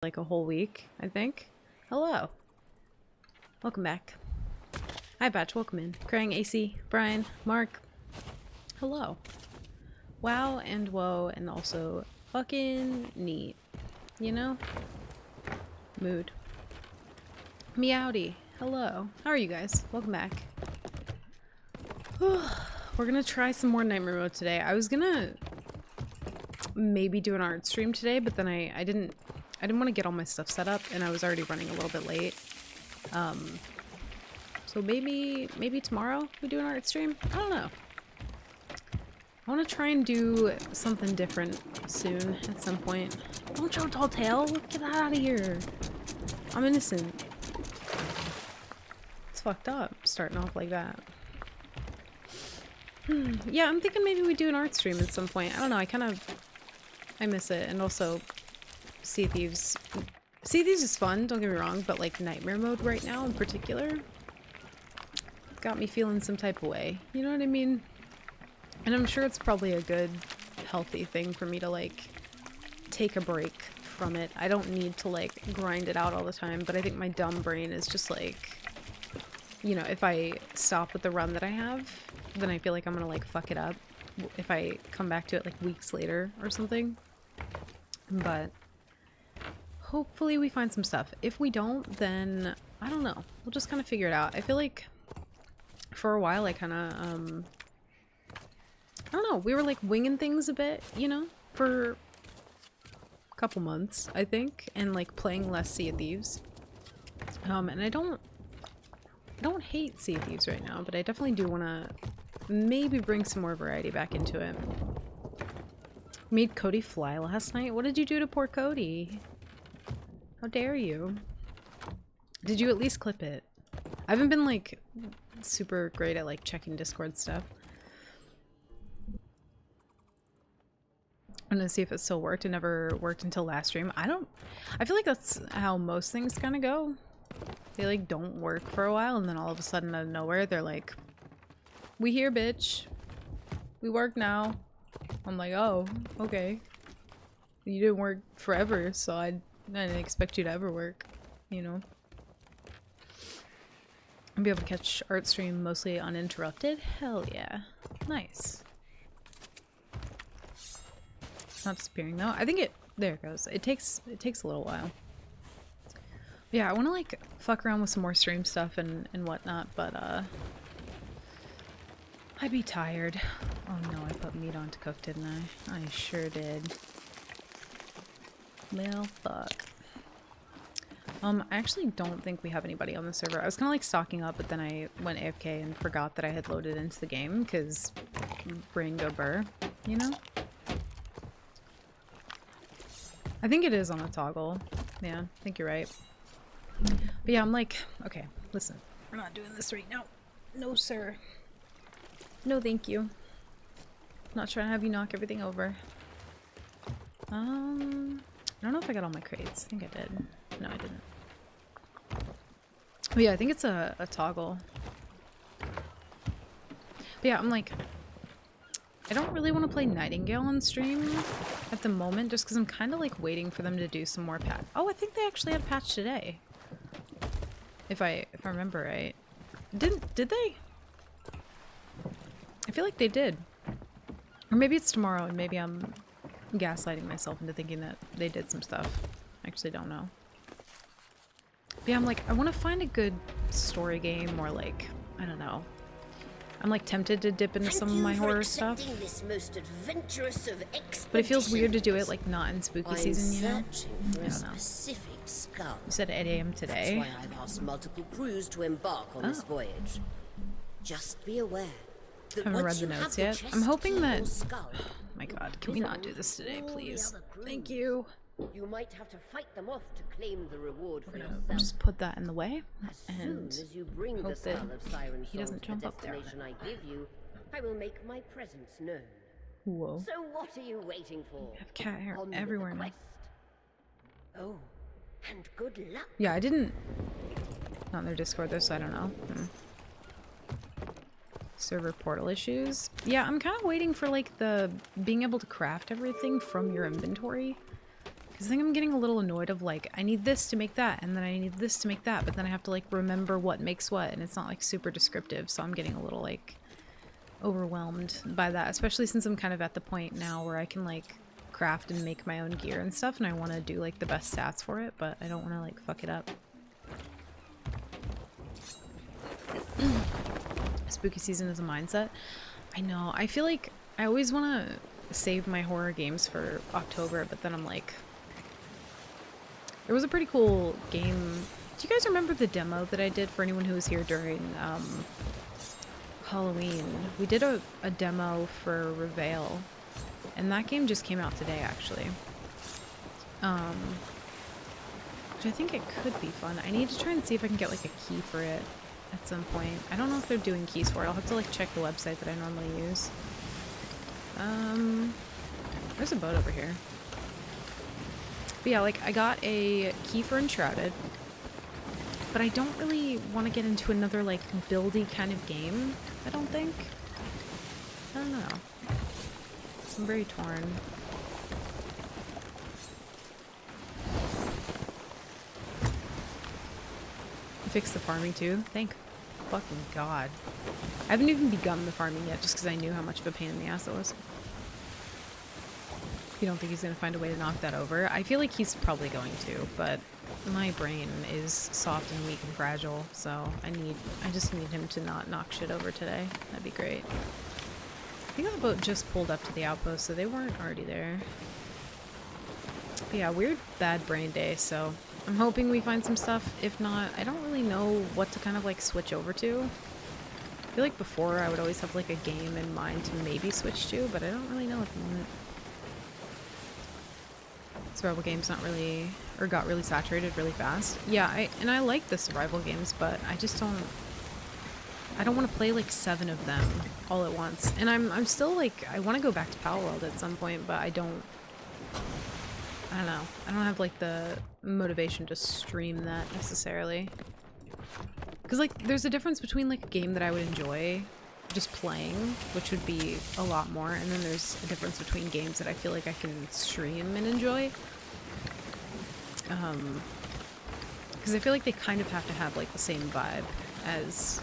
like a whole week, I think. Hello. Welcome back. Hi, Batch. Welcome in. Krang, AC, Brian, Mark. Hello. Wow and whoa and also fucking neat. You know? Mood. Meowdy. Hello. How are you guys? Welcome back. We're gonna try some more Nightmare Mode today. I was gonna maybe do an art stream today, but then I didn't want to get all my stuff set up and I was already running a little bit late. So maybe tomorrow we do an art stream? I don't know. I want to try and do something different soon at some point. Don't show tall tale. Get out of here. I'm innocent. It's fucked up starting off like that. Yeah, I'm thinking maybe we do an art stream at some point. I don't know. I miss it. And also Sea of Thieves. Sea of Thieves is fun, don't get me wrong, but like Nightmare Mode right now in particular got me feeling some type of way. You know what I mean? And I'm sure it's probably a good, healthy thing for me to like take a break from it. I don't need to like grind it out all the time, but I think my dumb brain is just like, you know, if I stop with the run that I have, then I feel like I'm gonna like fuck it up if I come back to it like weeks later or something. But hopefully we find some stuff. If we don't, then I don't know. We'll just kind of figure it out. I feel like for a while I kind of, I don't know, we were like winging things a bit, you know, for a couple months, I think, and like playing less Sea of Thieves. And I don't hate Sea of Thieves right now, but I definitely do want to maybe bring some more variety back into it. Made Cody fly last night? What did you do to poor Cody? How dare you? Did you at least clip it? I haven't been like super great at like checking Discord stuff. I'm gonna see if it still worked. It never worked until last stream. I feel like that's how most things kind of go. They like don't work for a while and then all of a sudden out of nowhere they're like, we here, bitch. We work now. I'm like, oh, okay. You didn't work forever, so I didn't expect you to ever work, you know? I'll be able to catch art stream mostly uninterrupted? Hell yeah. Nice. It's not disappearing though. I think there it goes. It takes a little while. Yeah, I want to like fuck around with some more stream stuff and whatnot, but I'd be tired. Oh no, I put meat on to cook, didn't I? I sure did. Well, fuck. I actually don't think we have anybody on the server. I was kind of like stocking up, but then I went AFK and forgot that I had loaded into the game because brain go burr, you know? I think it is on a toggle. Yeah, I think you're right. But yeah, I'm like, okay, listen, we're not doing this right now. No, sir. No, thank you. Not trying to have you knock everything over. I don't know if I got all my crates. I think I did. No, I didn't. But yeah, I think it's a toggle. But yeah, I'm like, I don't really want to play Nightingale on stream at the moment, just because I'm kind of like waiting for them to do some more patch. Oh, I think they actually had a patch today. If I remember right. Did they? I feel like they did. Or maybe it's tomorrow and maybe I'm gaslighting myself into thinking that they did some stuff. I actually don't know. But yeah, I'm like, I want to find a good story game or like, I don't know. I'm like tempted to dip into some of my horror stuff. But it feels weird to do it like not in spooky season, you know? I don't know. You said 8 AM today. That's why I've asked multiple crews to embark on this voyage. Just be aware. I haven't read the notes yet. I'm hoping that... Oh my god, can we not do this today, please? Thank you. You might have to fight them off to claim the reward for yourself. Just put that in the way and As you bring hope the skull that of Siren he doesn't Song jump to up the there. destination I give you, I will make my presence known. Whoa. So what are you waiting for? I have cat hair On with everywhere the now. quest. Oh, and good luck. Yeah, I didn't... Not in their Discord though, so I don't know. Server portal issues. Yeah, I'm kind of waiting for like the being able to craft everything from your inventory. Because I think I'm getting a little annoyed of like, I need this to make that, and then I need this to make that, but then I have to like remember what makes what, and it's not like super descriptive, so I'm getting a little like overwhelmed by that, especially since I'm kind of at the point now where I can like craft and make my own gear and stuff, and I want to do like the best stats for it, but I don't want to like fuck it up. Spooky season is a mindset. I know. I feel like I always want to save my horror games for October, but then I'm like... There was a pretty cool game. Do you guys remember the demo that I did for anyone who was here during Halloween? We did a demo for Reveal, and that game just came out today, actually. Which I think it could be fun. I need to try and see if I can get like a key for it at some point. I don't know if they're doing keys for it. I'll have to like check the website that I normally use. There's a boat over here. But yeah, like I got a key for Enshrouded, but I don't really want to get into another like buildy kind of game, I don't think. I don't know. I'm very torn. Fix the farming too. Thank fucking God. I haven't even begun the farming yet just because I knew how much of a pain in the ass it was. You don't think he's going to find a way to knock that over? I feel like he's probably going to, but my brain is soft and weak and fragile, so I just need him to not knock shit over today. That'd be great. I think the boat just pulled up to the outpost, so they weren't already there. But yeah, weird bad brain day, so I'm hoping we find some stuff. If not, I don't really know what to kind of like switch over to. I feel like before I would always have like a game in mind to maybe switch to, but I don't really know at the moment. Survival games not really, or got really saturated really fast. Yeah, I like the survival games, but I just I don't want to play like 7 of them all at once. And I'm still like, I want to go back to Palworld at some point, but I don't know. I don't have like the motivation to stream that necessarily. Because like there's a difference between like a game that I would enjoy just playing, which would be a lot more, and then there's a difference between games that I feel like I can stream and enjoy. Because I feel like they kind of have to have like the same vibe as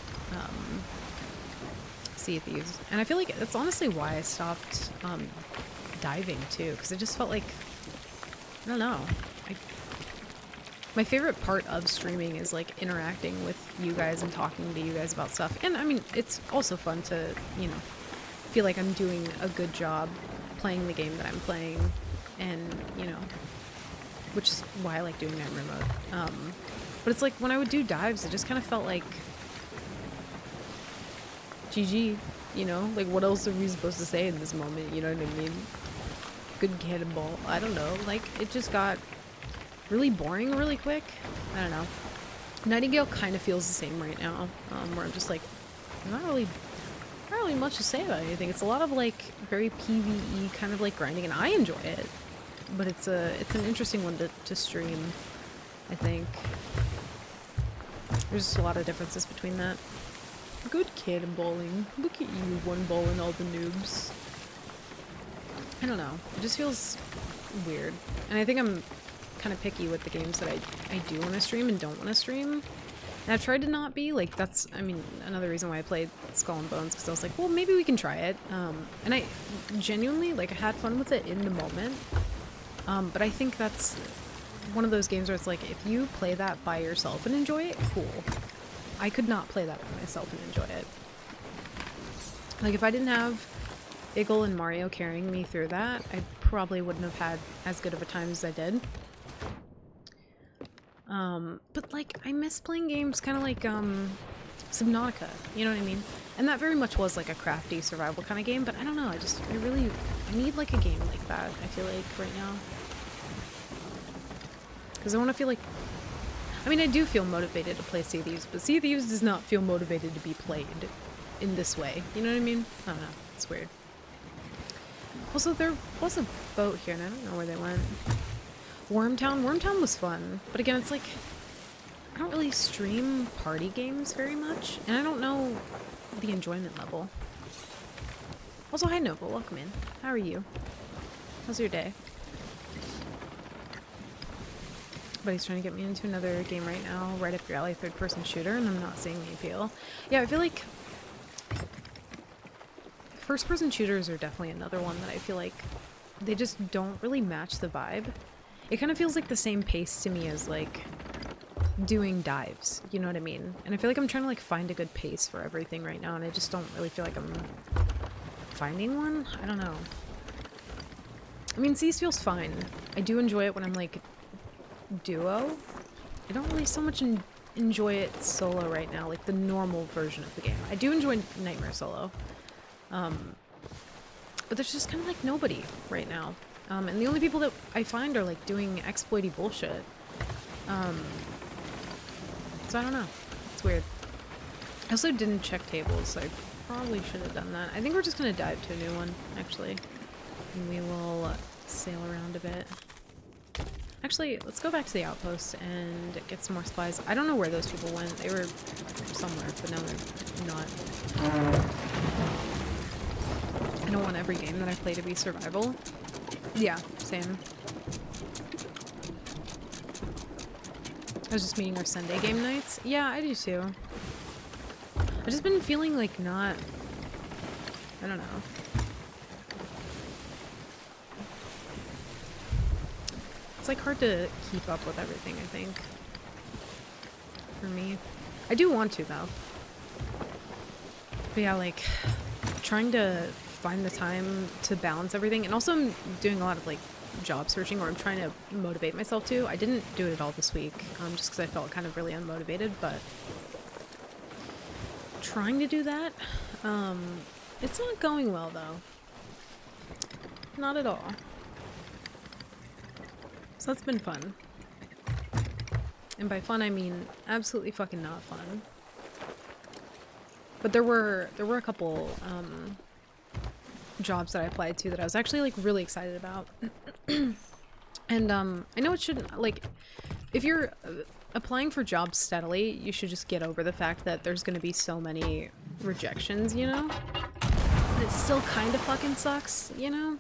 Sea of Thieves. And I feel like that's honestly why I stopped diving too, because it just felt like, I don't know. My favorite part of streaming is like interacting with you guys and talking to you guys about stuff. And I mean, it's also fun to, you know, feel like I'm doing a good job playing the game that I'm playing, and, you know, which is why I like doing Nightmare Mode. But it's like when I would do dives, it just kind of felt like GG, you know? Like, what else are we supposed to say in this moment, you know what I mean? Good cannonball. I don't know. Like, it just got really boring really quick. I don't know. Nightingale kind of feels the same right now, where I'm just like, not really much to say about anything. It's a lot of like very PvE kind of like grinding, and I enjoy it, but it's an interesting one to stream, I think. There's just a lot of differences between that. Good cannonballing. Look at you, one-balling all the noobs. I don't know. It just feels weird, and I think I'm kind of picky with the games that I do want to stream and don't want to stream. And I've tried to not be, like, that's, I mean, another reason why I played Skull and Bones, because I was like, well, maybe we can try it. And I genuinely, like, I had fun with it in the moment. But I think that's one of those games where it's like, if you play that by yourself and enjoy it, cool. I could not play that by myself and enjoy it. Like, if I didn't have Iggle and Mario carrying me through that, I probably wouldn't have had as good of a time as I did. But like, I miss playing games kind of like, Subnautica, you know what I mean? And that very much was like a crafty survival kind of game, but I don't know, I need like a game like that, I feel like, right now. Because I want to feel like, I mean, I do feel motivated to play Sea of Thieves, but Sea of Thieves does not feel motivated to be played in this way, you know what I mean? I don't know, it's weird. Also, there was a boat here, and I don't know where they went. Wormtown was fun, but again, it's like, I don't really stream party games very much, and I don't know the enjoyment level. Also, hi Nova, welcome in. How are you? How's your day? But he's trying to get me into another game right now, right up your alley, third-person shooter, and I'm not seeing the appeal. Yeah, I feel like first-person shooters are definitely another one that I feel like they just don't really match the vibe. It kind of feels like the same pace to me as, like, doing dives, you know what I mean? And I feel like I'm trying to, like, find a good pace for everything right now, and I just don't really feel like I'm finding one? I don't know. I mean, Seas feels fine. I do enjoy it when I'm, like, duo. I don't really so much enjoy it solo right now, like the normal version of the game. I do enjoy Nightmare solo. But there's just kind of like nobody right now. And the only people that I find are like doing exploity bullshit. So I don't know. It's weird. I also didn't check tables, so I probably should have done that. I think we're just gonna dive to a new one, actually. And we will sail around a bit. Actually, let's go back to the outpost and get some more supplies. I don't know where those people went. They were somewhere, but now they're not. I don't want every game that I play to be survival. Yeah, same. I was just meaning our Sunday game nights. Yeah, I do too. I've just been feeling like not... I don't know. It's like hard to keep up with everything, I think. For me. I do want to, though. But yeah, like, trying to find the time to balance everything. And also I'm doing a lot of, like, job searching, or I'm trying to motivate myself to. I didn't do it at all this week, just because I felt kind of really unmotivated, but trying to do that. It's not going well, though. Not at all. So that's been fun. And by fun, I mean absolutely fucking not fun. But there were a couple jobs that I applied to that I was actually like really excited about. And I know it shouldn't, like, if you're applying for jobs steadily, you should just get over the fact that there's gonna be so many rejections, you know? And it still kind of fucking sucks, you know?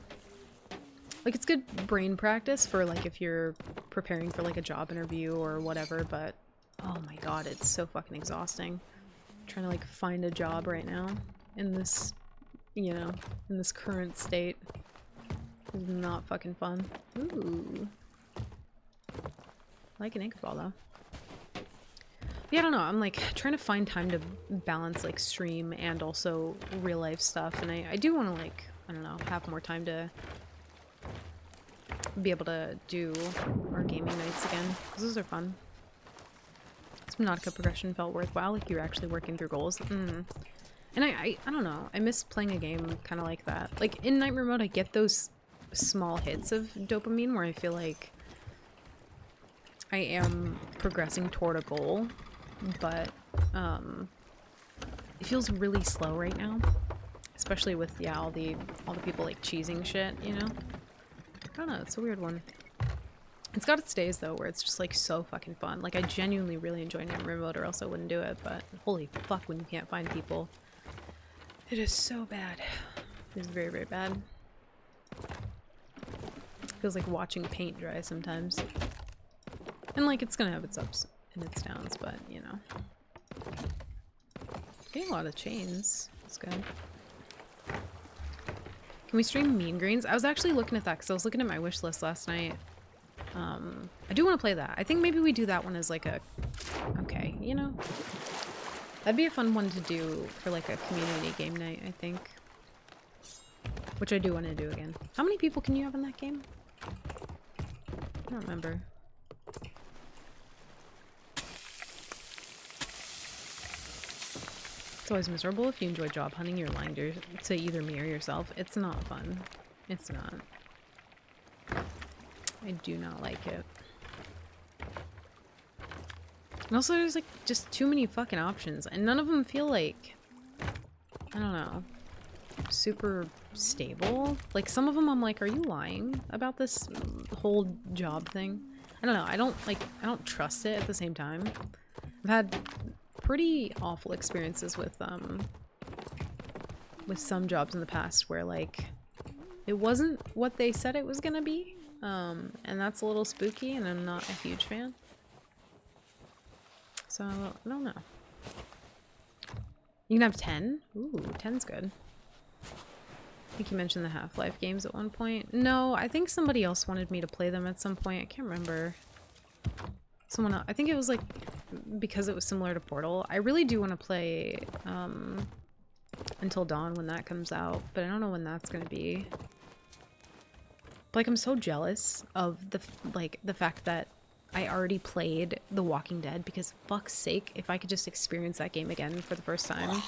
Like, it's good brain practice for, like, if you're preparing for, like, a job interview or whatever, but oh my god, it's so fucking exhausting. I'm trying to, like, find a job right now in this, you know, in this current state. It's not fucking fun. Ooh. I like an ink ball, though. But yeah, I don't know, I'm, like, trying to find time to balance, like, stream and also real-life stuff, and I do want to, like, I don't know, have more time to be able to do our gaming nights again, because those are fun. Subnautica progression felt worthwhile, like you were actually working through goals. And I don't know, I miss playing a game kind of like that. Like, in Nightmare Mode, I get those small hits of dopamine where I feel like I am progressing toward a goal, but it feels really slow right now. Especially with, yeah, all the people, like, cheesing shit, you know? I don't know, it's a weird one. It's got its days, though, where it's just, like, so fucking fun. Like, I genuinely really enjoy Nightmare Mode, or else I wouldn't do it, but holy fuck when you can't find people. It is so bad. It is very, very bad. It feels like watching paint dry sometimes. And, like, it's gonna have its ups and its downs, but, you know. Getting a lot of chains. That's good. Can we stream Mean Greens? I was actually looking at that because I was looking at my wish list last night. I do want to play that. I think maybe we do that one as like a... Okay, you know? That'd be a fun one to do for like a community game night, I think. Which I do want to do again. How many people can you have in that game? I don't remember. It's always miserable if you enjoy job hunting, you're lying to either me or yourself. It's not fun. It's not. I do not like it. And also there's like just too many fucking options and none of them feel like, I don't know, super stable. Like some of them I'm like, are you lying about this whole job thing? I don't know. I don't trust it at the same time. I've had pretty awful experiences with some jobs in the past where like it wasn't what they said it was gonna be, And that's a little spooky, and I'm not a huge fan. So, I don't know. You can have 10? Ooh, 10's good. I think you mentioned the Half-Life games at one point. No, I think somebody else wanted me to play them at some point. I can't remember. Someone else. I think it was like because it was similar to Portal. I really do want to play Until Dawn when that comes out, but I don't know when that's going to be. Like, I'm so jealous of the fact that I already played The Walking Dead, because fuck's sake, if I could just experience that game again for the first time,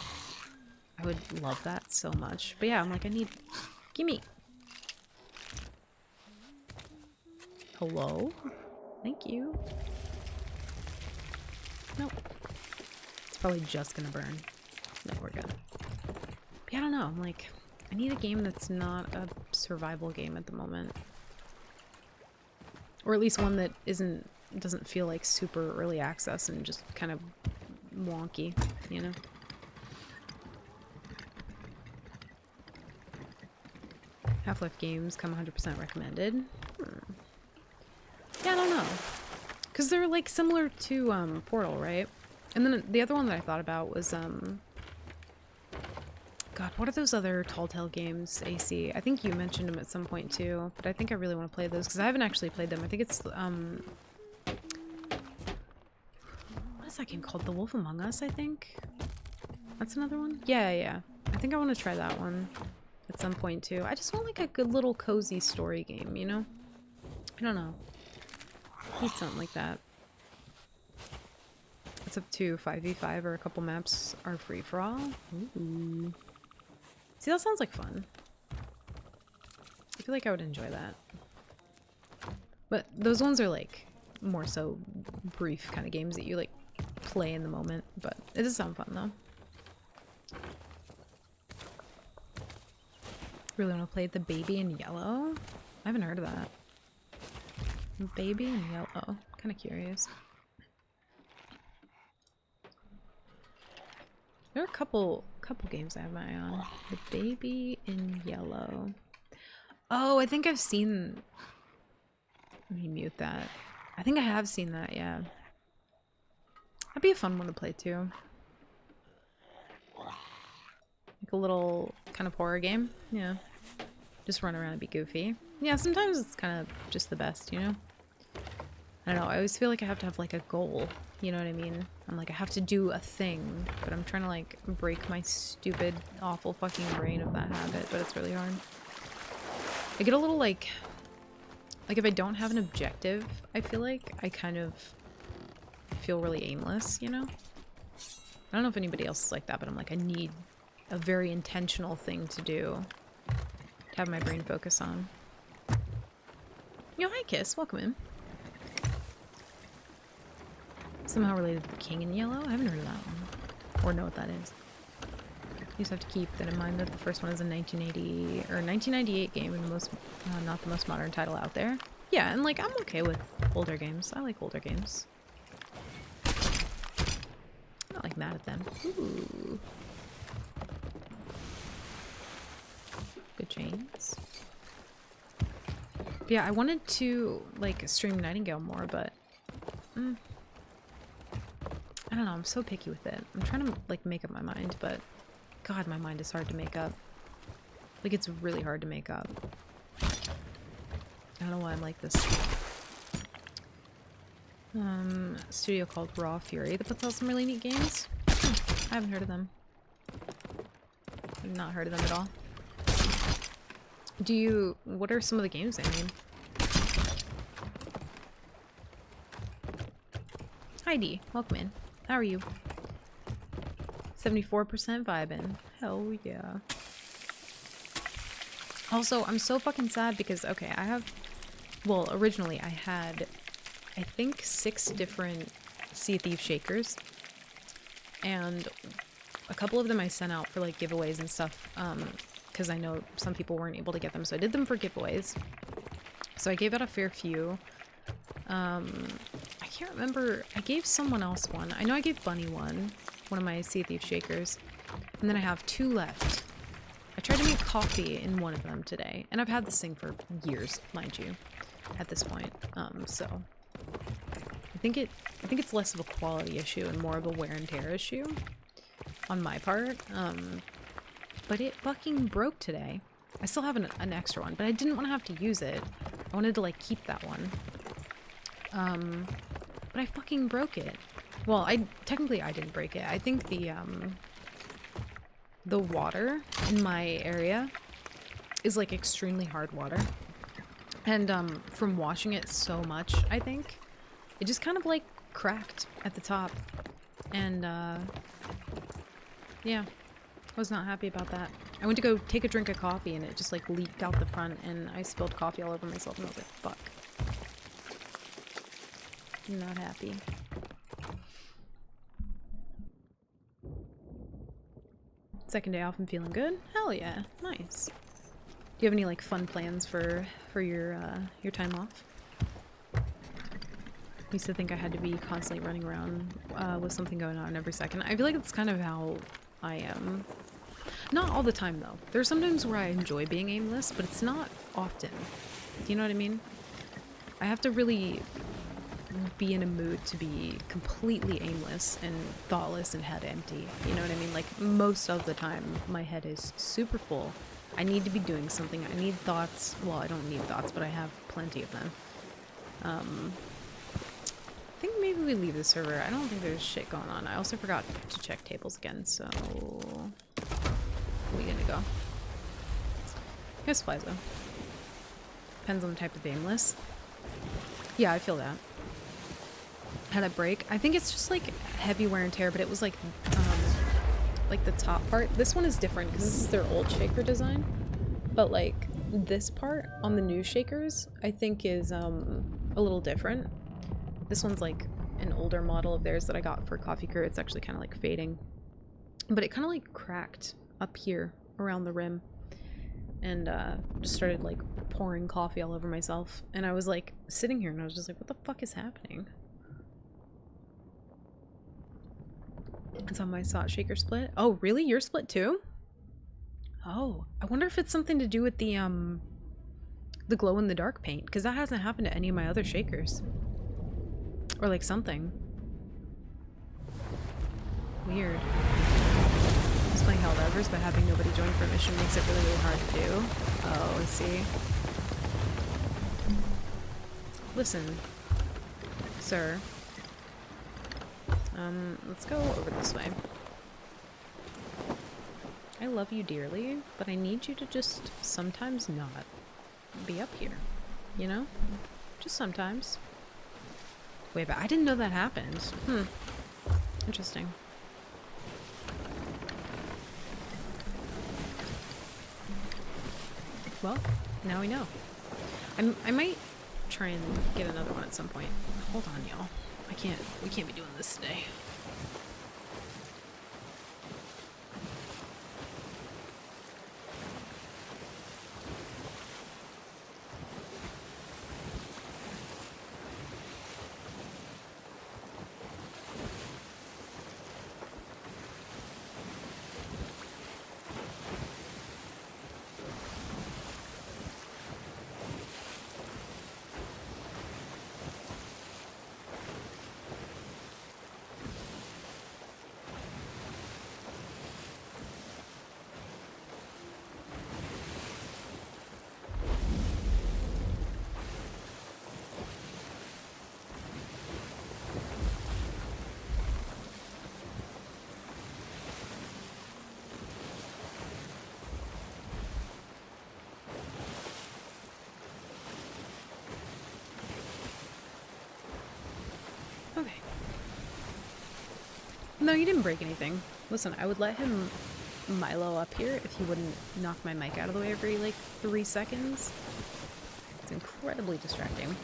I would love that so much. But yeah, I'm like, I need... Gimme! Hello? Thank you. Nope. It's probably just gonna burn. No, we're good. But yeah, I don't know. I'm like, I need a game that's not a survival game at the moment. Or at least one that doesn't feel like super early access and just kind of wonky, you know? Half-Life games come 100% recommended. Yeah, I don't know. Because they're like similar to Portal, right? And then the other one that I thought about was God, what are those other Telltale games, AC? I think you mentioned them at some point too, but I think I really want to play those because I haven't actually played them. I think it's what is that game called? The Wolf Among Us, I think. That's another one? Yeah, yeah. I think I want to try that one at some point too. I just want like a good little cozy story game, you know? I don't know. I need something like that. It's up to 5v5 or a couple maps are free for all. Ooh. See, that sounds like fun. I feel like I would enjoy that. But those ones are like more so brief kind of games that you like play in the moment. But it does sound fun though. Really want to play The Baby in Yellow? I haven't heard of that. Baby in Yellow. Kind of curious. There are a couple games I have my eye on. The Baby in Yellow. Oh, I think I've seen... Let me mute that. I think I have seen that, yeah. That'd be a fun one to play too. Like a little kind of horror game, yeah. Just run around and be goofy. Yeah, sometimes it's kind of just the best, you know? I don't know, I always feel like I have to have like a goal, you know what I mean? I'm like, I have to do a thing, but I'm trying to like break my stupid, awful fucking brain of that habit, but it's really hard. I get a little like if I don't have an objective, I feel like I kind of feel really aimless, you know? I don't know if anybody else is like that, but I'm like, I need a very intentional thing to do to have my brain focus on. Yo, hi Kiss, welcome in. Somehow related to The King in Yellow? I haven't heard of that one. Or know what that is. You just have to keep that in mind that the first one is a 1980 or 1998 game and the most, not the most modern title out there. Yeah, and like I'm okay with older games. I like older games. I'm not like mad at them. Ooh. Good chains. But yeah, I wanted to like stream Nightingale more, but I don't know, I'm so picky with it. I'm trying to like make up my mind, but God, my mind is hard to make up. Like, it's really hard to make up. I don't know why I'm like this. Studio called Raw Fury that puts out some really neat games. I haven't heard of them. I've not heard of them at all. What are some of the games they made? Heidi, welcome in. How are you? 74% vibing. Hell yeah. Also, I'm so fucking sad because, okay, well, originally I had, I think 6 different Sea of Thieves shakers. And a couple of them I sent out for like giveaways and stuff, because I know some people weren't able to get them, so I did them for giveaways. So I gave out a fair few. I can't remember, I gave someone else one. I know I gave Bunny one of my Sea of Thieves shakers. And then I have 2 left. I tried to make coffee in one of them today. And I've had this thing for years, mind you. at this point. So I think it's less of a quality issue and more of a wear and tear issue on my part. But it fucking broke today. I still have an extra one, but I didn't want to have to use it. I wanted to like keep that one. But I fucking broke it. Well, technically I didn't break it. I think the water in my area is like extremely hard water. And from washing it so much, I think, it just kind of like cracked at the top. And yeah, I was not happy about that. I went to go take a drink of coffee and it just like leaked out the front and I spilled coffee all over myself and I was like, fuck. I'm not happy. Second day off and feeling good? Hell yeah, nice. Do you have any like fun plans for your time off? I used to think I had to be constantly running around with something going on every second. I feel like it's kind of how I am. Not all the time though. There's sometimes where I enjoy being aimless, but it's not often. Do you know what I mean? I have to really be in a mood to be completely aimless and thoughtless and head empty. You know what I mean? Like most of the time my head is super full. I need to be doing something. I need thoughts. Well, I don't need thoughts, but I have plenty of them. I think maybe we leave the server. I don't think there's shit going on. I also forgot to check tables again, so we gonna go. Here's Plaza. Depends on the type of aimless. Yeah, I feel that. Had it break? I think it's just like heavy wear and tear, but it was like the top part. This one is different because this is their old shaker design, but like this part on the new shakers I think is a little different. This one's like an older model of theirs that I got for Coffee Crew. It's actually kind of like fading, but it kind of like cracked up here around the rim and just started like pouring coffee all over myself, and I was like sitting here and I was just like, what the fuck is happening? It's on my Sot Shaker split. Oh, really? You're split too? Oh, I wonder if it's something to do with the glow in the dark paint, because that hasn't happened to any of my other shakers. Or like something. Weird. Just playing Helldivers, but having nobody join for a mission makes it really, really hard to do. Oh, I see. Listen, sir. Let's go over this way. I love you dearly, but I need you to just sometimes not be up here. You know? Just sometimes. Wait, but I didn't know that happened. Interesting. Well, now we know. I might try and get another one at some point. Hold on, y'all. We can't be doing this today. Okay. No, you didn't break anything. Listen, I would let him Milo up here if he wouldn't knock my mic out of the way every, like, 3 seconds. It's incredibly distracting.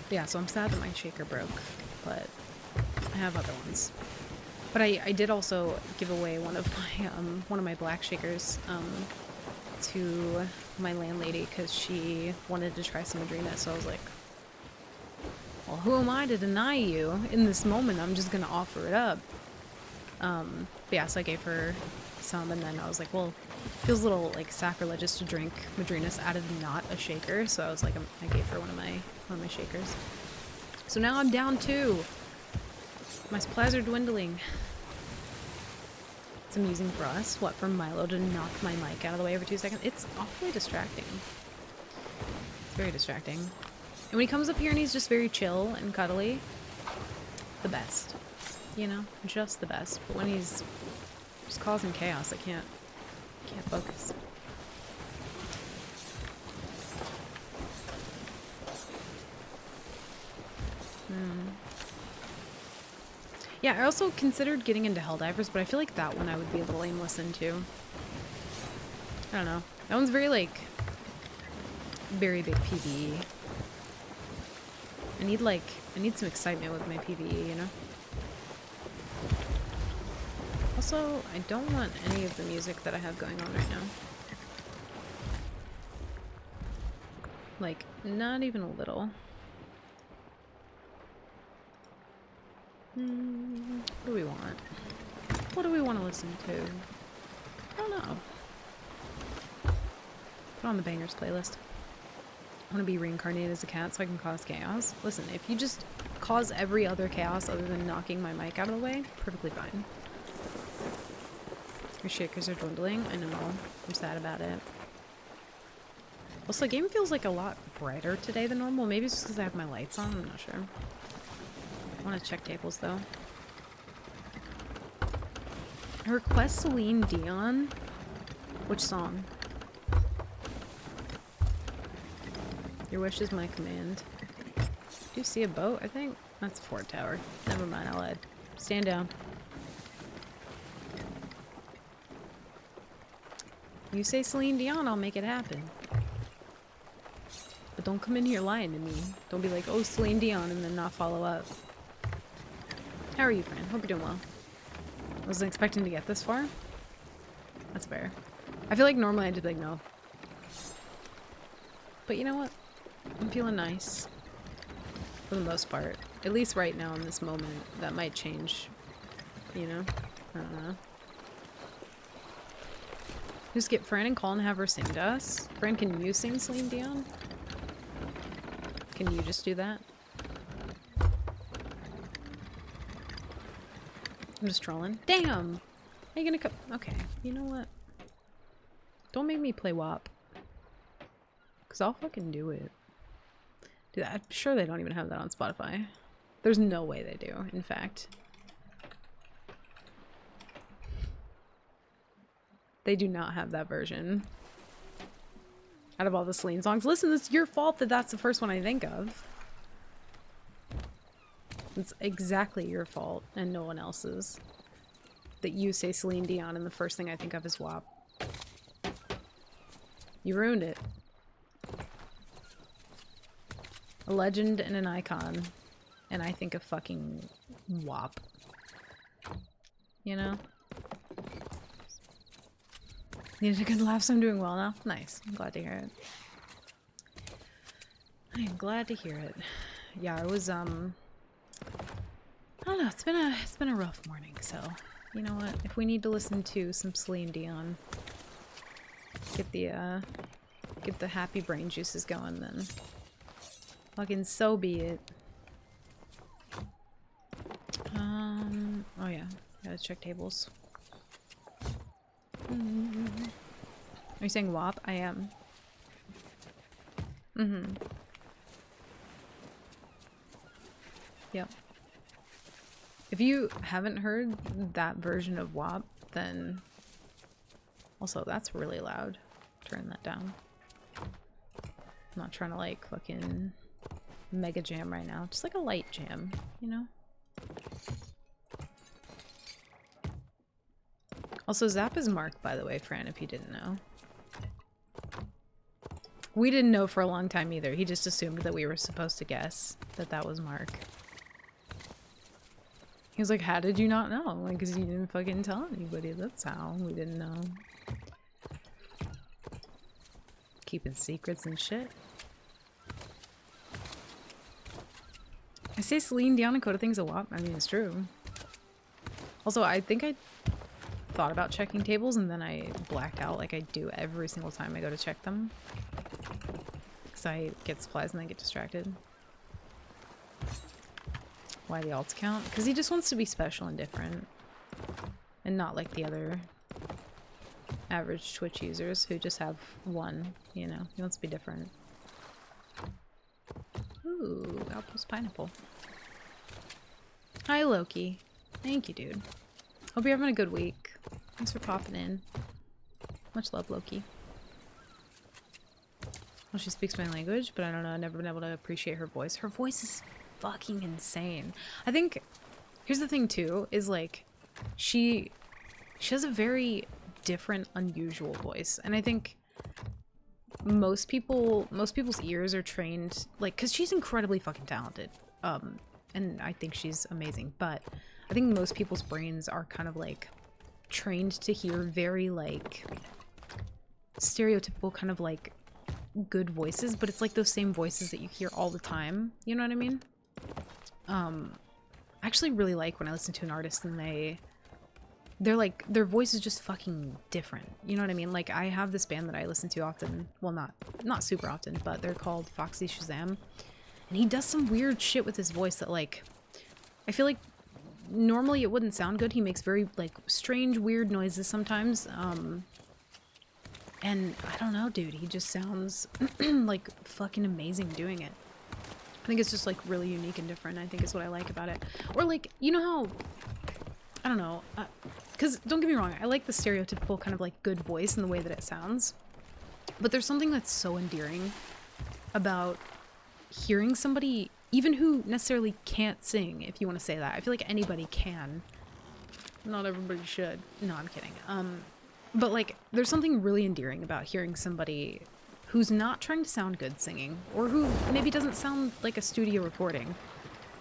But yeah, so I'm sad that my shaker broke, but I have other ones. But I did also give away one of my black shakers to my landlady because she wanted to try some Adrena, so I was like, well, who am I to deny you? In this moment, I'm just gonna offer it up. But yeah, so I gave her some, and then I was like, well, Feels a little like sacrilegious to drink Madrinas out of not a shaker, so I was like, I gave her one of my shakers. So now I'm down 2. My supplies are dwindling. It's amusing for us. What, for Milo to knock my mic out of the way every 2 seconds? It's awfully distracting. It's very distracting. And when he comes up here and he's just very chill and cuddly, the best. You know? Just the best. But when he's just causing chaos, I can't focus. Yeah, I also considered getting into Helldivers, but I feel like that one I would be a little aimless into. I don't know. That one's very, like, very big PvE. I need some excitement with my PvE, you know? Also, I don't want any of the music that I have going on right now. Like, not even a little. What do we want? What do we want to listen to? I don't know. Put on the bangers playlist. I want to be reincarnated as a cat so I can cause chaos. Listen, if you just cause every other chaos other than knocking my mic out of the way, perfectly fine. Your shakers are dwindling. I know. I'm sad about it. Also, the game feels like a lot brighter today than normal. Maybe it's just because I have my lights on. I'm not sure. I want to check tables, though. I request Celine Dion. Which song? Your wish is my command. Do you see a boat, I think? That's a fort tower. Never mind, I lied. Stand down. You say Celine Dion, I'll make it happen. But don't come in here lying to me. Don't be like, oh, Celine Dion, and then not follow up. How are you, Fran? Hope you're doing well. I wasn't expecting to get this far. That's fair. I feel like normally I'd just be like, no. But you know what? I'm feeling nice. For the most part. At least right now in this moment. That might change. You know? I don't know. Just get Fran and Colin and have her sing to us. Fran, can you sing Celine Dion? Can you just do that? I'm just trolling. Damn! Are you gonna come? Okay, you know what? Don't make me play WAP. Because I'll fucking do it. Dude, I'm sure they don't even have that on Spotify. There's no way they do, in fact. They do not have that version. Out of all the Celine songs. Listen, it's your fault that that's the first one I think of. It's exactly your fault and no one else's. That you say Celine Dion and the first thing I think of is WAP. You ruined it. A legend and an icon. And I think of fucking WAP. You know? Needed a good laugh, so I'm doing well now. Nice. I'm glad to hear it. I am glad to hear it. Yeah, I was, I don't know, it's been a rough morning, so you know what? If we need to listen to some Celine Dion, get the happy brain juices going, then fucking so be it. Oh yeah, gotta check tables. Are you saying WAP? I am. Yep. If you haven't heard that version of WAP, then also that's really loud. Turn that down. I'm not trying to like fucking mega jam right now. Just like a light jam, you know? Also, Zap is Mark, by the way, Fran, if you didn't know. We didn't know for a long time either. He just assumed that we were supposed to guess that that was Mark. He was like, how did you not know? Like, because you didn't fucking tell anybody. That's how we didn't know. Keeping secrets and shit. I say Celine Dion and Coda things a lot. I mean, it's true. Also, I think I thought about checking tables and then I black out like I do every single time I go to check them. Because I get supplies and then get distracted. Why the alt count? Because he just wants to be special and different. And not like the other average Twitch users who just have one, you know. He wants to be different. Ooh, Outpost Pineapple. Hi, Loki. Thank you, dude. Hope you're having a good week. Thanks for popping in. Much love, Loki. Well, she speaks my language, but I don't know. I've never been able to appreciate her voice. Her voice is fucking insane. I think, here's the thing too, is like, she has a very different, unusual voice. And I think most people's ears are trained, like, because she's incredibly fucking talented. And I think she's amazing, but I think most people's brains are kind of like trained to hear very like stereotypical kind of like good voices, but it's like those same voices that you hear all the time. You know what I mean? I actually really like when I listen to an artist and they're like, their voice is just fucking different. You know what I mean? Like, I have this band that I listen to often. Well, not super often, but they're called Foxy Shazam. And he does some weird shit with his voice that, like, I feel like normally it wouldn't sound good. He makes very, like, strange, weird noises sometimes. And I don't know, dude. He just sounds, like, fucking amazing doing it. I think it's just, like, really unique and different, I think is what I like about it. Or, like, you know how... I don't know, because don't get me wrong, I like the stereotypical kind of like good voice and the way that it sounds, but there's something that's so endearing about hearing somebody, even who necessarily can't sing, if you want to say that. I feel like anybody can. Not everybody should. No, I'm kidding. But like, there's something really endearing about hearing somebody who's not trying to sound good singing, or who maybe doesn't sound like a studio recording.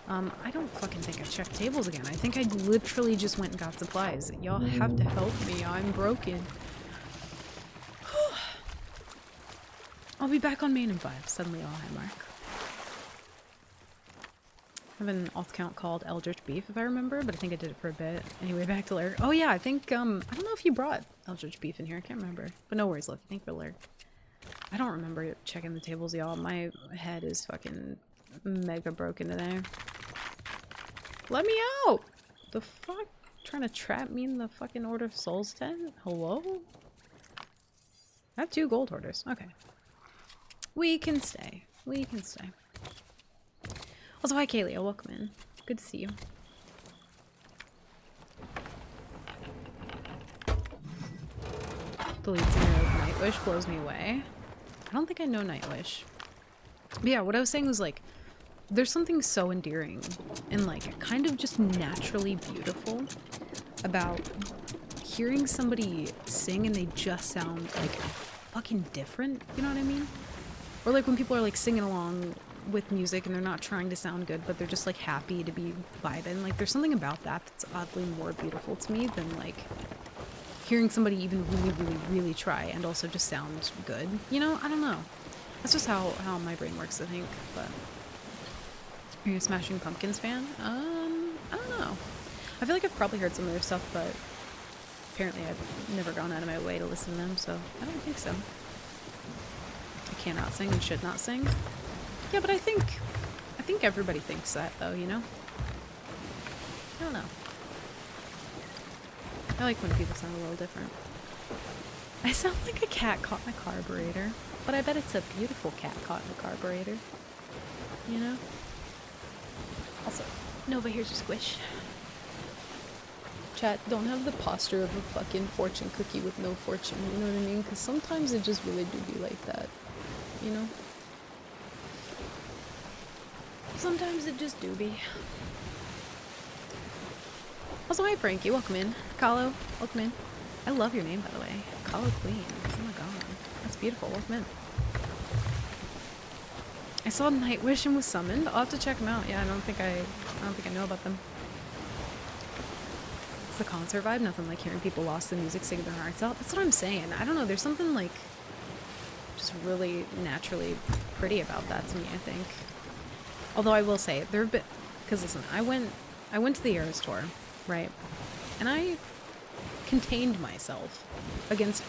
I don't fucking think I checked tables again. I think I literally just went and got supplies. Y'all have to help me. I'm broken. I'll be back on main in 5. Suddenly all high mark. I have an alt account called Eldritch Beef, if I remember, but I think I did it for a bit. Anyway, back to Lair. Oh yeah, I think, I don't know if you brought Eldritch Beef in here. I can't remember. But no worries, look. Thank you for Lair. I don't remember checking the tables, y'all. My head is fucking mega broken today. Let me out! The fuck? Trying to trap me in the fucking Order of Souls tent? Hello? I have 2 gold hoarders. Okay. We can stay. We can stay. Also, hi Kaylee. Welcome in. Good to see you. The lead singer of Nightwish blows me away. I don't think I know Nightwish. But yeah, what I was saying was like, there's something so endearing and like kind of just naturally beautiful about hearing somebody sing and they just sound like fucking different, you know what I mean? Or like when people are like singing along with music and they're not trying to sound good, but they're just like happy to be vibing. Like there's something about that that's oddly more beautiful to me than like hearing somebody even really try and also just sound good. You know, I don't know. That's just how my brain works, I think, but... Are you a Smashing Pumpkins fan? I don't know. I feel like I've probably heard some of their stuff, but apparently I've never gone out of my way to listen to them, so I don't think so. I cannot sing and should not sing. Yeah, but I think everybody thinks that, though, you know? I don't know. I like when people sound a little different. I sound like a cat caught in a carburetor, but I bet it's a beautiful cat caught in a carburetor. You know? Also, Nova, here's your squish. Chat, don't have the posture of a fucking fortune cookie with no fortune, you know what I mean? Because sometimes it just really do be like that, you know? Sometimes it just do be. Also, hi Frankie, welcome in. Kahlo, welcome in. I love your name, by the way. Kahlo Queen. Oh my god. That's beautiful, welcome in. I saw Nightwish and was summoned. I'll have to check them out. Yeah, I don't think I know about them. It's the concert vibe. Nothing like hearing people lost in music singing their hearts out. That's what I'm saying. I don't know. There's something like just really naturally pretty about that to me, I think. Although I will say there have been, because listen, I went to the Eras tour, right? And I contained myself against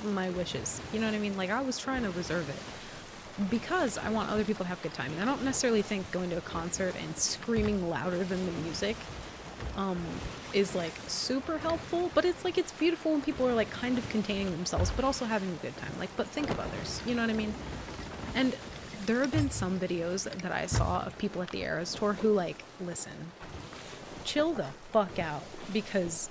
my wishes. You know what I mean? Like, I was trying to reserve it because I want other people to have a good time. And I don't necessarily think going to a concert and screaming louder than the music is like super helpful, but it's like, it's beautiful when people are like kind of containing themselves but also having a good time. Like, but think of others, you know what I mean? And there have been some videos that I saw of people at the Eras tour who like, listen, chill the fuck out, because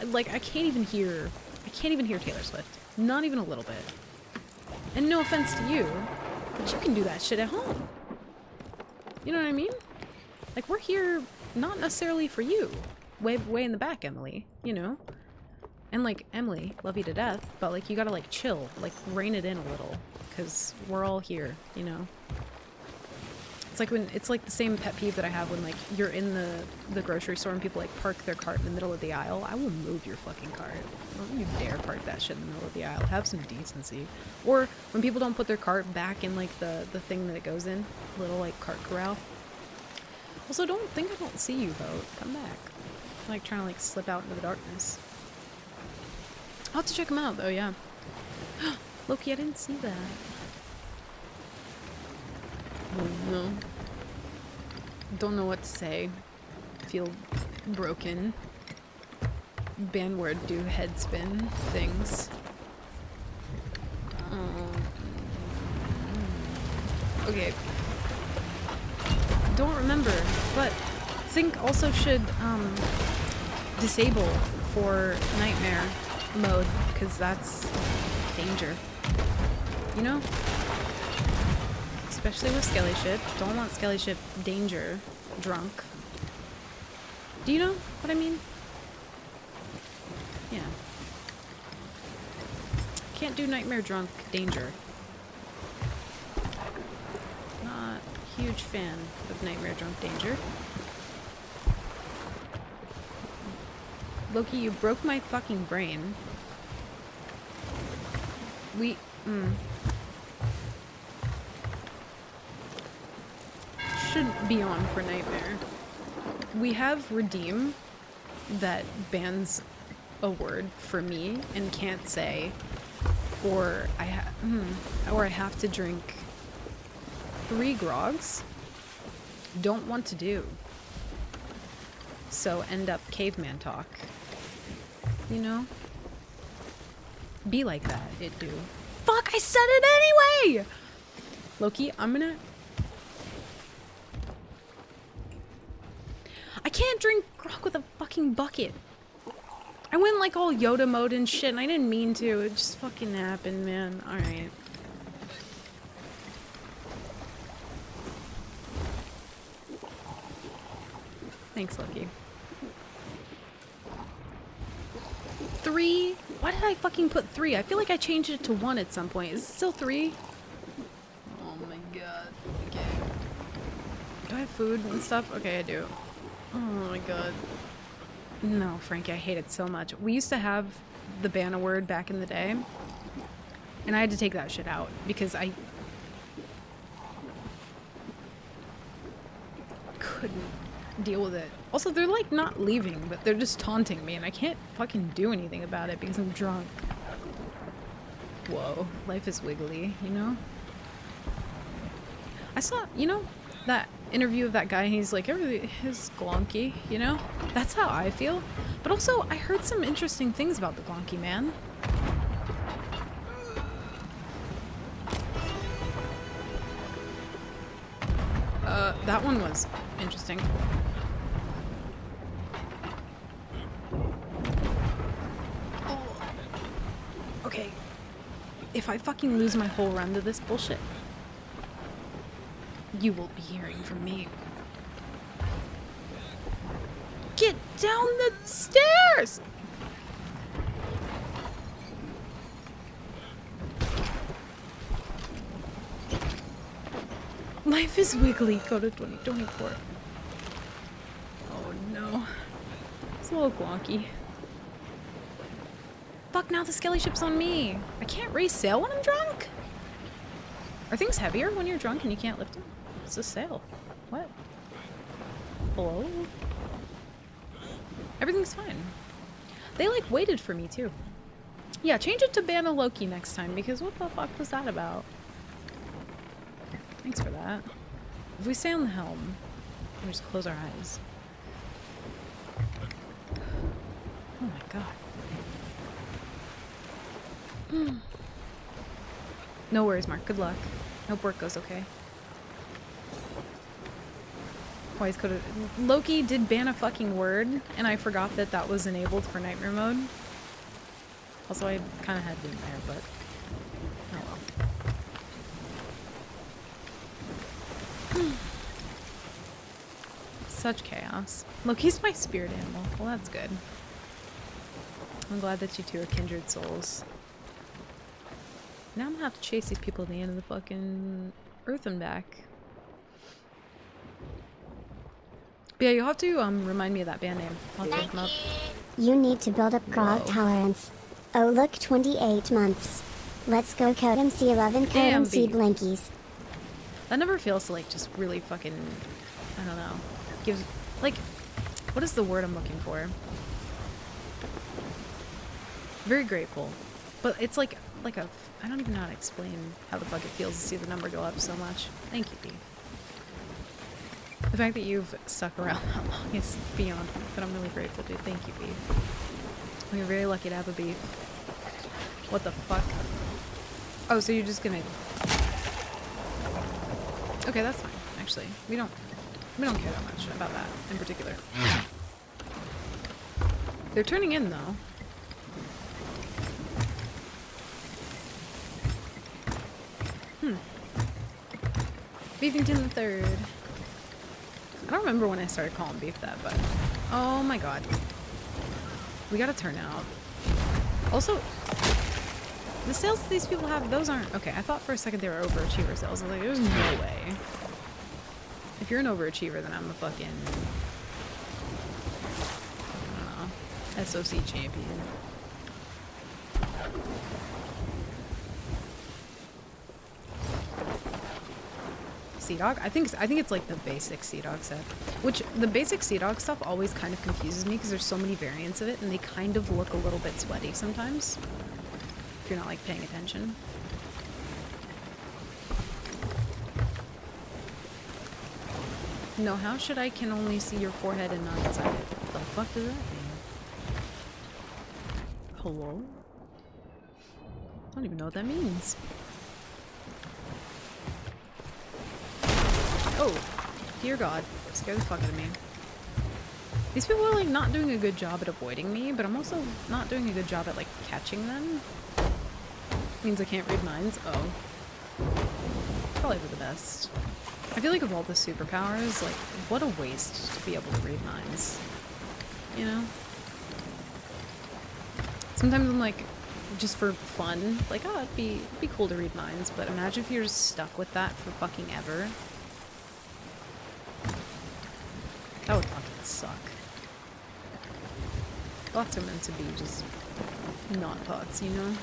like I can't even hear Taylor Swift, not even a little bit. And no offense to you, but you can do that shit at home. You know what I mean? Like, we're here not necessarily for you. Way in the back, Emily, you know? And like, Emily, love you to death, but like, you gotta like chill, like rein it in a little, because we're all here, you know? It's like the same pet peeve that I have when like you're in the grocery store and people like park their cart in the middle of the aisle. I will move your fucking cart. Don't you dare park that shit in the middle of the aisle. Have some decency. Or when people don't put their cart back in like the thing that it goes in, little like cart corral. Also, don't think I don't see you, Vote. Come back. I'm like trying to like slip out into the darkness. I'll have to check them out though, yeah. Loki, I didn't see that. Oh no. Don't know what to say. Feel broken. Ban word do head spin things. Okay. Don't remember, but think also should disable for nightmare mode, because that's danger. You know? Especially with Skelly Ship. Don't want Skelly Ship danger drunk. Do you know what I mean? Yeah. Can't do nightmare drunk danger. Not a huge fan of nightmare drunk danger. Loki, you broke my fucking brain. Should be on for nightmare. We have redeem that bans a word for me and can't say, or I have to drink 3 grogs. Don't want to do. So end up caveman talk. You know? Be like that, it do. Fuck, I said it anyway! Loki, I'm gonna... I can't drink grog with a fucking bucket. I went like all Yoda mode and shit, and I didn't mean to. It just fucking happened, man. Alright. Thanks, Loki. 3? Why did I fucking put 3? I feel like I changed it to 1 at some point. Is it still 3? Oh my god. Okay. Do I have food and stuff? Okay, I do. Oh my god. No, Frankie, I hate it so much. We used to have the ban word back in the day, and I had to take that shit out because I couldn't deal with it. Also, they're like not leaving, but they're just taunting me, and I can't fucking do anything about it because I'm drunk. Whoa, life is wiggly, you know? I saw, you know, that interview of that guy, and he's like, everything is glonky, you know? That's how I feel. But also, I heard some interesting things about the glonky man. That one was interesting. Oh. Okay. If I fucking lose my whole run to this bullshit, you will be hearing from me. Get down the stairs! Life is wiggly. Go to 2024. Oh no. It's a little glonky. Fuck, now the Skelly Ship's on me. I can't raise sail when I'm drunk? Are things heavier when you're drunk and you can't lift them? It's a sail. What? Hello? Everything's fine. They like waited for me too. Yeah, change it to ban a Loki next time because what the fuck was that about? Thanks for that. If we stay on the helm, we just close our eyes. Oh my god. No worries, Mark. Good luck. Hope work goes okay. Wise coded. Loki did ban a fucking word, and I forgot that that was enabled for nightmare mode. Also, I kind of had been there, but oh well. Such chaos. Loki's my spirit animal. Well, that's good. I'm glad that you two are kindred souls. Now I'm gonna have to chase these people at the end of the fucking earth and back. But yeah, you'll have to remind me of that band name. I'll check them up. You need to build up grog Whoa. tolerance. Oh look, 28 months. Let's go code MC11 code Damn, MC B. Blinkies. That never feels to like just really fucking, I don't know, gives, like, what is the word I'm looking for? Very grateful. But it's like a, I don't even know how to explain how the fuck it feels to see the number go up so much. Thank you, Beef. The fact that you've stuck around that long is beyond me, but I'm really grateful, dude. Thank you, Beef. We're very lucky to have a Beef. What the fuck? Oh, so you're just gonna... Okay, that's fine, actually. We don't care that much about that in particular. They're turning in, though. Beefington the Third. I don't remember when I started calling Beef that, but... Oh my god. We gotta turn out. Also, the sales that these people have, those aren't... Okay, I thought for a second they were overachiever sales. I was like, there's no way. If you're an overachiever, then I'm a fucking... I don't know. SOC champion. Sea Dog? I think it's like the basic Sea Dog set. Which, the basic Sea Dog stuff always kind of confuses me because there's so many variants of it and they kind of look a little bit sweaty sometimes. If you're not like paying attention. No, how should I can only see your forehead and not inside it? What the fuck does that mean? Hello? I don't even know what that means. Oh, dear God, scare the fuck out of me. These people are like not doing a good job at avoiding me, but I'm also not doing a good job at like catching them. Means I can't read minds. Oh. Probably for the best. I feel like of all the superpowers, like, what a waste to be able to read minds. You know? Sometimes I'm like, just for fun, like, oh, it'd be cool to read minds, but imagine if you're just stuck with that for fucking ever. That would fucking suck. Thoughts are meant to be just not thoughts, you know?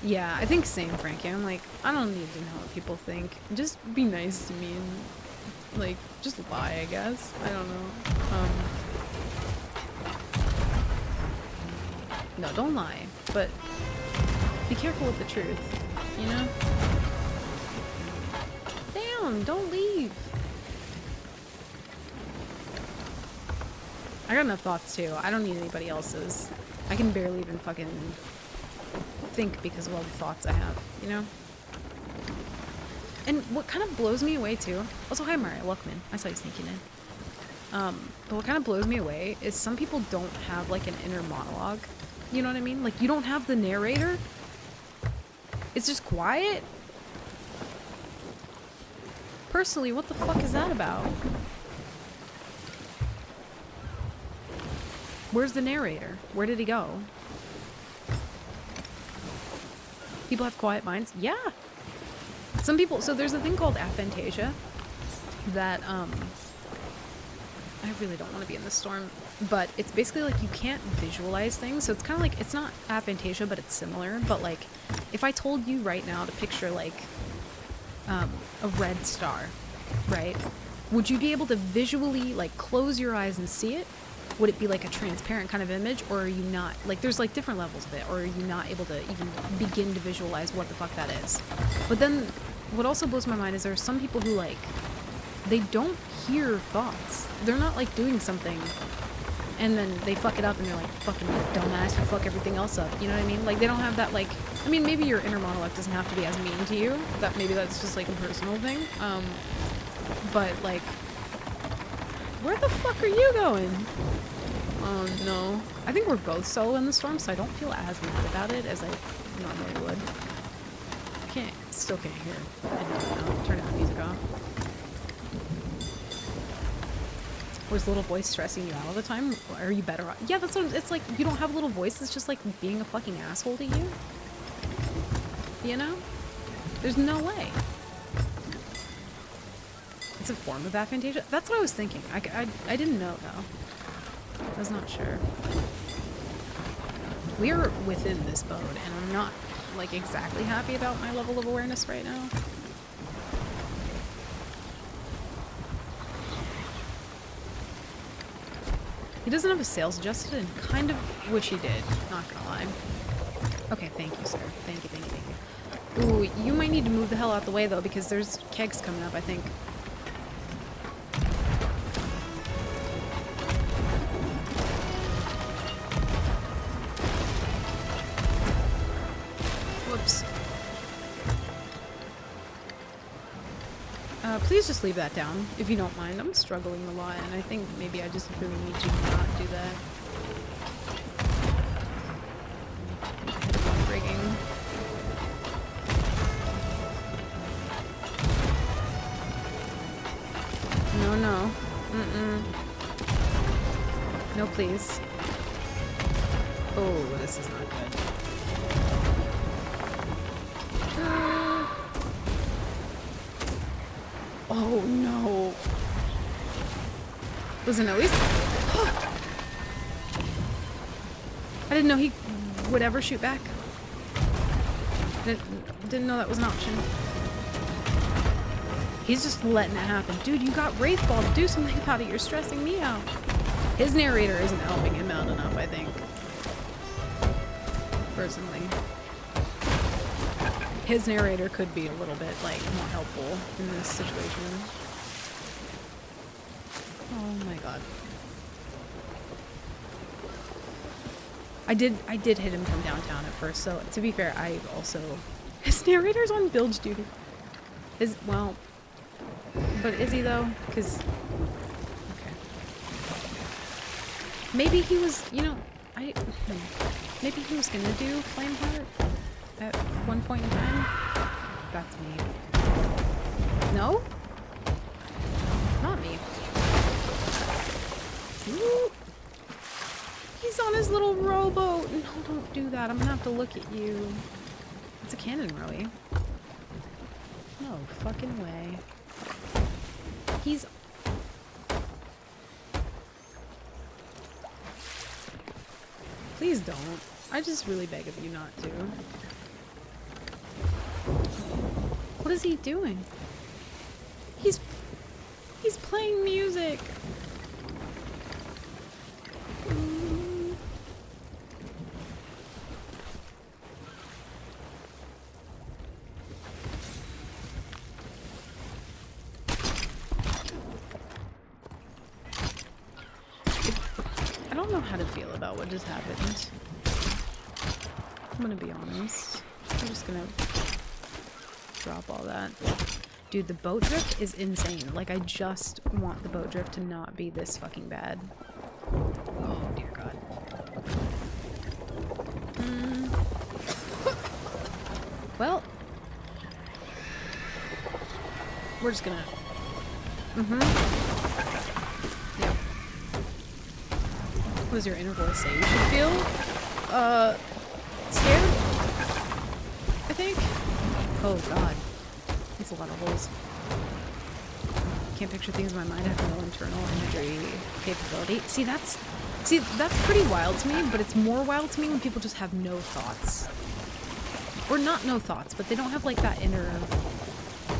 Yeah, I think same, Frankie. I'm like, I don't need to know what people think. Just be nice to me and, like, just lie, I guess. I don't know. No, don't lie, but be careful with the truth, you know? Damn, don't leave. I got enough thoughts too. I don't need anybody else's. I can barely even fucking think because of all the thoughts I have, you know? And what kind of blows me away too, also hi Mario, welcome in. I saw you sneaking in. But what kind of blows me away is some people don't have like an inner monologue. You know what I mean? Like you don't have the narrator. It's just quiet. Personally, what the fuck is that about? Where's the narrator? Where did he go? People have quiet minds? Yeah! Some people, so there's a thing called aphantasia that, I really don't want to be in the storm, but it's basically like you can't visualize things, so it's kind of like, it's not aphantasia, but it's similar, but like, if I told you right now to picture like, a red star, right? would you be able to visually, like, close your eyes and see it? Would it be like a transparent kind of image, or are you not? Like, there's like different levels of it, or are you not able to even begin to visualize what the fuck that is? But then, what also blows my mind is there are some people who, like, they don't hear thoughts. They're not, like, doing something, and then they fuck it up, and they're like, fucking dumbass, you fuck everything else up. You know what I mean? Like, they don't have that, like, I mean, maybe your inner monologue doesn't have to be as mean to you. That maybe that's just, like, a personal thing. But, like, where the fuck are you going? Oh, no. I think we're both solo in the storm, so I don't feel as mad about it as I normally would. Still can't hear anything now. Turn that music off. Was little voice stressing you out all the time? Or are you better off? Yeah, that's what it's like. You don't have a little voice. It's just like being a fucking asshole to you. You know? There's no way. It's a form of aphantasia. That's what I was thinking. I didn't know though. I was not sure. We are within this boat, and I'm not like exactly happy about my level of awareness right now. He doesn't have his sails adjusted, and kind of wish he did, not gonna lie. Okay, thank you, sir. Thank you, thank you, thank you. Ooh, you might need to move the hell out the way, though, because there's kegs coming up, I think. Whoops. Please just leave that down, if you don't mind. I'm struggling a lot, and I think maybe I just really need you to not do that. Rigging. No, no. Mm-mm. No, please. Oh, this is not good. Oh no. Was it at least? I didn't know he would ever shoot back. Didn't know that was an option. He's just letting it happen. Dude, you got Wraithball. Do something about it. You're stressing me out. His narrator isn't helping him out enough, I think. Personally. His narrator could be a little bit, like, more helpful in this situation. Oh my god. I did hit him from downtown at first, so to be fair, I also... His narrator's on bilge duty. Well... But is he, though? Because... Okay. Maybe he was, you know, maybe he was gonna do Flameheart at one point in time. That's me. No? Not me. Ooh. He's on his little rowboat. No, don't do that. I'm gonna have to look at you. It's a cannon rowie. No fucking way. He's... Please don't. I just really beg of you not to. What is he doing? He's playing music. I don't know how to feel about what just happened. I'm gonna be honest. I'm just gonna drop all that. Dude, the boat drift is insane. Like, I just want the boat drift to not be this fucking bad. Oh, dear God. Well. We're just gonna... Yep. What does your inner voice say? You should feel, scared? I think? Oh, God. That's a lot of holes. Can't picture things in my mind. I have no internal imagery capability. See, that's pretty wild to me, but it's more wild to me when people just have no thoughts. Or not no thoughts, but they don't have, like, that inner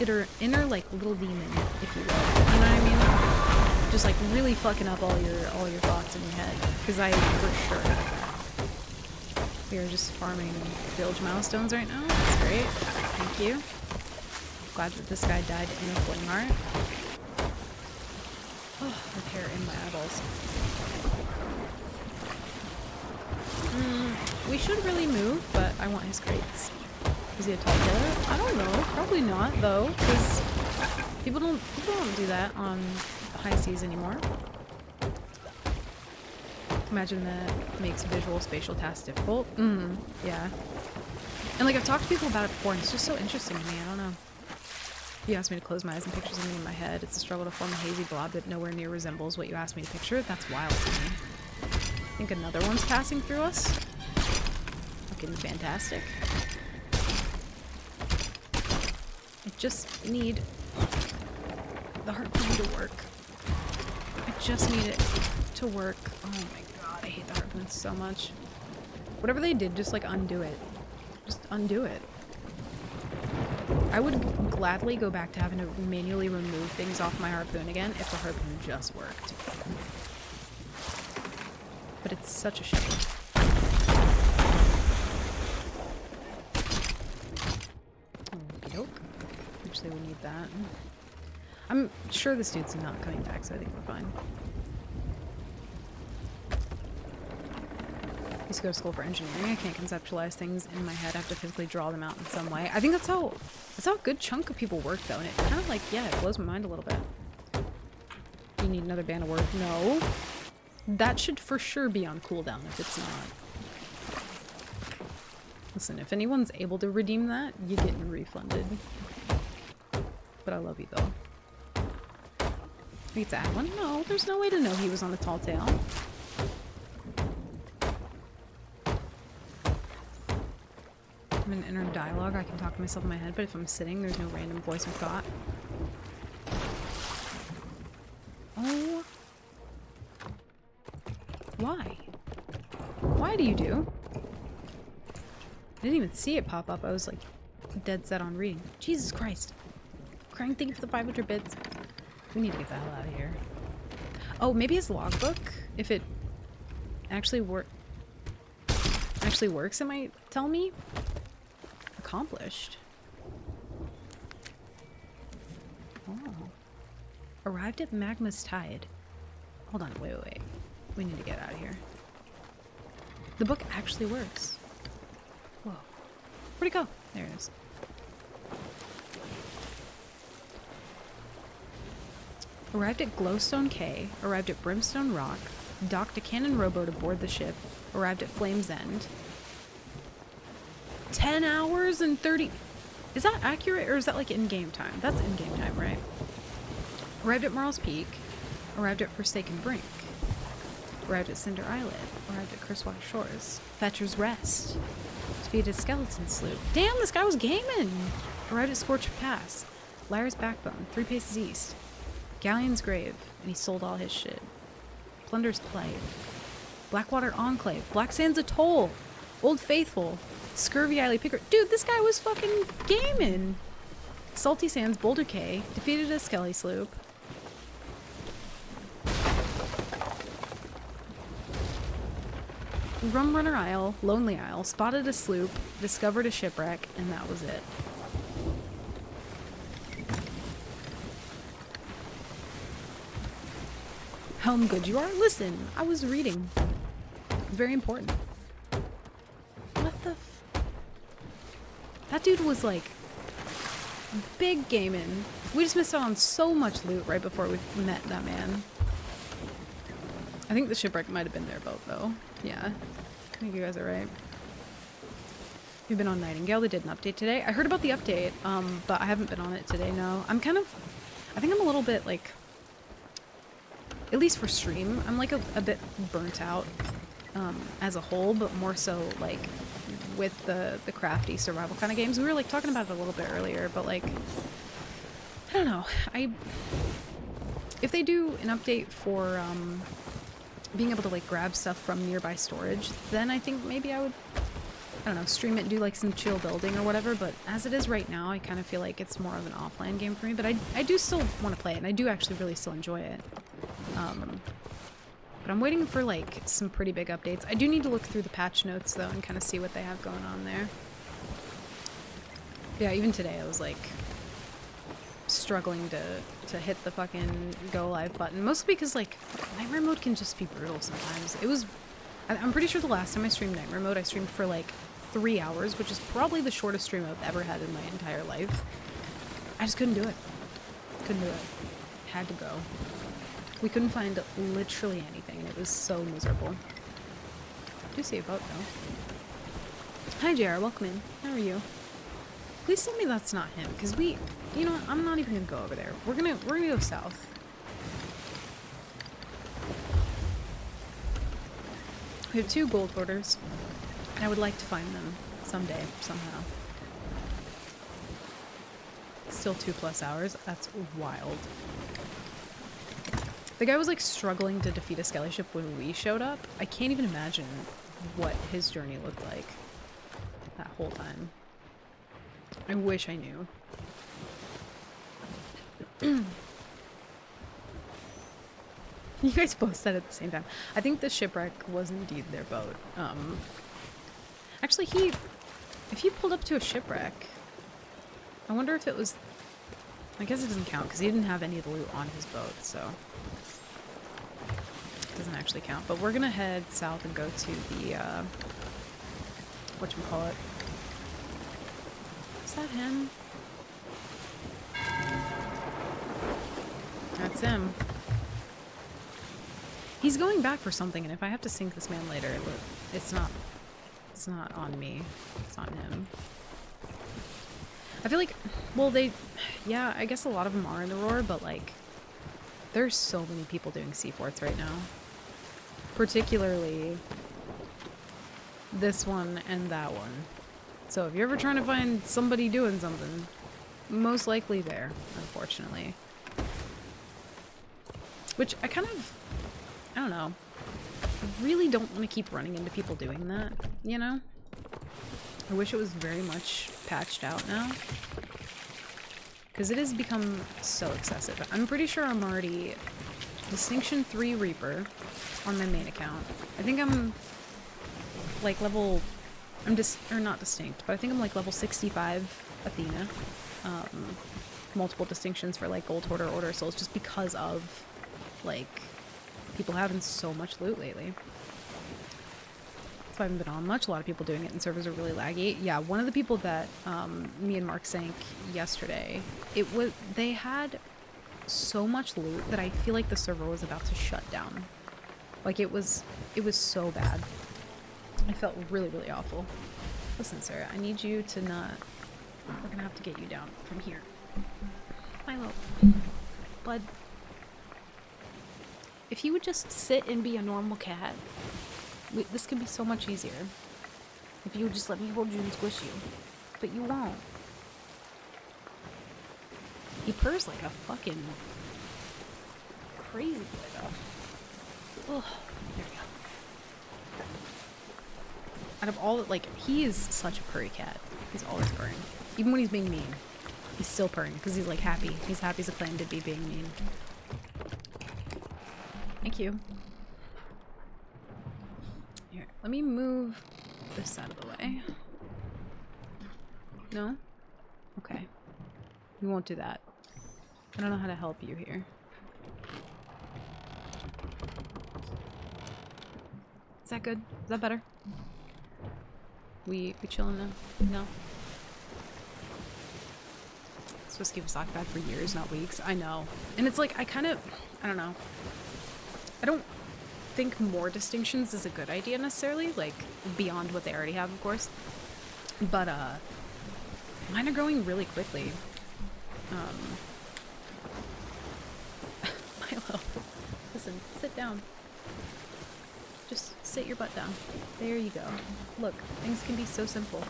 inner like little demon, if you will. You know what I mean? Just like really fucking up all your thoughts in your head. Because I for sure have that. We are just farming village milestones right now. That's great. Thank you. Glad that this guy died in a flame heart. Oh, with hair in my eyeballs. We should really move, but I want his crates. Is he a tall killer? I don't know. Probably not, though, because people don't do that on high seas anymore. Imagine that makes visual spatial tasks difficult. Yeah. And like I've talked to people about it before, and it's just so interesting to me. I don't know. You asked me to close my eyes and picture something in my head. It's a struggle to form a hazy blob that nowhere near resembles what you asked me to picture. That's wild to me. I think another one's passing through us. Fucking fantastic. I just need the harpoon to work. I just need it to work. Oh my god, I hate the harpoon so much. Whatever they did, just like undo it. Just undo it. I would gladly go back to having to manually remove things off my harpoon again if the harpoon just worked. But it's such a shame. Okey-doke. Actually, we need that. I'm sure this dude's not coming back, so I think we're fine. I used to go to school for engineering. I can't conceptualize things in my head. I have to physically draw them out in some way. I think that's how a good chunk of people work, though, and it kind of like, yeah, it blows my mind a little bit. You need another band of work? No. That should for sure be on cooldown if it's not. Listen, if anyone's able to redeem that, you're getting refunded. But I love you, though. I get to add one? No, there's no way to know he was on a tall tale. I'm in inner dialogue, I can talk to myself in my head, but if I'm sitting, there's no random voice or thought. Oh. Why? Why do you do? I didn't even see it pop up. I was like dead set on reading. Jesus Christ. Crying, thank you for the 500 bits. We need to get the hell out of here. Oh, maybe his logbook? If it actually works, it might tell me. Accomplished. Oh. Arrived at Magma's Tide. Hold on, wait. We need to get out of here. The book actually works. Whoa. Where'd it go? There it is. Arrived at Glowstone Cay. Arrived at Brimstone Rock. Docked a cannon rowboat aboard the ship. Arrived at Flame's End. 10 hours and 30... Is that accurate, or is that like in-game time? That's in-game time, right? Arrived at Marl's Peak. Arrived at Forsaken Brink. Arrived at Cinder Islet. Arrived at Cursewater Shores. Thatcher's Rest. Defeated Skeleton Sloop. Damn, this guy was gaming! Arrived at Scorched Pass. Lyra's Backbone, 3 paces east. Galleon's Grave, and he sold all his shit. Plunder's Plight. Blackwater Enclave. Black Sands Atoll. Old Faithful. Scurvy Isle Picker. Dude, this guy was fucking gaming! Salty Sands, Boulder Cay. Defeated a Skelly Sloop. Rumrunner Isle, Lonely Isle, spotted a sloop, discovered a shipwreck, and that was it. How good you are? Listen, I was reading. Very important. What the f... That dude was like... big gaming. We just missed out on so much loot right before we met that man. I think the shipwreck might have been their boat, though. Yeah. I think you guys are right. You've been on Nightingale. They did an update today. I heard about the update, but I haven't been on it today, no. I think I'm a little bit, like... At least for stream, I'm, like, a bit burnt out as a whole, but more so, like, with the crafty survival kind of games. We were, like, talking about it a little bit earlier, but, like... I don't know. If they do an update for, being able to like grab stuff from nearby storage, then I think maybe I would I don't know, stream it and do like some chill building or whatever, but as it is right now, I kind of feel like it's more of an offline game for me, but I do still want to play it, and I do actually really still enjoy it. But I'm waiting for like some pretty big updates. I do need to look through the patch notes though and kind of see what they have going on there. Yeah, even today I was like struggling to hit the fucking go live button, mostly because like nightmare mode can just be brutal sometimes. I'm pretty sure the last time I streamed nightmare mode I streamed for like 3 hours, which is probably the shortest stream I've ever had in my entire life. I just couldn't do it. Couldn't do it. Had to go. We couldn't find literally anything. It was so miserable. I do see a boat though. Hi JR, welcome in. How are you? Please tell me that's not him, because you know what, I'm not even gonna go over there. We're gonna go south. We have 2 gold hoarders, and I would like to find them someday, somehow. Still 2+ hours. That's wild. The guy was like struggling to defeat a skelly ship when we showed up. I can't even imagine what his journey looked like that whole time. I wish I knew. You guys both said it at the same time. I think the shipwreck was indeed their boat. Actually, if he pulled up to a shipwreck, I wonder if it was... I guess it doesn't count because he didn't have any of the loot on his boat, so... It doesn't actually count. But we're gonna head south and go to the, whatchamacallit. Is that him? That's him. He's going back for something, and if I have to sink this man later, it's not on me. It's on him. I feel like, well, yeah, I guess a lot of them are in the Roar, but like, there's so many people doing seaports right now. Particularly this one and that one. So if you're ever trying to find somebody doing something, most likely there, unfortunately. Which I kind of, I don't know, I really don't want to keep running into people doing that, you know? I wish it was very much patched out now. Because it has become so excessive. I'm pretty sure I'm already Distinction 3 Reaper on my main account. I think I'm like level, or not distinct, but I think I'm like level 65 Athena. Multiple distinctions for like Gold Hoarder, Order of Souls, just because of like people having so much loot lately. I haven't been on much. A lot of people doing it, and servers are really laggy. Yeah, one of the people that me and Mark sank yesterday, they had so much loot that I feel like the server was about to shut down. Like it was so bad. I felt really, really awful. Listen, sir, I need you to not. We're gonna have to get you down from here. Milo, bud. If you would just sit and be a normal cat. This could be so much easier if you would just let me hold you and squish you, but you won't. He purrs like a fucking crazy boy though. Oh, there we go. Out of all, like, he is such a purry cat. He's always purring. Even when he's being mean, he's still purring because he's like happy. He's happy as a clam to be being mean. Thank you. Here, let me move this out of the way. No? Okay. We won't do that. I don't know how to help you here. Is that good? Is that better? We chilling now? No? Supposed to keep a sock bad for years, not weeks. I know. And it's like, I don't know. I don't think more distinctions is a good idea necessarily, like beyond what they already have, of course. But mine are growing really quickly. Milo, listen, sit down. Just sit your butt down. There you go. Look, things can be so simple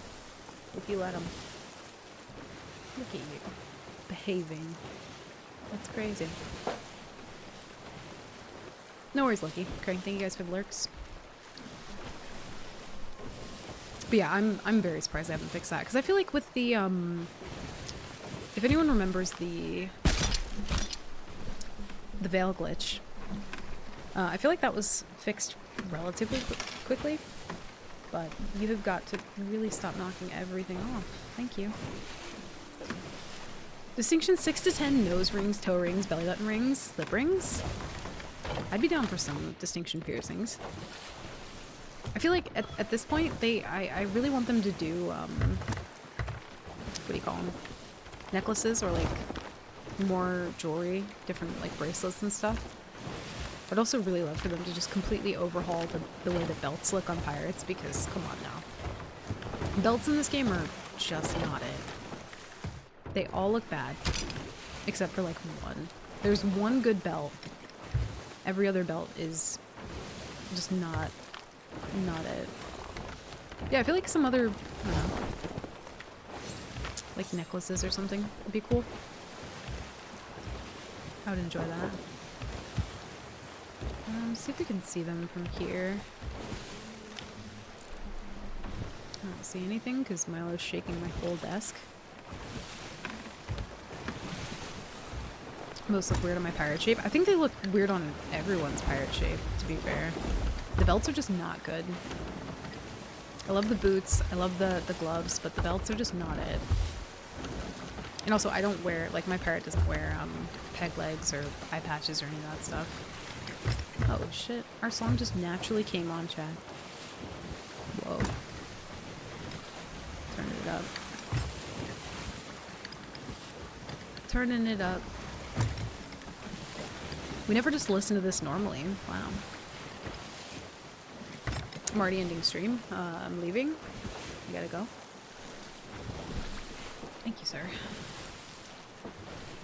if you let them. Look at you, behaving. That's crazy. No worries, Lucky. Crank, thank you guys for the lurks. But yeah, I'm very surprised they haven't fixed that, because I feel like with the if anyone remembers the Veil glitch, I feel like that was fixed relatively quickly, but you have got to really stop knocking everything off. Thank you. Distinction 6 to 10, nose rings, toe rings, belly button rings, lip rings. I'd be down for some distinction piercings. I feel like at this point, I really want them to do, what do you call them? Necklaces or like more jewelry, different like bracelets and stuff. I'd also really love for them to just completely overhaul the way that belts look on pirates, because come on now. Belts in this game are just not it. They all look bad, except for like one. There's one good belt. Every other belt is just not it. Yeah, I feel like some other, I don't know, like necklaces or something would be cool. I would enjoy that. See if we can see them from here. I don't see anything because Milo's shaking my whole desk. Most look weird on my pirate shape. I think they look weird on everyone's pirate shape, to be fair. The belts are just not good. I love the boots, I love the gloves, but the belts are just not it. And also, I don't wear, like, my pirate doesn't wear peg legs or eye patches or any of that stuff. Oh shit, our song just naturally came on, chat. Whoa. Turning it up. Turning it up. We never just listen to this normally. Wow. I'm already ending stream. I'm leaving. I gotta go. Thank you, sir.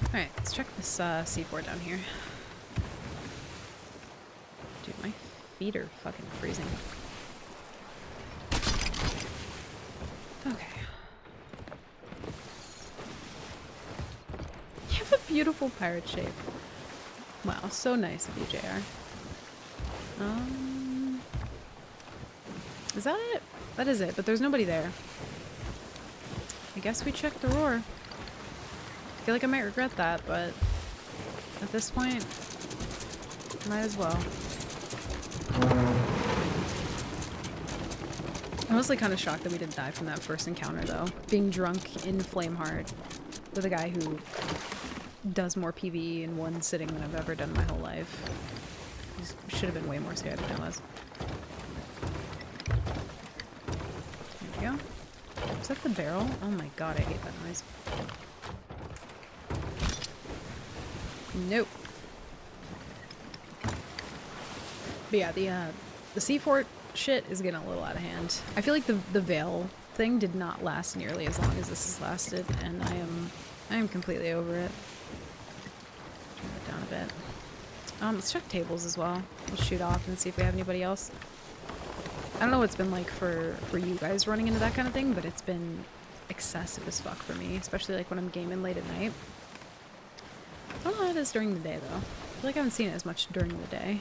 Alright, let's check this C4 down here. Dude, my feet are fucking freezing. Okay. You have a beautiful pirate shape. Wow, so nice of you, JR. Is that it? That is it, but there's nobody there. I guess we checked the roar. I feel like I might regret that, but at this point, might as well. I'm mostly kind of shocked that we didn't die from that first encounter, though. Being drunk in Flameheart with a guy who does more PvE in one sitting than I've ever done in my whole life. He should have been way more scared than I was. There we go. Is that the barrel? Oh my god, I hate that noise. Nope. But yeah, the C4 shit is getting a little out of hand. I feel like the Veil thing did not last nearly as long as this has lasted, and I am completely over it. Turn it down a bit. Let's check tables as well. We'll shoot off and see if we have anybody else. I don't know what it's been like for you guys running into that kind of thing, but it's been excessive as fuck for me, especially like when I'm gaming late at night. I don't know how it is during the day though. I feel like I haven't seen it as much during the day.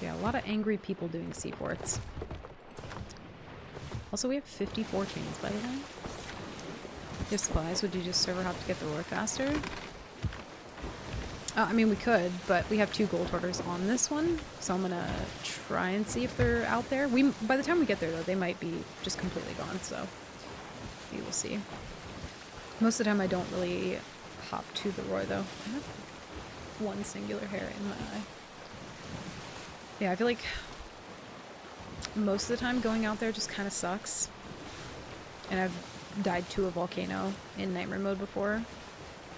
Yeah, a lot of angry people doing C-forts. Also, we have 54 chains, by the way. If you have supplies, would you just server hop to get the roar faster? I mean, we could, but we have 2 gold hoarders on this one, so I'm gonna try and see if they're out there. By the time we get there, though, they might be just completely gone, so we will see. Most of the time, I don't really hop to the roar, though. I have one singular hair in my eye. Yeah, I feel like most of the time going out there just kind of sucks. And I've died to a volcano in nightmare mode before.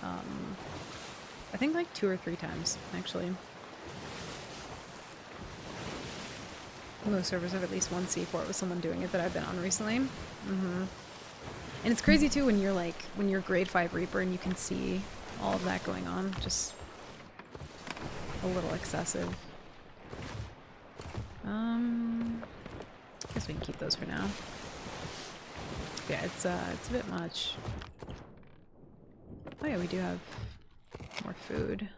I think like 2 or 3 times, actually. Most servers have at least one C4 with someone doing it that I've been on recently. And it's crazy too when you're grade 5 Reaper and you can see all of that going on. Just a little excessive. I guess we can keep those for now. Yeah, it's a bit much. Oh yeah, we do have more food.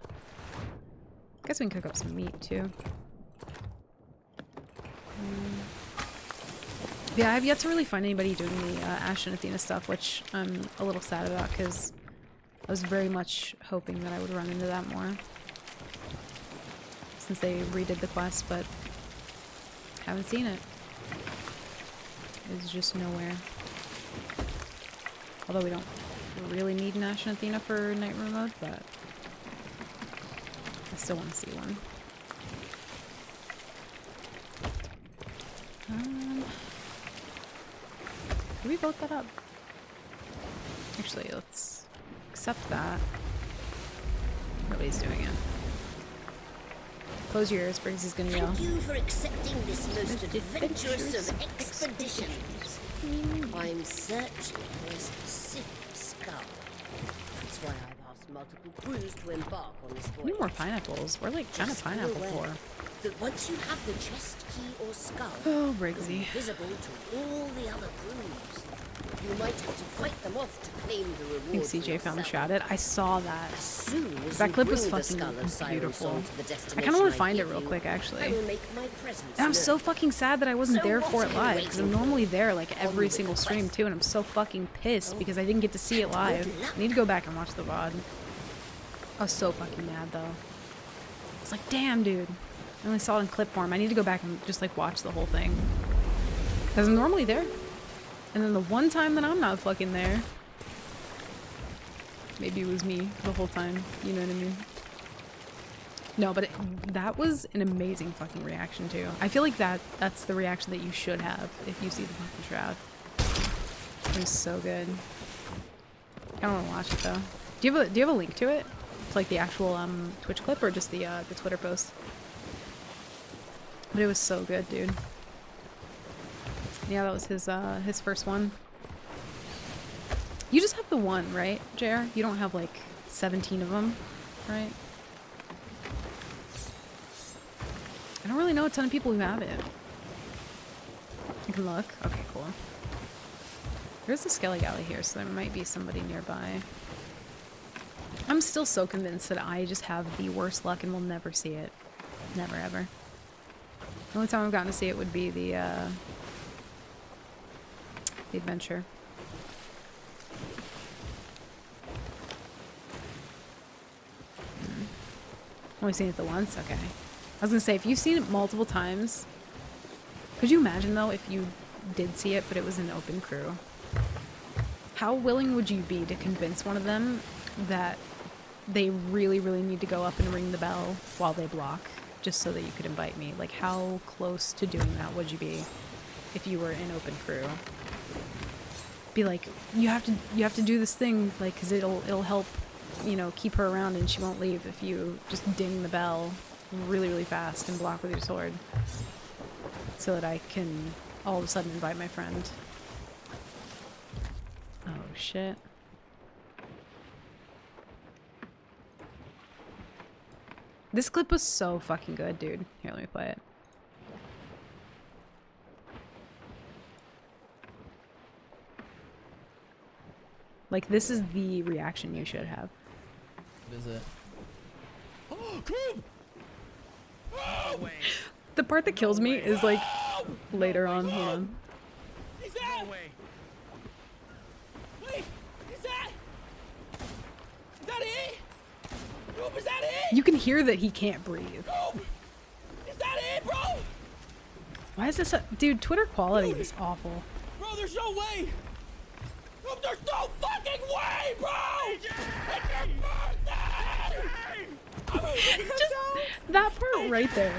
I guess we can cook up some meat too. Yeah, I have yet to really find anybody doing the Ash and Athena stuff, which I'm a little sad about because I was very much hoping that I would run into that more since they redid the quest, but haven't seen it. It's just nowhere. Although we don't really need an Ash and Athena for Nightmare mode, but I still want to see one. Did we vote that up? Actually, let's accept that. Nobody's doing it. Close your ears, Briggs is gonna yell. Thank you for accepting this most adventurous of expeditions. I'm searching for a specific skull. That's why I've asked multiple crews to embark on this We voyage. need more pineapples. We're like kind of Just be pineapple aware poor. that once you have the chest key or skull, Oh, you're Briggsy. invisible to all the other crews. You might have to fight them off to claim the reward. I think CJ found the shrouded. I saw that. As soon as That you clip was bring the fucking skull of Cyrus beautiful. onto the I destination kind of want to find it give real you, quick, I actually. will make my presence And I'm so known. fucking sad that I wasn't So there what for are it you live, because I'm waiting for? normally there like On every with single the stream quest. too, and I'm so fucking pissed because I didn't get to see it live. Good luck. I need to go back and watch the VOD. I was so fucking mad though. It's like, damn, dude. I only saw it in clip form. I need to go back and just like watch the whole thing. Because I'm normally there. And then the one time that I'm not fucking there, maybe it was me the whole time. You know what I mean? No, but that was an amazing fucking reaction too. I feel like that's the reaction that you should have if you see the fucking shroud. It was so good. I don't want to watch it though. Do you have a link to it? To like the actual Twitch clip or just the Twitter post? But it was so good, dude. Yeah, that was his first one. You just have the one, right, JR? You don't have like 17 of them, right? I don't really know a ton of people who have it. You can look. Okay, cool. There's a Skelly Galley here, so there might be somebody nearby. I'm still so convinced that I just have the worst luck and will never see it. Never, ever. The only time I've gotten to see it would be the adventure. Only seen it the once? Okay. I was gonna say, if you've seen it multiple times, could you imagine though if you did see it but it was an open crew? How willing would you be to convince one of them that they really, really need to go up and ring the bell while they block just so that you could invite me? Like, how close to doing that would you be if you were in open crew? Be like, you have to do this thing, like, because it'll help, you know, keep her around and she won't leave if you just ding the bell really, really fast and block with your sword so that I can all of a sudden invite my friend. Oh, shit. This clip was so fucking good, dude. Here, let me play it. Like, this is the reaction you should have. What is it? Oh, Crib! Oh, wait. The part that kills me is like later on. Hold on. Is that? No way. Wait, is that it? Crib, is that it? You can hear that he can't breathe. Crib, is that it, bro? Why is this dude, Twitter quality is awful. Bro, there's no way. Crib, there's no fucking way, bro! It's your birthday! Just that part right there.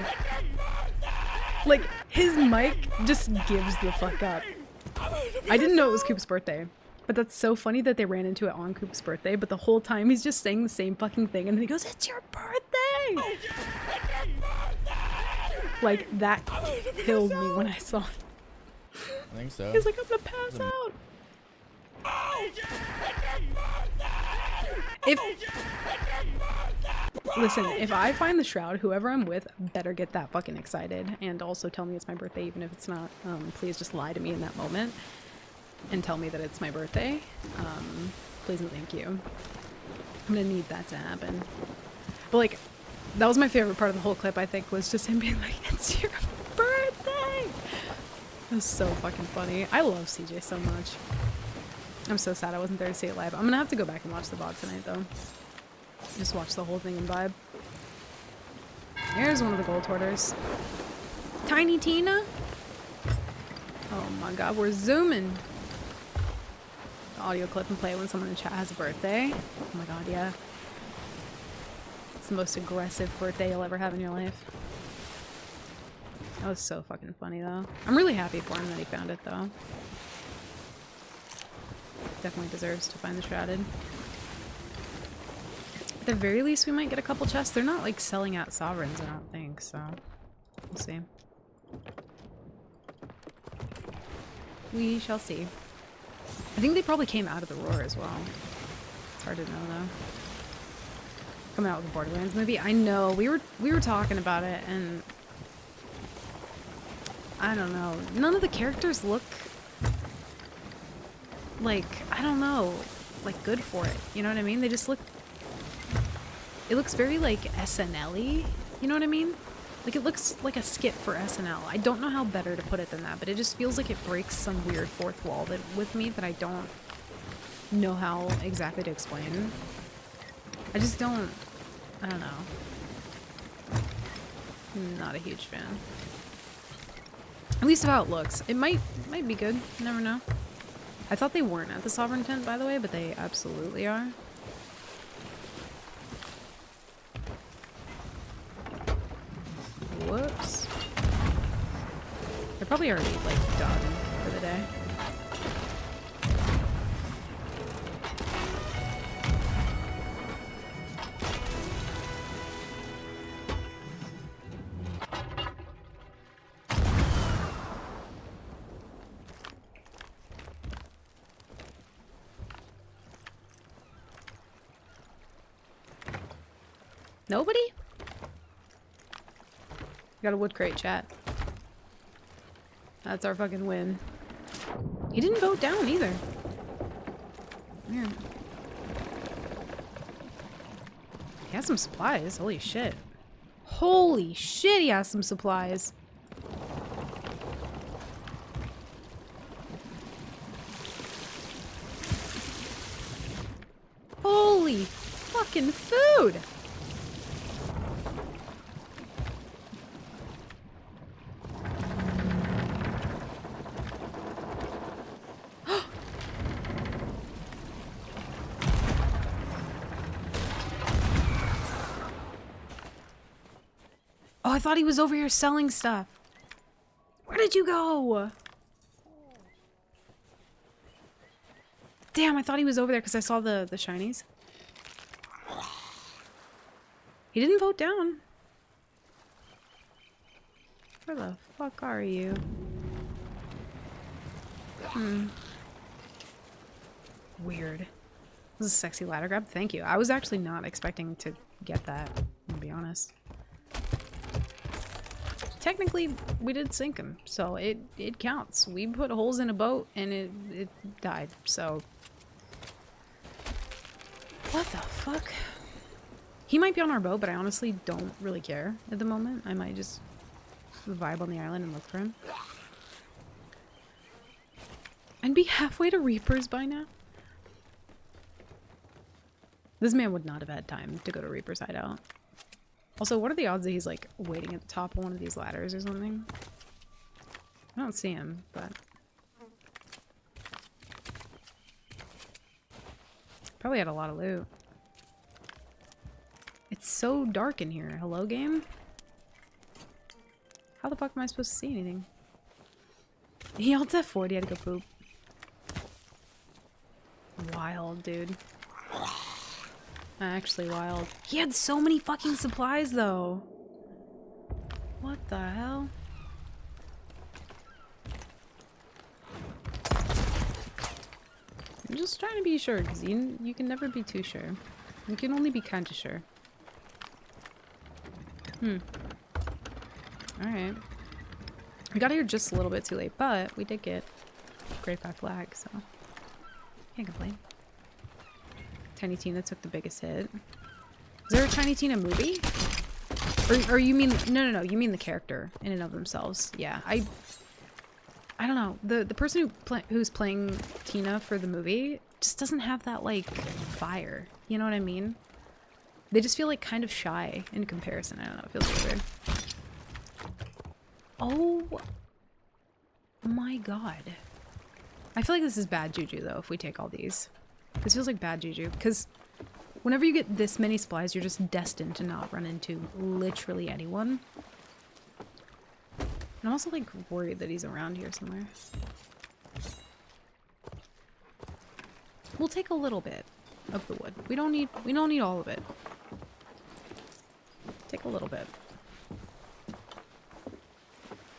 Like, his mic just gives the fuck up. I didn't know it was Coop's birthday. But that's so funny that they ran into it on Coop's birthday, but the whole time he's just saying the same fucking thing, and then he goes, "It's your birthday!" Like, that killed me when I saw it. I think so. He's like, "I'm gonna pass out." Listen, if I find the shroud, whoever I'm with better get that fucking excited, and also tell me it's my birthday even if it's not. Please just lie to me in that moment and tell me that it's my birthday. Please and thank you. I'm gonna need that to happen. But like, that was my favorite part of the whole clip, I think, was just him being like, "It's your birthday!" That's so fucking funny. I love CJ so much. I'm so sad I wasn't there to see it live. I'm gonna have to go back and watch the VOD tonight, though. Just watch the whole thing and vibe. Here's one of the gold hoarders. Tiny Tina? Oh my god, we're zooming. The audio clip and play it when someone in chat has a birthday. Oh my god, yeah. It's the most aggressive birthday you'll ever have in your life. That was so fucking funny, though. I'm really happy for him that he found it, though. Definitely deserves to find the shrouded. At the very least, we might get a couple chests. They're not, like, selling out sovereigns, I don't think, so... We'll see. We shall see. I think they probably came out of the Roar as well. It's hard to know, though. Coming out with the Borderlands movie. I know, we were talking about it, and... I don't know. None of the characters look... like, I don't know, like, good for it. You know what I mean? They just look... It looks very, like, SNL-y. You know what I mean? Like, it looks like a skit for SNL. I don't know how better to put it than that, but it just feels like it breaks some weird fourth wall with me that I don't know how exactly to explain. I just don't... I don't know. Not a huge fan. At least of how it looks. It might be good. You never know. I thought they weren't at the Sovereign tent, by the way, but they absolutely are. Whoops. They're probably already, like, done for the day. Nobody? Got a wood crate, chat. That's our fucking win. He didn't vote down either. Weird. He has some supplies. Holy shit. Holy shit, he has some supplies. Holy fucking food! Oh, I thought he was over here selling stuff. Where did you go? Damn, I thought he was over there because I saw the shinies. He didn't vote down. Where the fuck are you? Weird. This is a sexy ladder grab. Thank you. I was actually not expecting to get that, to be honest. Technically, we did sink him, so it counts. We put holes in a boat, and it died, so... What the fuck? He might be on our boat, but I honestly don't really care at the moment. I might just vibe on the island and look for him. I'd be halfway to Reapers by now. This man would not have had time to go to Reaper's hideout. Also, what are the odds that he's, like, waiting at the top of one of these ladders or something? I don't see him, but... Probably had a lot of loot. It's so dark in here. Hello, game? How the fuck am I supposed to see anything? He ulted at 40, had to go poop. Wild, dude. Actually wild. He had so many fucking supplies, though. What the hell? I'm just trying to be sure, because you can never be too sure. You can only be kind of sure. Alright. We got here just a little bit too late, but we did get Great Black Flag, so can't complain. Tiny Tina took the biggest hit. Is there a Tiny Tina movie? Or you mean... No, you mean the character in and of themselves. Yeah, I don't know. The person who's playing Tina for the movie just doesn't have that, like, fire. You know what I mean? They just feel, like, kind of shy in comparison. I don't know. It feels really weird. Oh my god. I feel like this is bad juju, though, if we take all these. This feels like bad juju, because whenever you get this many supplies, you're just destined to not run into literally anyone. And I'm also, like, worried that he's around here somewhere. We'll take a little bit of the wood. We don't need all of it. Take a little bit.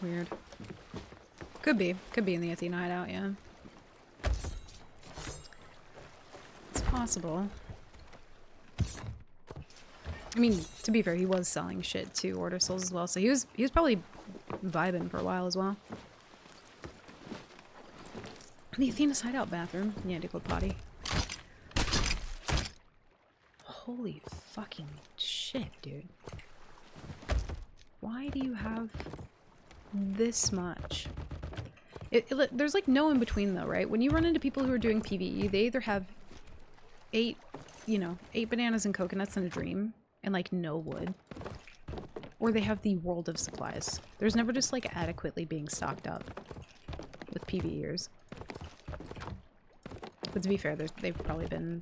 Weird. Could be in the Athena hideout, yeah. It's possible. I mean, to be fair, he was selling shit to Order Souls as well, so he was probably vibing for a while as well. The Athena's hideout bathroom. Yeah, to go potty. Holy fucking shit, dude. Why do you have this much? There's like no in between though, right? When you run into people who are doing PvE, they either have 8 bananas and coconuts and a dream and like no wood, or they have the world of supplies. There's never just like adequately being stocked up with PvEers. But to be fair, they've probably been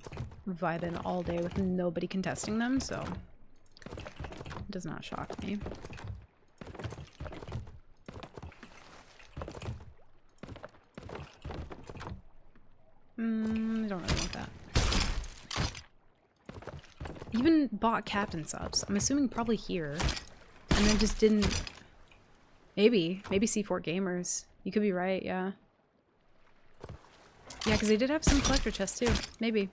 vibing all day with nobody contesting them, so it does not shock me. I don't really want that. Even bought captain subs. I'm assuming probably here. And then just didn't... Maybe C4 Gamers. You could be right, yeah. Yeah, because they did have some collector chests too. Maybe.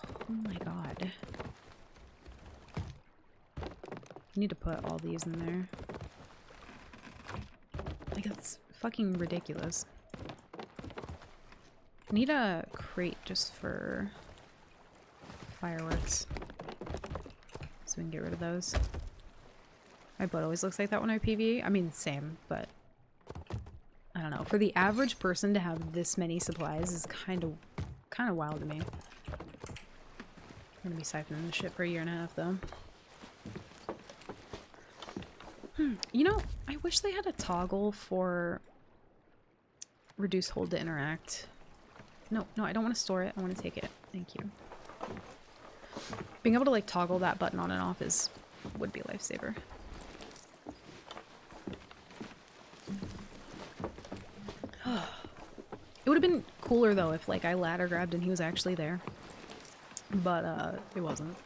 Oh my god. I need to put all these in there. Like, it's fucking ridiculous. I need a crate just for fireworks. So we can get rid of those. My boat always looks like that when I PvE. I mean, same, but I don't know. For the average person to have this many supplies is kind of wild to me. I'm gonna be siphoning this shit for a year and a half, though. You know, I wish they had a toggle for reduce hold to interact. No, I don't want to store it. I want to take it. Thank you. Being able to like toggle that button on and off would be a lifesaver. It would have been cooler though if like I ladder grabbed and he was actually there. But it wasn't.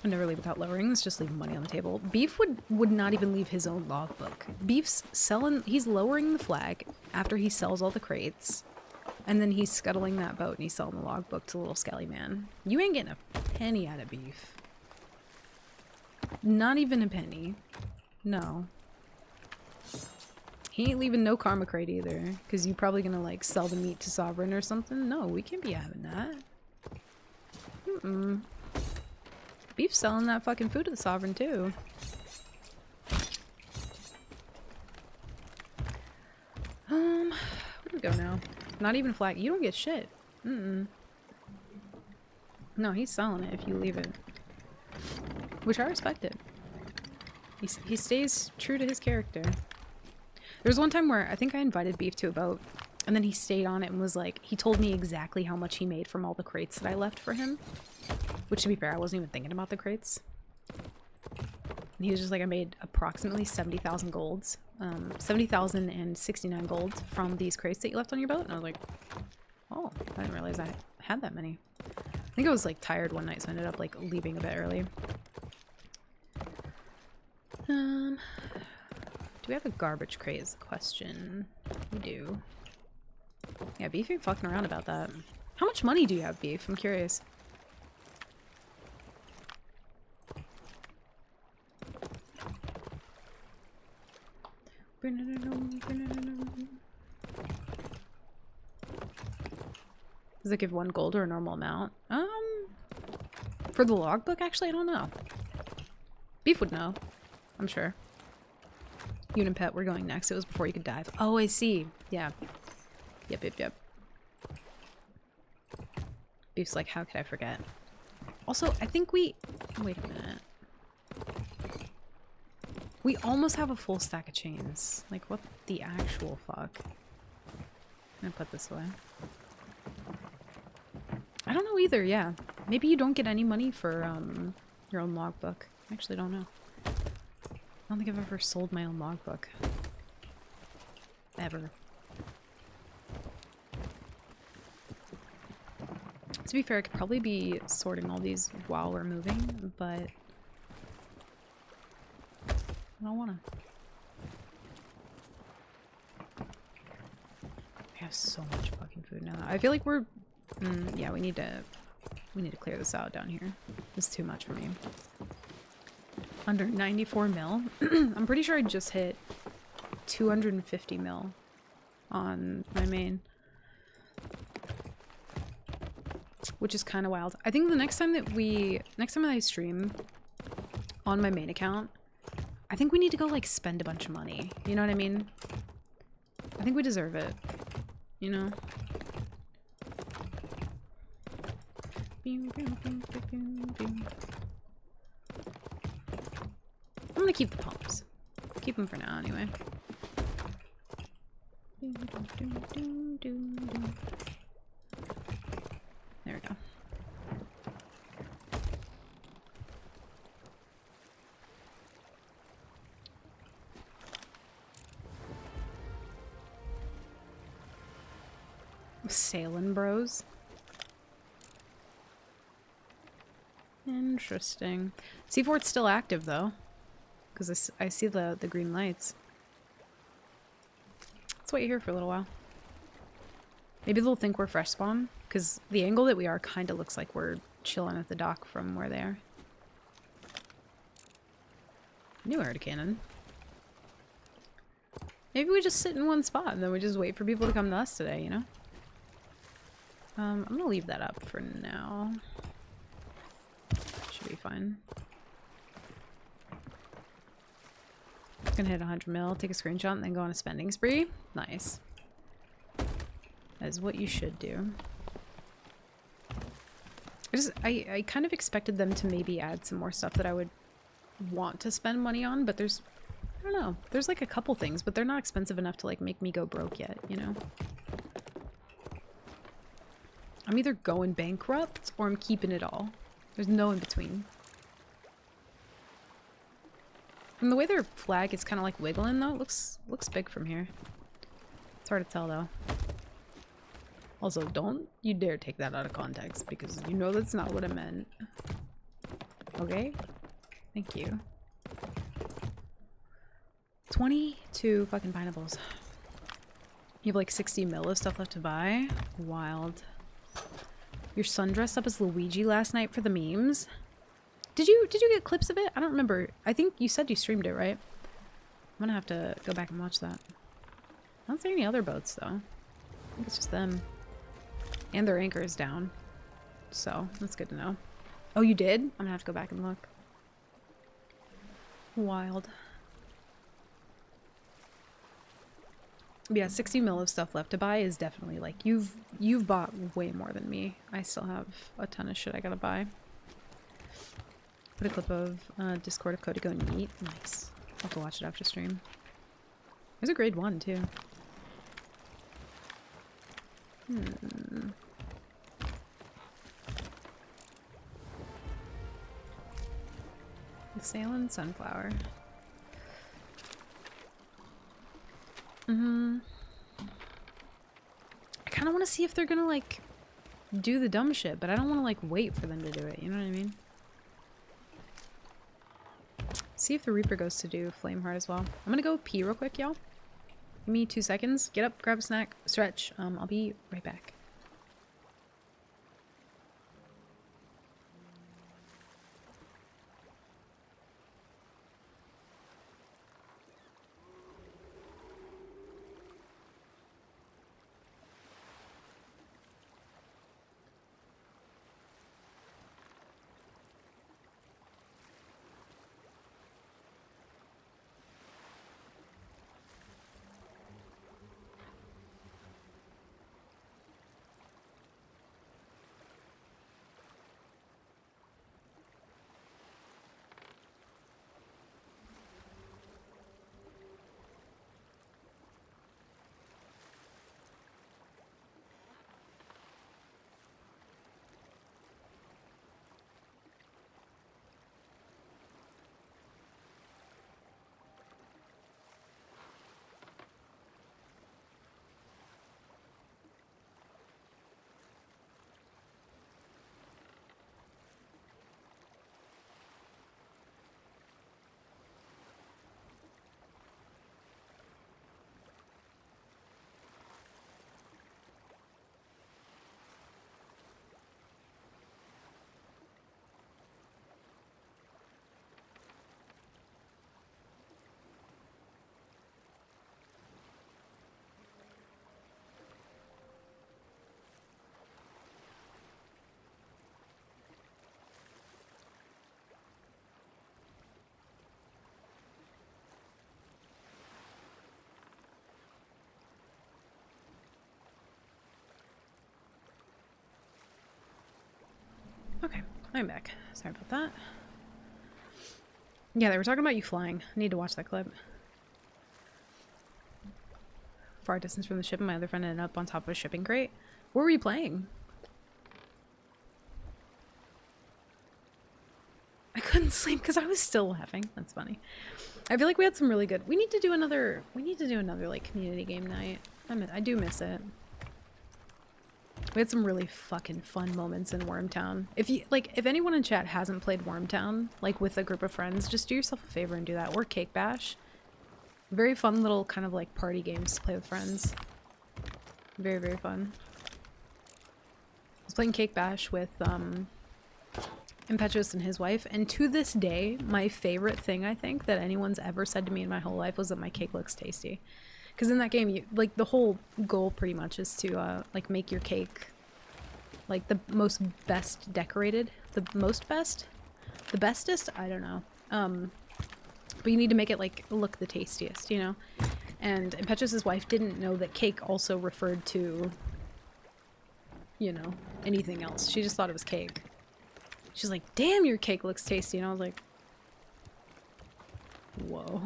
I never leave without lowering. It's just leaving money on the table. Beef would not even leave his own logbook. Beef's selling. He's lowering the flag after he sells all the crates, and then he's scuttling that boat and he's selling the logbook to little Skelly Man. You ain't getting a penny out of Beef. Not even a penny. No. He ain't leaving no karma crate either, because you probably gonna like sell the meat to Sovereign or something. No, we can't be having that. Beef's selling that fucking food to the Sovereign too. Where do we go now? Not even flag. You don't get shit. No, he's selling it if you leave it. Which I respect it. He stays true to his character. There was one time where I think I invited Beef to a boat, and then he stayed on it and was like, he told me exactly how much he made from all the crates that I left for him. Which, to be fair, I wasn't even thinking about the crates. And he was just like, I made approximately 70,000 golds. 70,069 gold from these crates that you left on your boat. And I was like, oh, I didn't realize I had that many. I think I was like tired one night, so I ended up like leaving a bit early. Do we have a garbage crate is the question. We do. Yeah, Beef ain't fucking around about that. How much money do you have, Beef? I'm curious. Does it give 1 gold or a normal amount? For the logbook, actually, I don't know. Beef would know, I'm sure. Unipet, we're going next. It was before you could dive. Oh, I see. Yeah. Yep. Beef's like, how could I forget? Also, I think we... Wait a minute. We almost have a full stack of chains. Like, what the actual fuck? I'm gonna put this away. I don't know either, yeah. Maybe you don't get any money for your own logbook. I actually don't know. I don't think I've ever sold my own logbook. Ever. To be fair, I could probably be sorting all these while we're moving, but I don't wanna. I have so much fucking food now. I feel like we're yeah, we need to clear this out down here. This is too much for me. Under 94 mil. I'm pretty sure I just hit 250 mil on my main. Which is kind of wild. I think the next time I stream on my main account, I think we need to go like spend a bunch of money. You know what I mean? I think we deserve it. You know? I'm gonna keep the pumps. Keep them for now anyway. There we go. Sailing bros. Interesting. C4's still active though, because I see the green lights. Let's wait here for a little while. Maybe they'll think we're fresh spawn, because the angle that we are kind of looks like we're chilling at the dock from where they are. New air cannon. Maybe we just sit in one spot and then we just wait for people to come to us today, you know? I'm gonna leave that up for now. Should be fine. Gonna hit 100 mil, take a screenshot, and then go on a spending spree. Nice. That is what you should do. I kind of expected them to maybe add some more stuff that I would want to spend money on, but there's, I don't know, there's like a couple things, but they're not expensive enough to like make me go broke yet, you know? I'm either going bankrupt or I'm keeping it all. There's no in between. And the way their flag is kind of like wiggling though, it looks big from here. It's hard to tell though. Also, don't you dare take that out of context because you know that's not what I meant. Okay? Thank you. 22 fucking pineapples. You have like 60 mil of stuff left to buy? Wild. Your son dressed up as Luigi last night for the memes? Did you get clips of it? I don't remember. I think you said you streamed it, right? I'm gonna have to go back and watch that. I don't see any other boats though. I think it's just them. And their anchor is down. So, that's good to know. Oh, you did? I'm gonna have to go back and look. Wild. Yeah, 60 mil of stuff left to buy is definitely like you've bought way more than me. I still have a ton of shit I gotta buy. Put a clip of Discord of Cody going neat. Nice. I'll have to watch it after stream. There's a grade 1 too. The Salem Sunflower. I kind of want to see if they're gonna like do the dumb shit, but I don't want to like wait for them to do it, you know what I mean? See if the Reaper goes to do Flameheart as well. I'm gonna go pee real quick, y'all. Give me 2 seconds. Get up, grab a snack, stretch. I'll be right back. Okay, I'm back. Sorry about that. Yeah, they were talking about you flying. I need to watch that clip. Far distance from the ship, and my other friend ended up on top of a shipping crate. What were you playing? I couldn't sleep because I was still laughing. That's funny. I feel like we had some really good. We need to do another like community game night. I do miss it. We had some really fucking fun moments in Wormtown. If anyone in chat hasn't played Wormtown, like with a group of friends, just do yourself a favor and do that. Or Cake Bash. Very fun little kind of like party games to play with friends. Very, very fun. I was playing Cake Bash with Impetuous and his wife, and to this day, my favorite thing I think that anyone's ever said to me in my whole life was that my cake looks tasty. Because in that game, you, like, the whole goal pretty much is to like make your cake like the most best decorated, the bestest, I don't know. But you need to make it like look the tastiest, you know. And Impetuous's wife didn't know that cake also referred to, you know, anything else. She just thought it was cake. She's like, damn, your cake looks tasty. And I was like, whoa.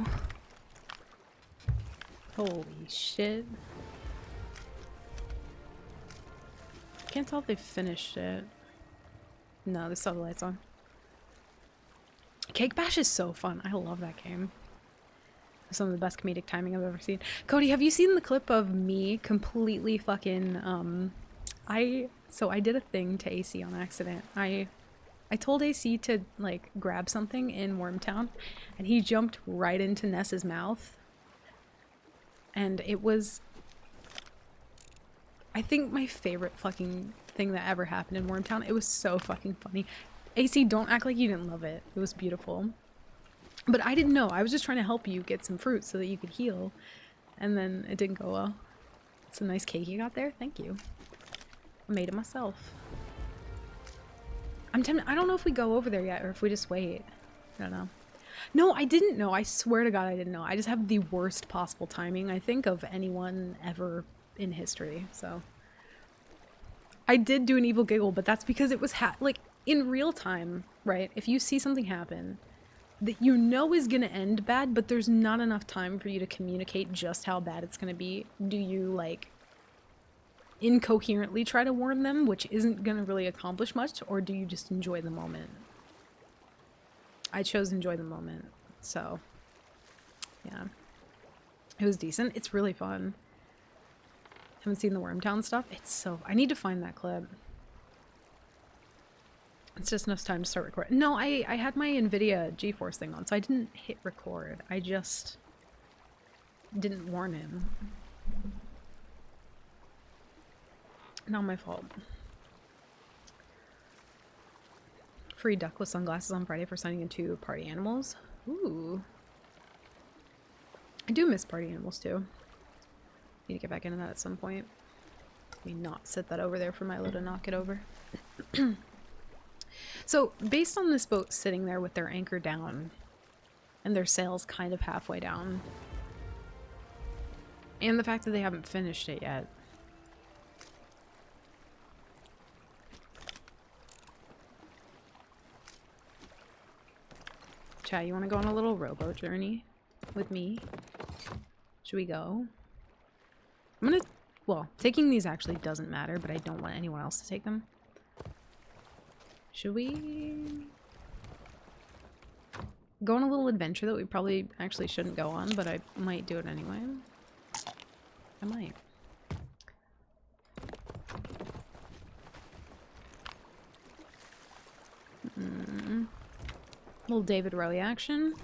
Holy shit. Can't tell if they finished it. No, they still have the lights on. Cake Bash is so fun. I love that game. Some of the best comedic timing I've ever seen. Cody, have you seen the clip of me completely fucking, I did a thing to AC on accident. I told AC to, like, grab something in Wormtown, and he jumped right into Ness's mouth. And it was, I think, my favorite fucking thing that ever happened in Wormtown. It was so fucking funny. AC, don't act like you didn't love it. It was beautiful. But I didn't know. I was just trying to help you get some fruit so that you could heal. And then it didn't go well. It's a nice cake you got there. Thank you. I made it myself. I'm tempted. I don't know if we go over there yet or if we just wait. I don't know. No, I didn't know. I swear to God I didn't know. I just have the worst possible timing, I think, of anyone ever in history. So I did do an evil giggle, but that's because it was like in real time, right? If you see something happen that you know is gonna end bad, but there's not enough time for you to communicate just how bad it's gonna be, do you like incoherently try to warn them, which isn't gonna really accomplish much, or do you just enjoy the moment? I chose enjoy the moment, so yeah. It was decent. It's really fun. Haven't seen the Wormtown stuff. It's so... I need to find that clip. It's just enough time to start recording. No, I had my NVIDIA GeForce thing on, so I didn't hit record. I just didn't warn him. Not my fault. Free duck with sunglasses on Friday for signing into Party Animals. Ooh. I do miss Party Animals too. Need to get back into that at some point. Let me not sit that over there for Milo to knock it over. So, based on this boat sitting there with their anchor down and their sails kind of halfway down, and the fact that they haven't finished it yet, chat, you want to go on a little rowboat journey with me? Should we go? I'm gonna... Well, taking these actually doesn't matter, but I don't want anyone else to take them. Should we... go on a little adventure that we probably actually shouldn't go on, but I might do it anyway? I might. Little David Rowie action.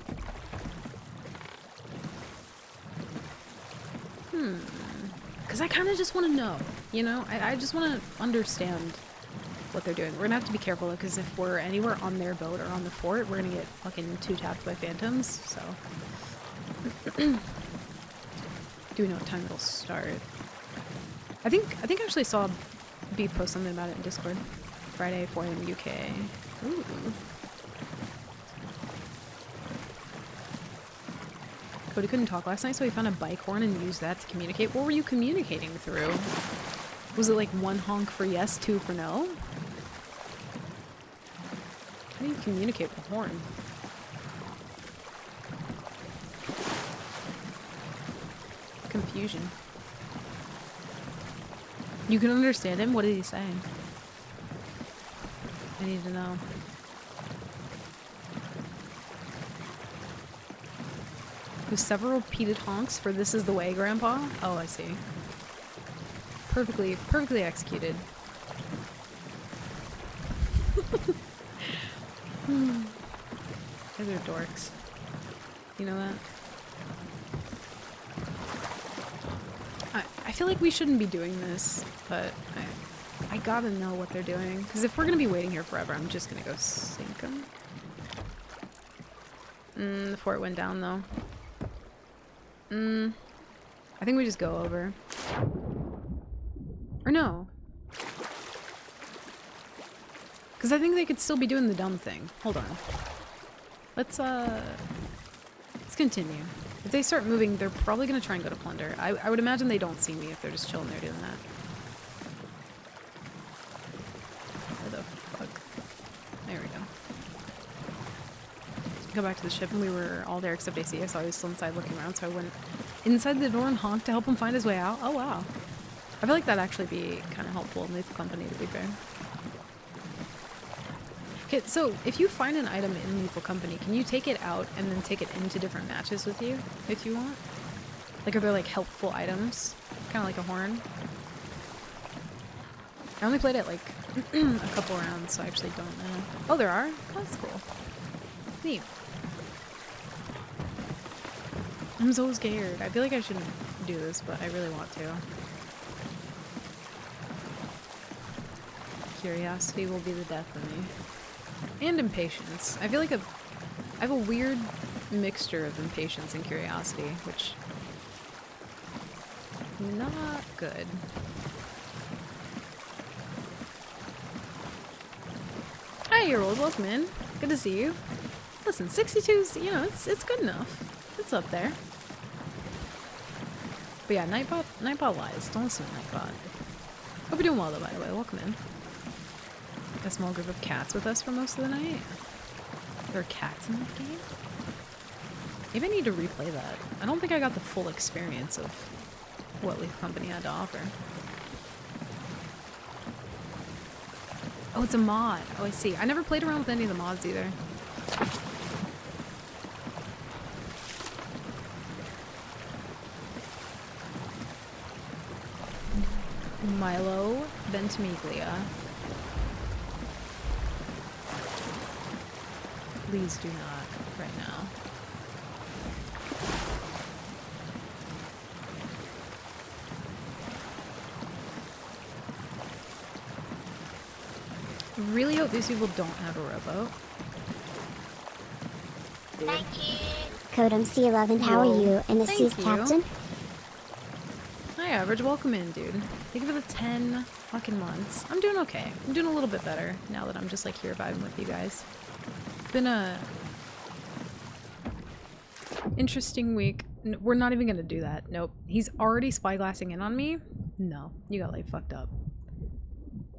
Because I kind of just want to know, you know? I just want to understand what they're doing. We're gonna have to be careful, because if we're anywhere on their boat or on the fort, we're gonna get fucking two-tapped by phantoms, so... Do we know what time it'll start? I think I actually saw B post something about it in Discord. Friday, 4 AM UK. Ooh. Cody couldn't talk last night, so he found a bike horn and used that to communicate. What were you communicating through? Was it like 1 honk for yes, 2 for no? communicate with Horn. Confusion. You can understand him? What is he saying? I need to know. With several repeated honks for "This is the way, Grandpa"? Oh, I see. Perfectly executed. Those are dorks. You know that? I feel like we shouldn't be doing this, but I gotta know what they're doing. Because if we're gonna be waiting here forever, I'm just gonna go sink them. The fort went down, though. I think we just go over. Or no. Because I think they could still be doing the dumb thing. Hold on. Let's continue. If they start moving, they're probably going to try and go to plunder. I would imagine they don't see me if they're just chilling there doing that. Where the fuck? There we go. Go back to the ship and we were all there except AC. I saw he was still inside looking around, so I went inside the door and honked to help him find his way out. Oh wow. I feel like that'd actually be kind of helpful in Lethal Company, to be fair. Okay, so if you find an item in Lethal Company, can you take it out and then take it into different matches with you, if you want? Like, are there, like, helpful items? Kind of like a horn? I only played it, like, a couple rounds, so I actually don't know. Oh, there are? That's cool. Neat. I'm so scared. I feel like I shouldn't do this, but I really want to. Curiosity will be the death of me. And impatience. I feel like I have a weird mixture of impatience and curiosity, which not good. Hi, year old, welcome in. Good to see you. Listen, 62's, you know, it's good enough. It's up there. But yeah, Nightbot lies. Don't listen to Nightbot. Hope you're doing well though, by the way. Welcome in. A small group of cats with us for most of the night. There are cats in that game? Maybe I need to replay that. I don't think I got the full experience of what Lethal Company had to offer. Oh, it's a mod. Oh, I see. I never played around with any of the mods either. Milo Ventimiglia. Please do not right now. Really hope these people don't have a rowboat. Thank you. Codem C11, how are you? And the Thank sea's you. captain? Hi, Average. Welcome in, dude. Thank you for the 10 fucking months. I'm doing okay. I'm doing a little bit better now that I'm just like here vibing with you guys. It's been a interesting week. We're not even gonna do that. Nope. He's already spyglassing in on me? No. You got like fucked up.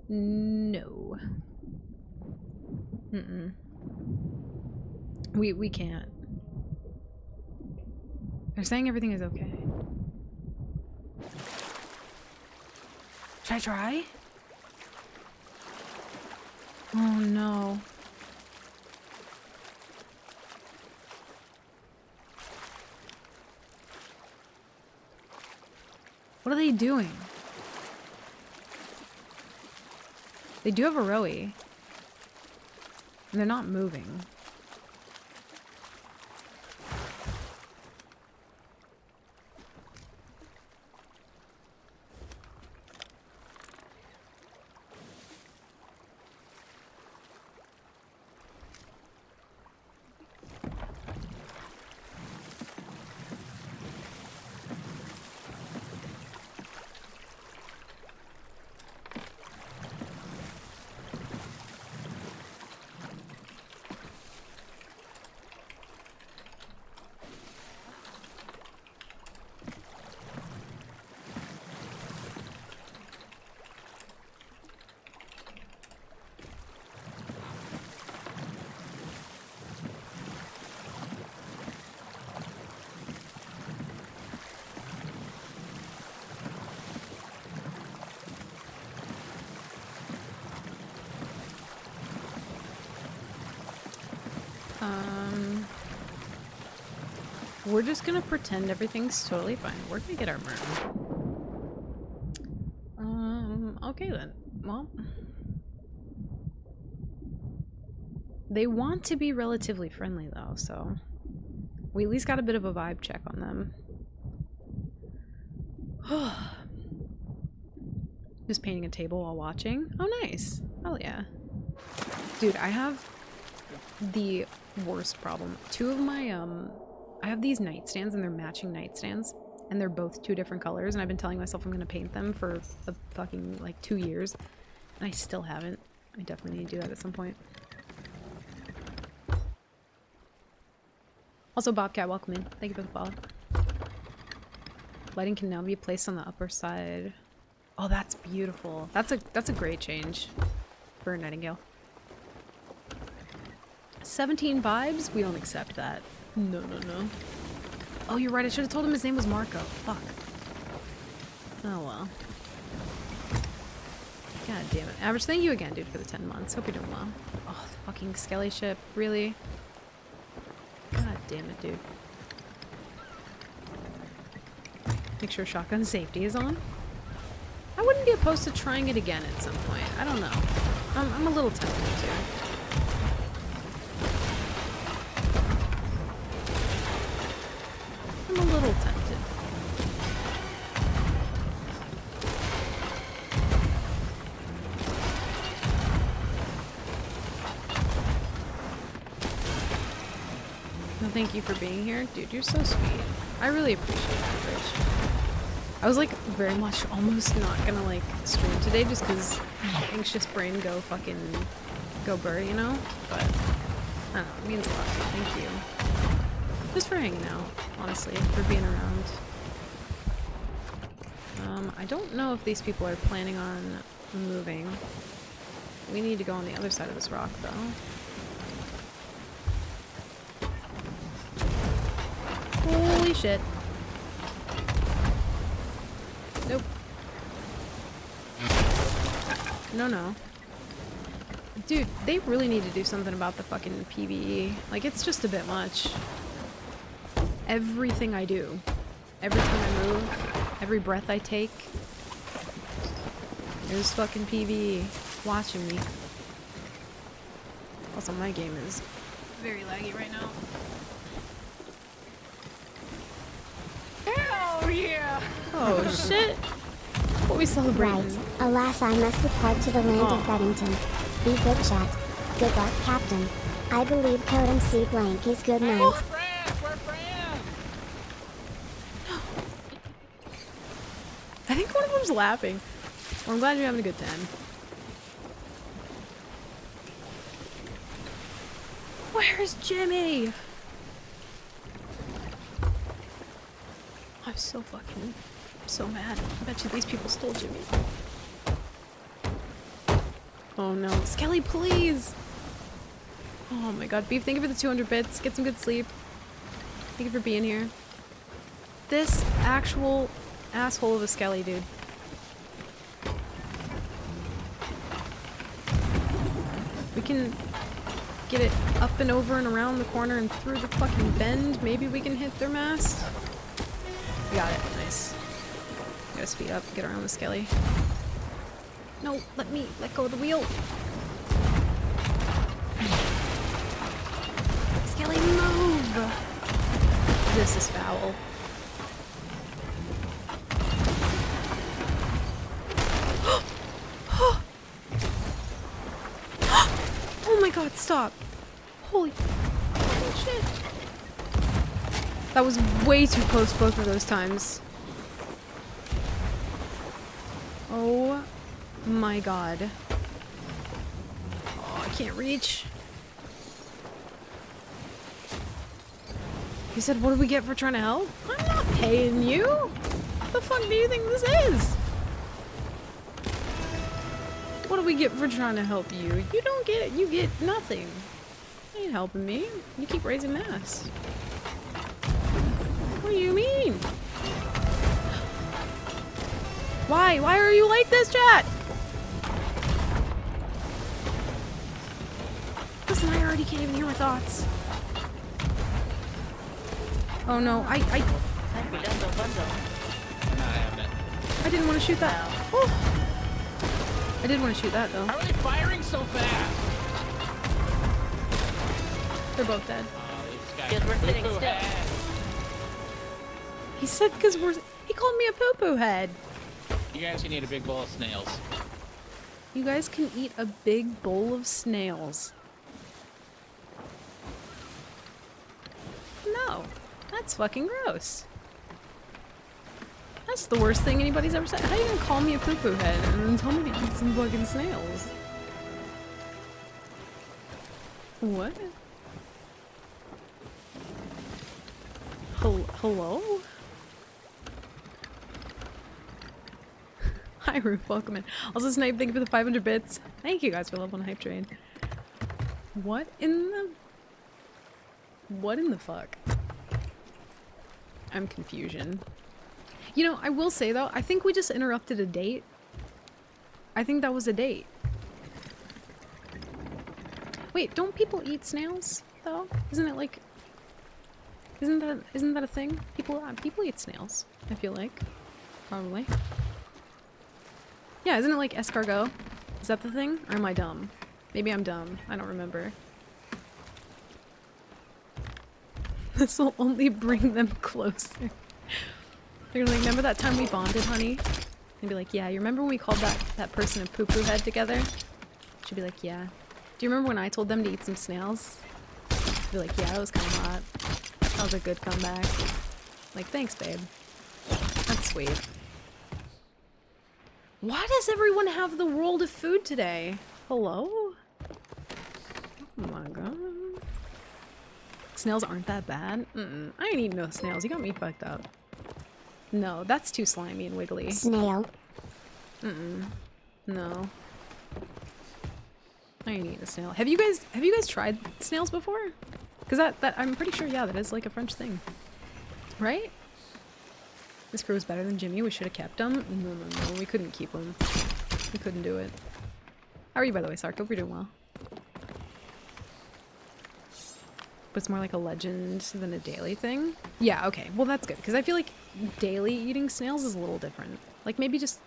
No. Mm-mm. We can't. They're saying everything is okay. Should I try? Oh no. What are they doing? They do have a rowie. And they're not moving. We're just gonna pretend everything's totally fine. We're gonna get our merm. Okay then. Well. They want to be relatively friendly though, so we at least got a bit of a vibe check on them. Just painting a table while watching. Oh nice. Oh yeah. Dude, I have the worst problem. Two of my I have these nightstands and they're matching nightstands and they're both two different colors and I've been telling myself I'm gonna paint them for a fucking like 2 years and I still haven't. I definitely need to do that at some point. Also Bobcat, welcome in. Thank you for the follow. Lighting can now be placed on the upper side. Oh, that's beautiful. That's a great change for a Nightingale. 17 vibes? We don't accept that. No, no, no. Oh, you're right. I should have told him his name was Marco. Fuck. Oh, well. God damn it. Average, thank you again, dude, for the 10 months. Hope you're doing well. Oh, the fucking Skelly ship. Really? God damn it, dude. Make sure shotgun safety is on. I wouldn't be opposed to trying it again at some point. I don't know. I'm a little tempted to. I'm a little tempted. No, thank you for being here. Dude, you're so sweet. I really appreciate that, Rich. I was like very much almost not gonna like stream today just because anxious brain go burr, you know? But I don't know, it means a lot. Thank you. Just for hanging out, honestly, for being around. I don't know if these people are planning on moving. We need to go on the other side of this rock though. Holy shit. Nope. No, no. Dude, they really need to do something about the fucking PvE. Like, it's just a bit much. Everything I do, every time I move, every breath I take, there's fucking PvE watching me. Also, my game is very laggy right now. Hell yeah! Oh shit! What we celebrating? Right. Alas, I must depart to the land of Beddington. Be good, chat. Good luck, Captain. I believe code MC blank is good night. We're friends! We're friends! I think one of them's laughing. Well, I'm glad you're having a good time. Where's Jimmy? I'm so mad. I bet you these people stole Jimmy. Oh no. Skelly, please! Oh my god. Beef, thank you for the 200 bits. Get some good sleep. Thank you for being here. This actual asshole of a Skelly, dude. We can get it up and over and around the corner and through the fucking bend. Maybe we can hit their mast. We got it. Nice. Gotta speed up, get around the Skelly. No, let go of the wheel. Skelly, move! This is foul. Oh my god, stop. Holy shit. That was way too close both of those times. Oh my god. Oh, I can't reach. He said, what do we get for trying to help? I'm not paying you. What the fuck do you think this is? What do we get for trying to help you? You don't get it. You get nothing. You ain't helping me. You keep raising mass. What do you mean? Why? Why are you like this, chat? Listen, I already can't even hear my thoughts. Oh no, Redondo bundle. I'm not having it. I didn't want to shoot that. Oh. I did want to shoot that though. How are they firing so fast? They're both dead. This guy Because we're sitting poo-poo still. head. He said because he called me a poo-poo head. You guys can eat a big bowl of snails. You guys can eat a big bowl of snails. No, that's fucking gross. That's the worst thing anybody's ever said. How are you gonna call me a poo-poo head and then tell me to eat some fucking snails? What? Hello? Hi, Roof. Welcome in. Also, Snipe, thank you for the 500 bits. Thank you guys for love on Hype Train. What in the fuck? I'm confusion. You know, I will say though, I think we just interrupted a date. I think that was a date. Wait, don't people eat snails though? Isn't it like? Isn't that a thing? People eat snails. I feel like, probably. Yeah, isn't it like escargot? Is that the thing? Or am I dumb? Maybe I'm dumb. I don't remember. This will only bring them closer. They're gonna be like, remember that time we bonded, honey? And be like, yeah, you remember when we called that person a poo-poo head together? She'd be like, yeah. Do you remember when I told them to eat some snails? She'd be like, yeah, that was kind of hot. That was a good comeback. Like, thanks, babe. That's sweet. Why does everyone have the world of food today? Hello? Oh my god. Snails aren't that bad? I ain't eating no snails. You got me fucked up. No, that's too slimy and wiggly. Snail. No. I ain't eating a snail. Have you guys tried snails before? Cause that I'm pretty sure, yeah, that is like a French thing. Right? This crew was better than Jimmy. We should have kept him. No. We couldn't keep him. We couldn't do it. How are you, by the way, Sark? Hope you're doing well. But it's more like a legend than a daily thing. Yeah, okay. Well, that's good. Because I feel like daily eating snails is a little different. Like, maybe just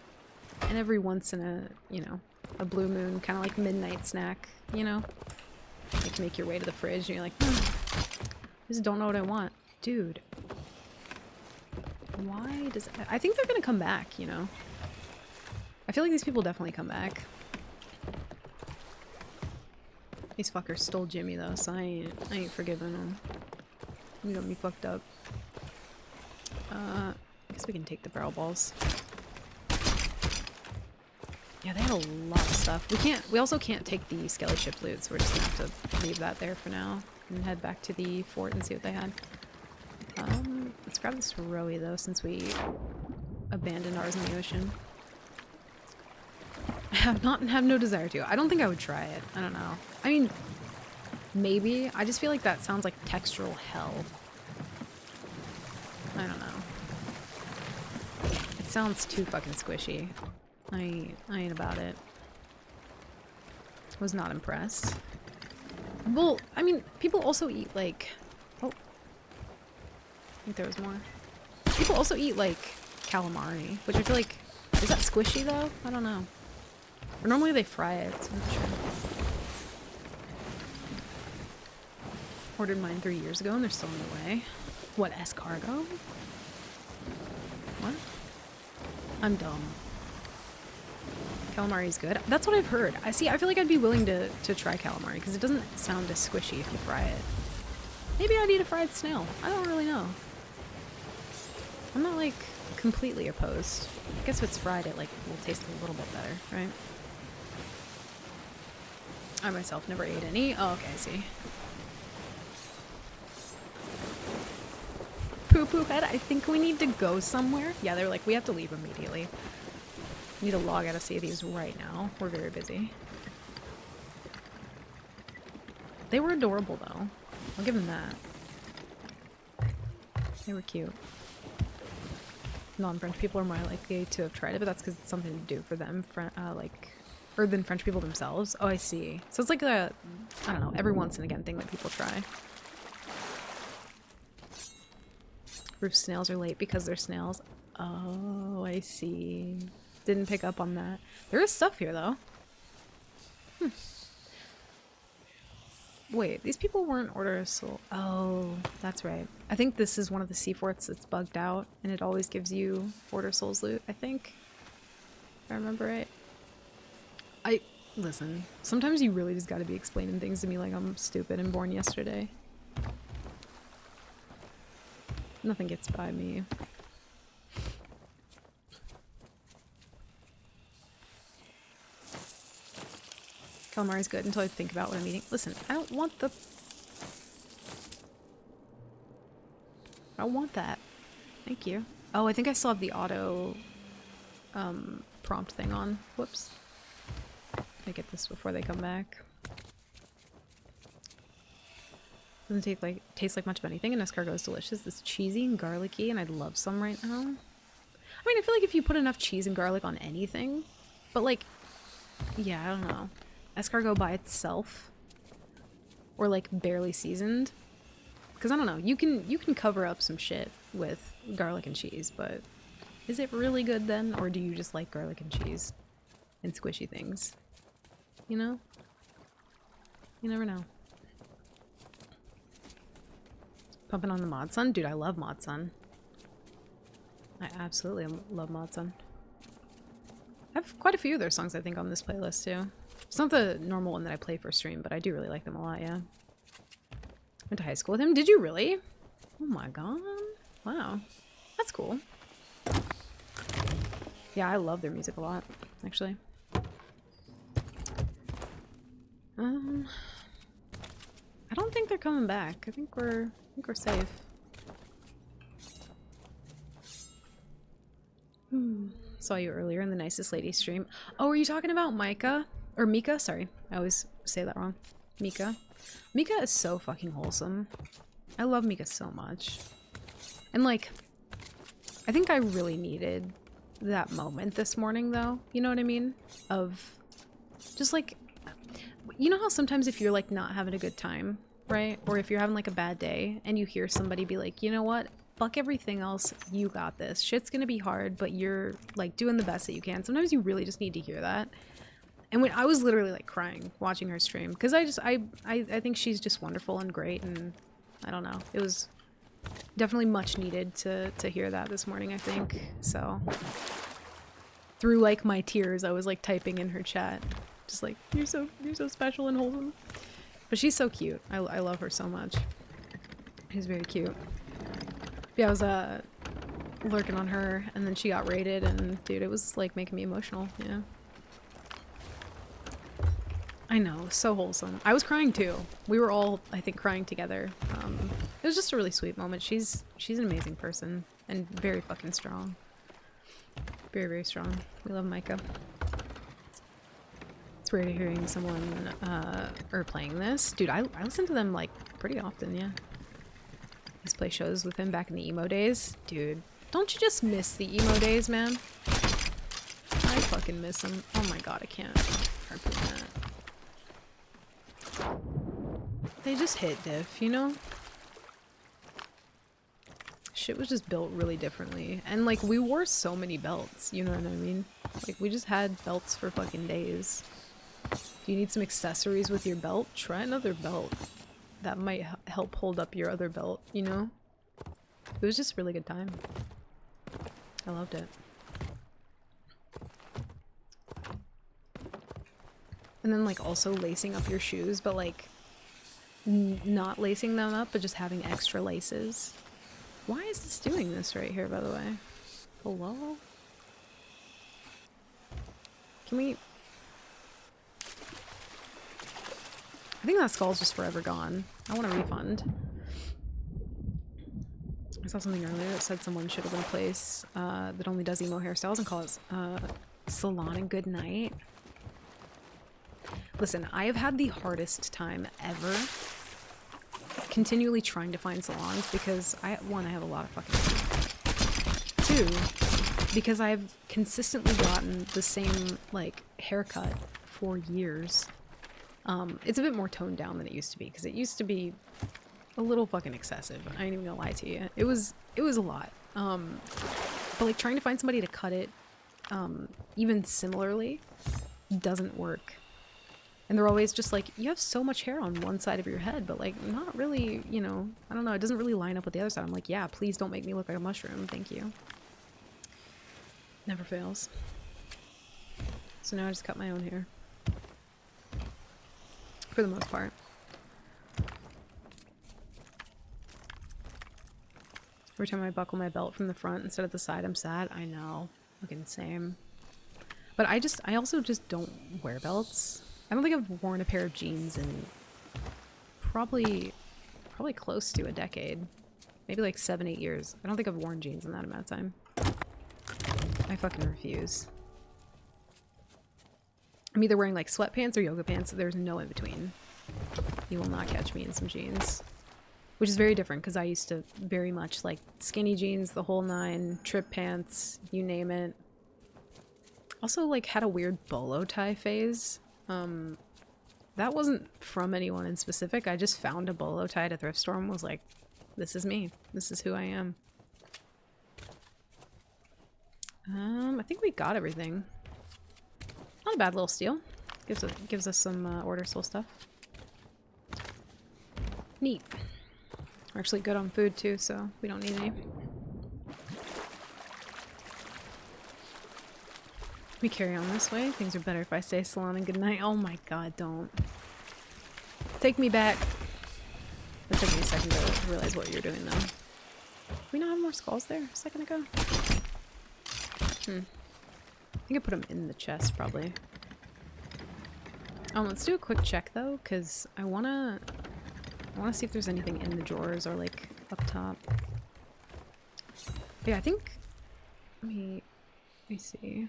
and every once in a, you know, a blue moon, kind of like midnight snack, you know? Like, make your way to the fridge and you're like, I just don't know what I want. Dude. Why does... I think they're gonna come back, you know? I feel like these people definitely come back. These fuckers stole Jimmy though, so I ain't forgiving them. You got me fucked up. I guess we can take the barrel balls. Yeah, they had a lot of stuff. We also can't take the skelly ship loot, so we're just gonna have to leave that there for now and head back to the fort and see what they had. Let's grab this Rowie though, since we abandoned ours in the ocean. I have no desire to. I don't think I would try it. I don't know. I mean, maybe. I just feel like that sounds like textural hell. I don't know. It sounds too fucking squishy. I ain't about it. Was not impressed. Well, I mean, people also eat like... Oh. I think there was more. People also eat like calamari, which I feel like... Is that squishy though? I don't know. Or normally they fry it, so I'm not sure. Ordered mine 3 years ago and they're still on the way. What, escargot? What? I'm dumb. Calamari is good. That's what I've heard. I feel like I'd be willing to try calamari because it doesn't sound as squishy if you fry it. Maybe I'd eat a fried snail. I don't really know. I'm not like completely opposed. I guess if it's fried it like will taste a little bit better, right? I myself never ate any. Oh, okay, I see. Poo-poo head, I think we need to go somewhere. Yeah, they were like, we have to leave immediately. We need to log out of Sea of Thieves right now. We're very busy. They were adorable, though. I'll give them that. They were cute. Non-French people are more likely to have tried it, but that's because it's something to do for them, or than French people themselves. Oh, I see. So it's like a, I don't know, every once and again thing that people try. Roof snails are late because they're snails. Oh, I see. Didn't pick up on that. There is stuff here, though. Wait, these people weren't Order of Soul. Oh, that's right. I think this is one of the sea forts that's bugged out, and it always gives you Order of Souls loot, I think. If I remember right. Listen, sometimes you really just gotta be explaining things to me like I'm stupid and born yesterday. Nothing gets by me. Calamari's good until I think about what I'm eating. Listen, I don't want the... I don't want that. Thank you. Oh, I think I still have the auto prompt thing on. Whoops. Let me get this before they come back. Doesn't taste like much of anything, and escargot is delicious. It's cheesy and garlicky, and I'd love some right now. I mean, I feel like if you put enough cheese and garlic on anything, but like, yeah, I don't know. Escargot by itself, or like barely seasoned, because I don't know. You can cover up some shit with garlic and cheese, but is it really good then, or do you just like garlic and cheese and squishy things? You know? You never know. Pumping on the Mod Sun? Dude, I love Mod Sun. I absolutely love Mod Sun. I have quite a few of their songs, I think, on this playlist, too. It's not the normal one that I play for stream, but I do really like them a lot, yeah. Went to high school with him. Did you really? Oh my god. Wow. That's cool. Yeah, I love their music a lot, actually. I don't think they're coming back. I think we're safe. Saw you earlier in the Nicest Lady stream. Oh, are you talking about Micah? Or Mika? Sorry. I always say that wrong. Mika. Mika is so fucking wholesome. I love Mika so much. And like, I think I really needed that moment this morning though. You know what I mean? Of just like, you know how sometimes if you're like not having a good time, right? Or if you're having like a bad day and you hear somebody be like, you know what? Fuck everything else. You got this. Shit's gonna be hard, but you're like doing the best that you can. Sometimes you really just need to hear that. And when I was literally like crying watching her stream, because I think she's just wonderful and great, and I don't know. It was definitely much needed to hear that this morning, I think. So through like my tears, I was like typing in her chat. Just like, you're so special and wholesome. But she's so cute. I love her so much. She's very cute. Yeah, I was lurking on her, and then she got raided, and dude, it was like making me emotional. Yeah. I know, so wholesome. I was crying too. We were all, I think, crying together. It was just a really sweet moment. She's an amazing person and very fucking strong. Very, very strong. We love Micah. It's weird hearing someone or playing this. Dude, I listen to them like pretty often, yeah. I used to play shows with him back in the emo days. Dude, don't you just miss the emo days, man? I fucking miss them. Oh my god, I can't harpoon that. They just hit diff, you know? Shit was just built really differently. And like, we wore so many belts, you know what I mean? Like, we just had belts for fucking days. If you need some accessories with your belt, try another belt. That might help hold up your other belt, you know? It was just a really good time. I loved it. And then like also lacing up your shoes, but like not lacing them up, but just having extra laces. Why is this doing this right here, by the way? Hello? Can we... I think that skull's just forever gone. I want a refund. I saw something earlier that said someone should open a place that only does emo hairstyles and call it Salon and Good Night. Listen, I have had the hardest time ever continually trying to find salons because one, I have a lot of fucking time. Two, because I've consistently gotten the same like haircut for years. It's a bit more toned down than it used to be, because it used to be a little fucking excessive. I ain't even gonna lie to you. It was a lot. But like trying to find somebody to cut it, even similarly, doesn't work. And they're always just like, you have so much hair on one side of your head, but like not really, you know, I don't know, it doesn't really line up with the other side. I'm like, yeah, please don't make me look like a mushroom, thank you. Never fails. So now I just cut my own hair. For the most part. Every time I buckle my belt from the front instead of the side, I'm sad. I know. Fucking same. But I also just don't wear belts. I don't think I've worn a pair of jeans in probably close to a decade. Maybe like 7-8 years. I don't think I've worn jeans in that amount of time. I fucking refuse. I'm either wearing like sweatpants or yoga pants. There's no in between. You will not catch me in some jeans. Which is very different because I used to very much like skinny jeans, the whole nine, trip pants, you name it. Also like had a weird bolo tie phase. That wasn't from anyone in specific. I just found a bolo tie at a thrift store and was like, this is me. This is who I am. I think we got everything. Not a bad little steal. Gives us some order soul stuff. Neat. We're actually good on food too, so we don't need any. We carry on this way. Things are better if I say salon and good night. Oh my god, don't. Take me back. It took me a second to realize what you're doing though. Did we not have more skulls there a second ago? I think I put them in the chest probably. Let's do a quick check though, because I wanna see if there's anything in the drawers or like up top. But yeah, I think let me see.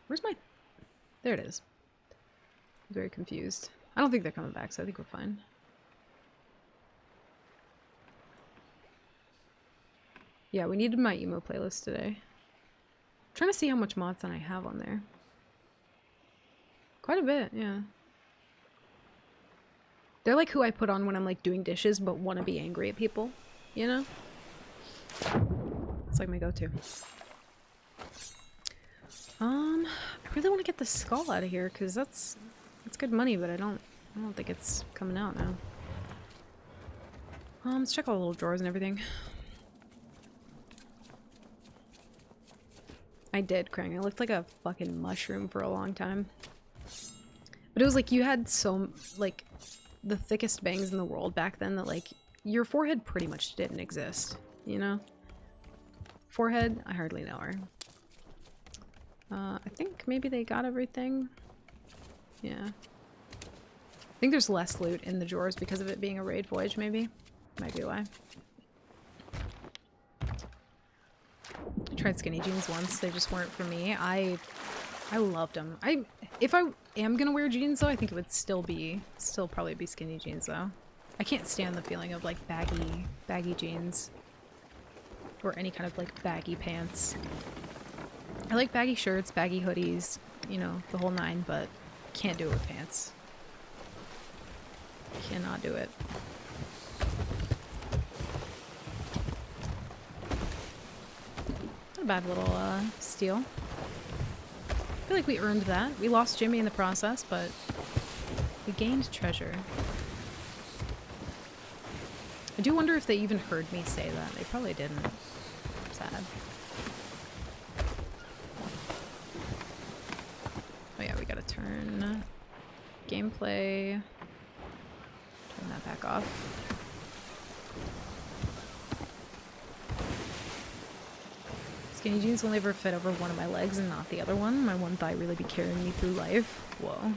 Where's my... There it is. I'm very confused. I don't think they're coming back, so I think we're fine. Yeah, we needed my emo playlist today. I'm trying to see how much mods I have on there. Quite a bit, yeah. They're like who I put on when I'm like doing dishes but want to be angry at people, you know? It's like my go-to. I really want to get the skull out of here because that's good money, but I don't think it's coming out now. Let's check all the little drawers and everything. I did, Krang. I looked like a fucking mushroom for a long time. But it was like you had so, like, the thickest bangs in the world back then that, like, your forehead pretty much didn't exist, you know? Forehead, I hardly know her. I think maybe they got everything. Yeah. I think there's less loot in the drawers because of it being a raid voyage, maybe. Might be why. I tried skinny jeans once. They just weren't for me. I loved them. If I am gonna wear jeans though, I think it would still probably be skinny jeans though. I can't stand the feeling of like baggy jeans. Or any kind of like baggy pants. I like baggy shirts, baggy hoodies, you know, the whole nine, but can't do it with pants. Cannot do it. Not a bad little steal. I feel like we earned that. We lost Jimmy in the process, but we gained treasure. I do wonder if they even heard me say that. They probably didn't. Sad. Oh yeah, we gotta turn gameplay. Turn that back off. Skinny jeans will never fit over one of my legs and not the other one. My one thigh really be carrying me through life. Whoa.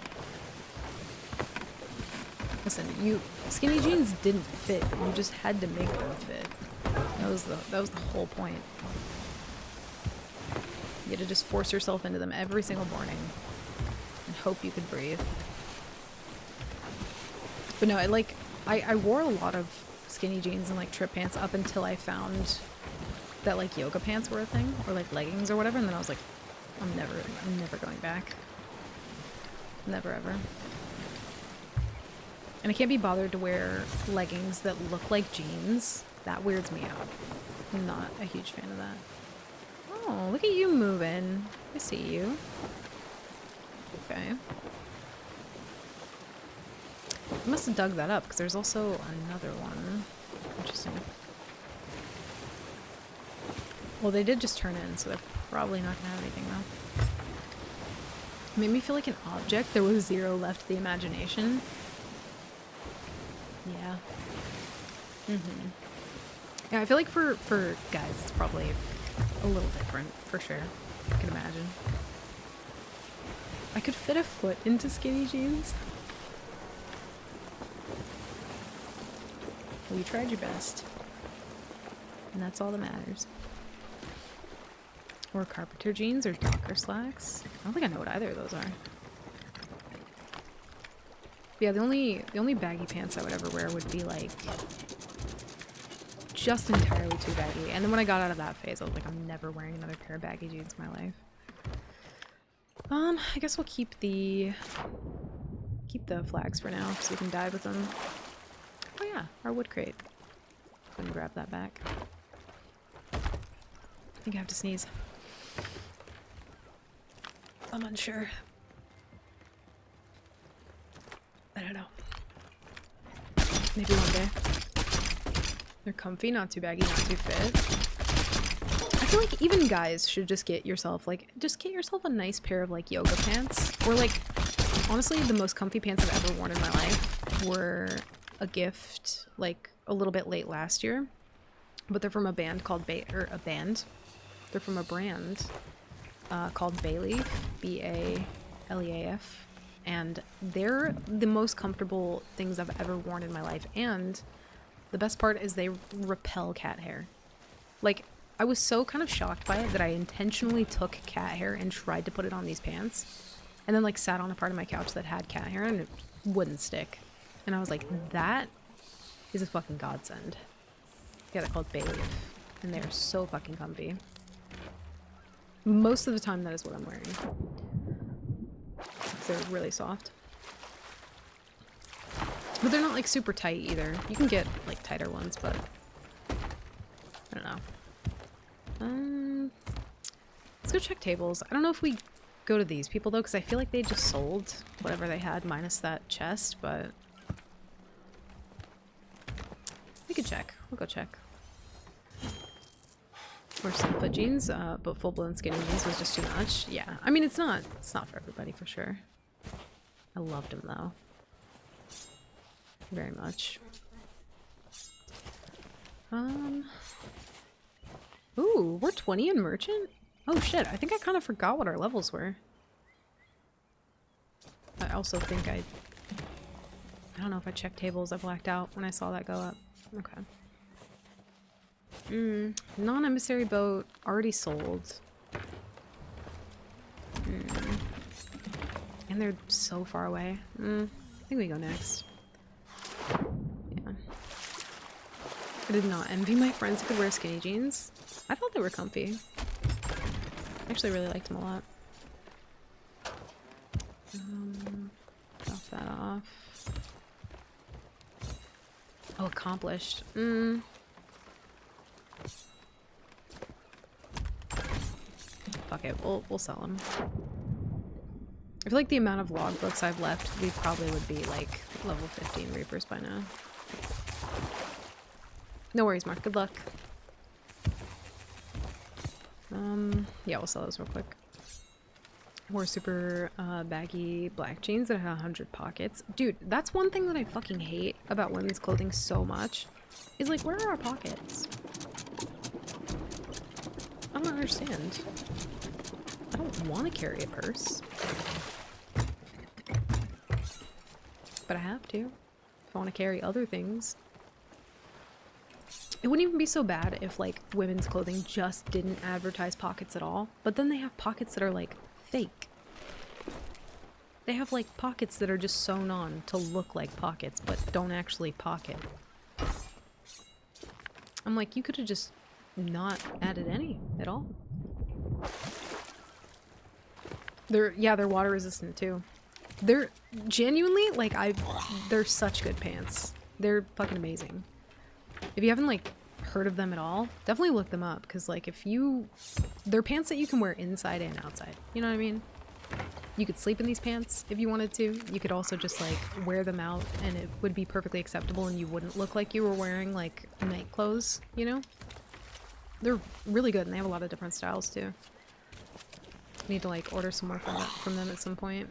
Listen, skinny jeans didn't fit. You just had to make them fit. That was the whole point. You had to just force yourself into them every single morning and hope you could breathe. But no, I wore a lot of skinny jeans and like trip pants up until I found that like yoga pants were a thing, or like leggings or whatever, and then I was like, I'm never going back. Never ever. And I can't be bothered to wear leggings that look like jeans. That weirds me out. I'm not a huge fan of that. Oh, look at you moving. I see you. Okay. I must have dug that up because there's also another one. Interesting. Well, they did just turn in, so they're probably not gonna have anything though. It made me feel like an object. There was 0 left to the imagination. Yeah. Mm-hmm. Yeah, I feel like for guys, it's probably a little different, for sure. I can imagine. I could fit a foot into skinny jeans. Well, you tried your best. And that's all that matters. Or carpenter jeans or Docker slacks. I don't think I know what either of those are. But yeah, the only baggy pants I would ever wear would be like just entirely too baggy. And then when I got out of that phase, I was like, I'm never wearing another pair of baggy jeans in my life. I guess we'll keep the flags for now, so we can dive with them. Oh yeah, our wood crate. Go and grab that back. I think I have to sneeze. I'm unsure. I don't know. Maybe one day. They're comfy, not too baggy, not too fit. I feel like even guys should just get yourself a nice pair of like yoga pants. Or like, honestly, the most comfy pants I've ever worn in my life were a gift like a little bit late last year. But they're from a band called They're from a brand called Bayleaf, B-A-L-E-A-F. And they're the most comfortable things I've ever worn in my life. And the best part is they repel cat hair. Like, I was so kind of shocked by it that I intentionally took cat hair and tried to put it on these pants. And then like sat on a part of my couch that had cat hair and it wouldn't stick. And I was like, that is a fucking godsend. Yeah, they're called Bayleaf. And they're so fucking comfy. Most of the time that is what I'm wearing. They're really soft. But they're not like super tight either. You can get like tighter ones, but I don't know. Let's go check tables. I don't know if we go to these people though, because I feel like they just sold whatever they had minus that chest, but we could check. We'll go check. Or some foot jeans, but full-blown skinny jeans was just too much. Yeah, I mean it's not for everybody for sure. I loved them though. Very much. Ooh, we're 20 in merchant? Oh shit, I think I kind of forgot what our levels were. I also think I don't know if I checked tables. I blacked out when I saw that go up. Okay. Non-emissary boat already sold. And they're so far away. I think we go next. Yeah. I did not envy my friends who could wear skinny jeans. I thought they were comfy. I actually really liked them a lot. Drop that off. Oh, accomplished. Fuck it, we'll sell them. I feel like the amount of logbooks I've left, we probably would be like level 15 Reapers by now. No worries, Mark. Good luck. Yeah, we'll sell those real quick. Wore super baggy black jeans that had 100 pockets. Dude, that's one thing that I fucking hate about women's clothing so much. Is like, where are our pockets? I don't understand. I don't want to carry a purse. But I have to. If I want to carry other things. It wouldn't even be so bad if, like, women's clothing just didn't advertise pockets at all. But then they have pockets that are, like, fake. They have, like, pockets that are just sewn on to look like pockets, but don't actually pocket. I'm like, you could have just not added any at all. They're water resistant, too. They're genuinely, like, they're such good pants. They're fucking amazing. If you haven't, like, heard of them at all, definitely look them up, because, like, they're pants that you can wear inside and outside. You know what I mean? You could sleep in these pants if you wanted to. You could also just, like, wear them out, and it would be perfectly acceptable, and you wouldn't look like you were wearing, like, night clothes, you know? They're really good, and they have a lot of different styles, too. Need to, like, order some more from them at some point.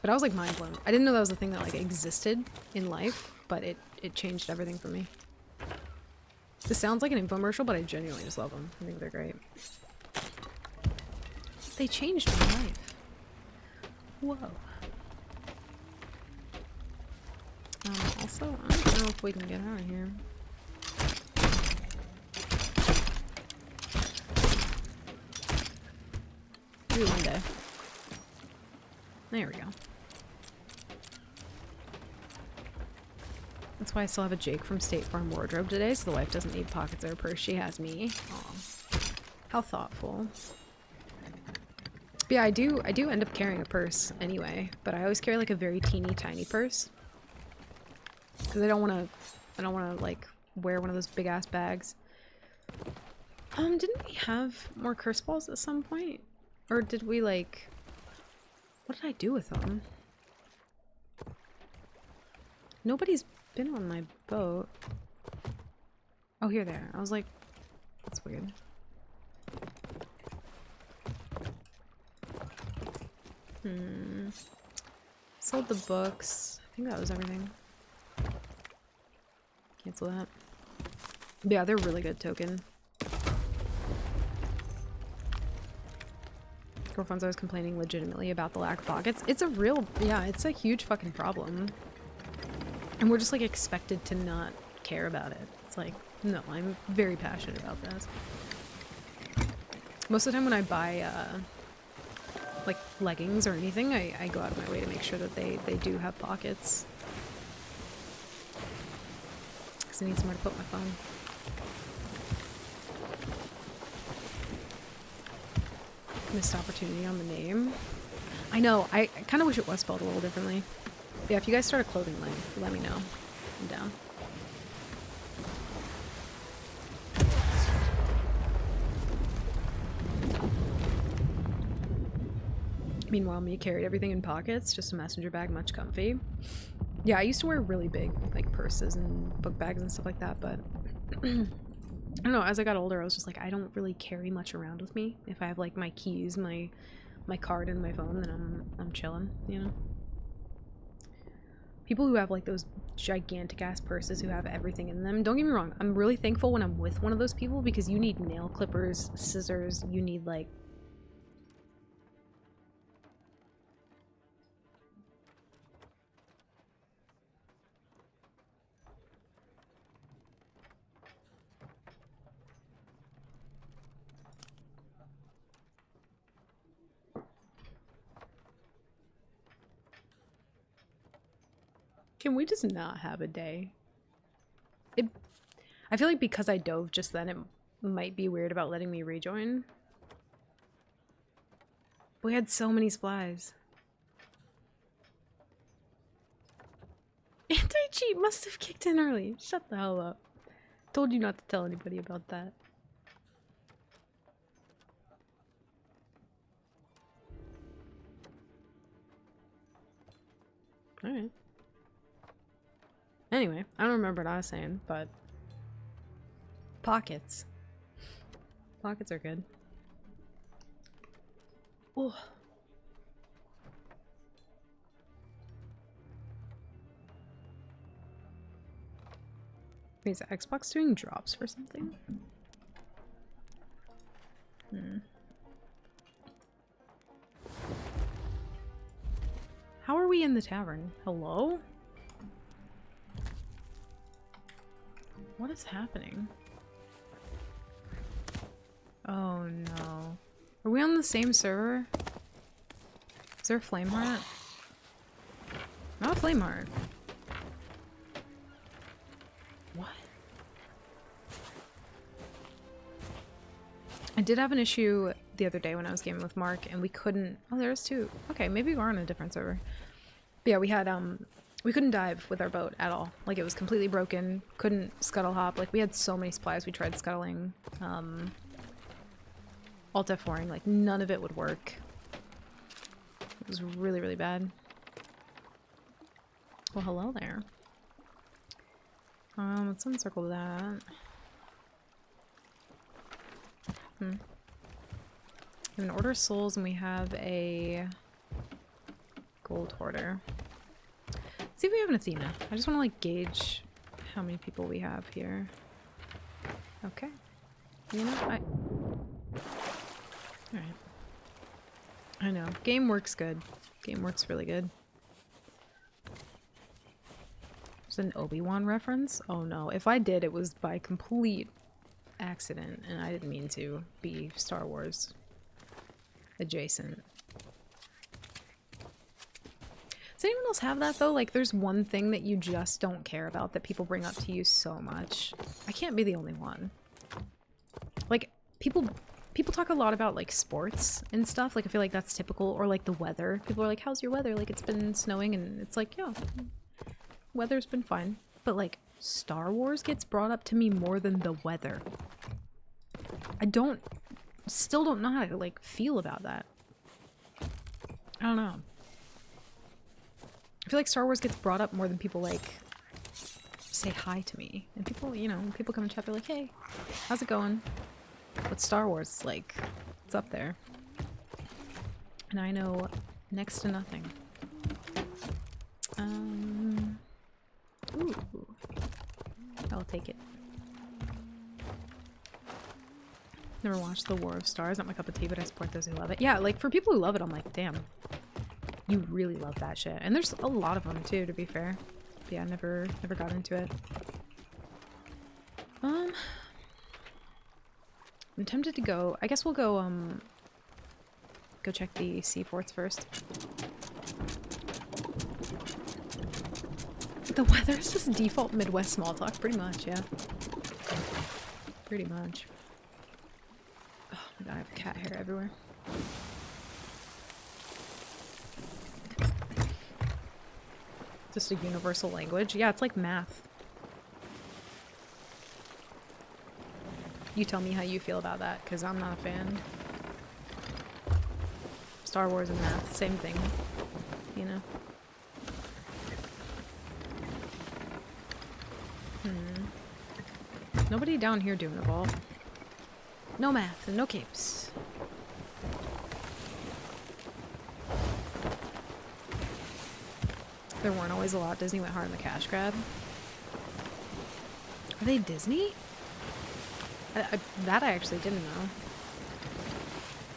But I was, like, mind blown. I didn't know that was a thing that, like, existed in life, but it changed everything for me. This sounds like an infomercial, but I genuinely just love them. I think they're great. They changed my life. Whoa. Also, I don't know if we can get out of here. Maybe one day. There we go. That's why I still have a Jake from State Farm wardrobe today, so the wife doesn't need pockets or a purse. She has me. Aw. How thoughtful. But yeah, I do end up carrying a purse anyway, but I always carry like a very teeny tiny purse. Because I don't wanna like wear one of those big ass bags. Didn't we have more curse balls at some point? Or did we like, what did I do with them? Nobody's been on my boat. Oh, here they are. I was like, that's weird. Sold the books. I think that was everything. Cancel that. Yeah, they're really good token. Girlfriend's always complaining legitimately about the lack of pockets. It's a real, yeah, it's a huge fucking problem. And we're just like expected to not care about it. It's like, no, I'm very passionate about this. Most of the time when I buy like leggings or anything, I go out of my way to make sure that they do have pockets. Because I need somewhere to put my phone. Missed opportunity on the name. I know, I kind of wish it was spelled a little differently. Yeah, if you guys start a clothing line, let me know. I'm down. Meanwhile, me carried everything in pockets, just a messenger bag, much comfy. Yeah, I used to wear really big, like, purses and book bags and stuff like that, but I don't know, as I got older, I was just like, I don't really carry much around with me. If I have, like, my keys, my card, and my phone, then I'm chilling, you know? People who have, like, those gigantic-ass purses who have everything in them, don't get me wrong, I'm really thankful when I'm with one of those people because you need nail clippers, scissors, you need, like, can we just not have a day? I feel like because I dove just then, it might be weird about letting me rejoin. We had so many supplies. Anti-cheat must have kicked in early. Shut the hell up. Told you not to tell anybody about that. Alright. Anyway, I don't remember what I was saying, but pockets. Pockets are good. Oh. Wait, is Xbox doing drops for something? How are we in the tavern? Hello? What is happening? Oh no. Are we on the same server? Is there a Flameheart? Not a Flameheart. What? I did have an issue the other day when I was gaming with Mark, and we couldn't. Oh, there's two. Okay, maybe we're on a different server. But yeah, we had we couldn't dive with our boat at all. Like, it was completely broken. Couldn't scuttle hop. Like, we had so many supplies. We tried scuttling, Alt F4ing. Like, none of it would work. It was really, really bad. Well, hello there. Let's uncircle that. We have an Order of Souls, and we have a Gold Hoarder. Let's see if we have an Athena. I just want to, like, gauge how many people we have here. Okay. You know, Alright. I know. Game works good. Game works really good. There's an Obi-Wan reference? Oh no. If I did, it was by complete accident, and I didn't mean to be Star Wars adjacent. Does anyone else have that though? Like, there's one thing that you just don't care about that people bring up to you so much. I can't be the only one. Like, people talk a lot about like sports and stuff. Like, I feel like that's typical. Or like the weather. People are like, how's your weather? Like, it's been snowing, and it's like, yeah, weather's been fine. But like, Star Wars gets brought up to me more than the weather. I still don't know how to like feel about that. I don't know. I feel like Star Wars gets brought up more than people like say hi to me. And people, you know, when people come in chat, they're like, hey, how's it going? But Star Wars, like, it's up there. And I know next to nothing. Ooh. I'll take it. Never watched The War of Stars. Not my cup of tea, but I support those who love it. Yeah, like, for people who love it, I'm like, damn. You really love that shit. And there's a lot of them, too, to be fair. But yeah, never got into it. I'm tempted to go... I guess we'll go, go check the seaports first. The weather is just default Midwest small talk, pretty much, yeah. Pretty much. Oh my god, I have cat hair everywhere. Just a universal language. Yeah, it's like math. You tell me how you feel about that, because I'm not a fan. Star Wars and math, same thing. You know? Nobody down here doing a ball. No math and no capes. There weren't always a lot. Disney went hard on the cash grab. Are they Disney? That I actually didn't know.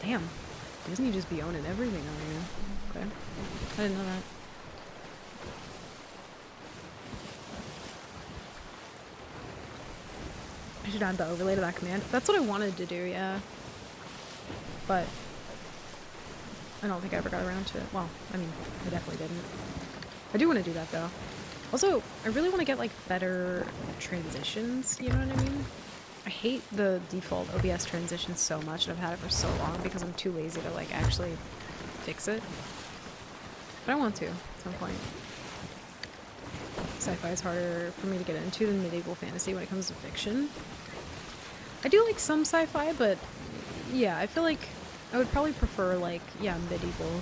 Damn. Disney just be owning everything on here. Okay. I didn't know that. I should add the overlay to that command. That's what I wanted to do, yeah. But I don't think I ever got around to it. Well, I mean, I definitely didn't. I do want to do that, though. Also, I really want to get, like, better transitions, you know what I mean? I hate the default OBS transitions so much, and I've had it for so long because I'm too lazy to, like, actually fix it. But I want to, at some point. Sci-fi is harder for me to get into than medieval fantasy when it comes to fiction. I do like some sci-fi, but yeah, I feel like I would probably prefer, like, yeah, medieval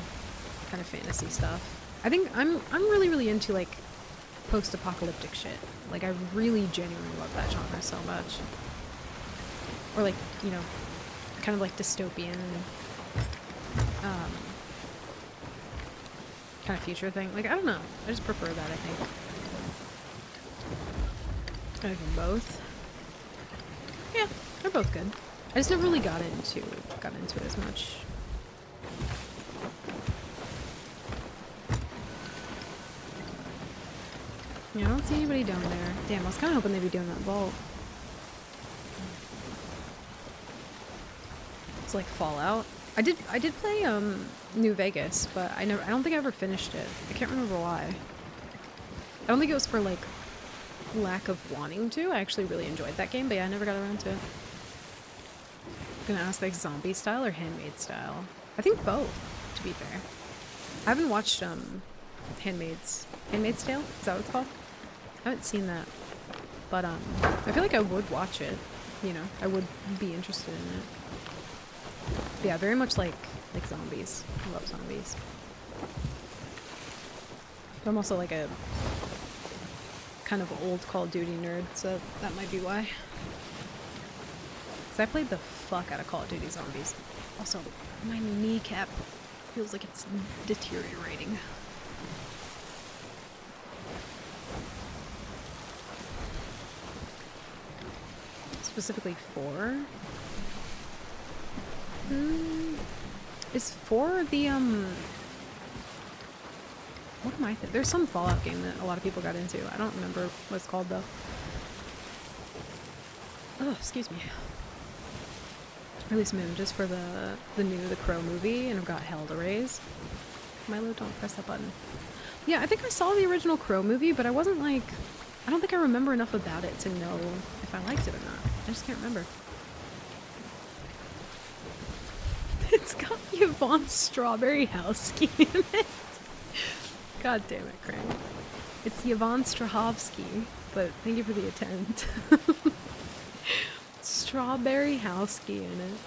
kind of fantasy stuff. I think I'm really, really into, like, post-apocalyptic shit. Like, I really genuinely love that genre so much. Or, like, you know, kind of like dystopian, kind of future thing. Like, I don't know. I just prefer that, I think. I like them both. Yeah, they're both good. I just never really got into it as much. Yeah, I don't see anybody down there. Damn, I was kind of hoping they'd be doing that vault. It's like Fallout. I did play New Vegas, but I don't think I ever finished it. I can't remember why. I don't think it was for like lack of wanting to. I actually really enjoyed that game, but yeah, I never got around to it. Gonna ask like zombie style or handmade style. I think both, to be fair. I haven't watched Handmaid's Tale? Is that what it's called? I haven't seen that. But I feel like I would watch it. You know, I would be interested in it. But yeah, very much like zombies. I love zombies. But I'm also like a kind of old Call of Duty nerd, so that might be why. Because I played the fuck out of Call of Duty Zombies. Also, my kneecap feels like it's deteriorating. Specifically 4? Is 4 the, what am I There's some Fallout game that a lot of people got into. I don't remember what it's called, though. Oh, excuse me. Release some images for the new The Crow movie, and I've got hell to raise. Milo, don't press that button. Yeah, I think I saw the original Crow movie, but I wasn't like... I don't think I remember enough about it to know if I liked it or not. I just can't remember. It's got Yvonne Strawberry House in it. God damn it, Crank. It's Yvonne Strahovski, but thank you for the attempt. Strawberry Housey in it.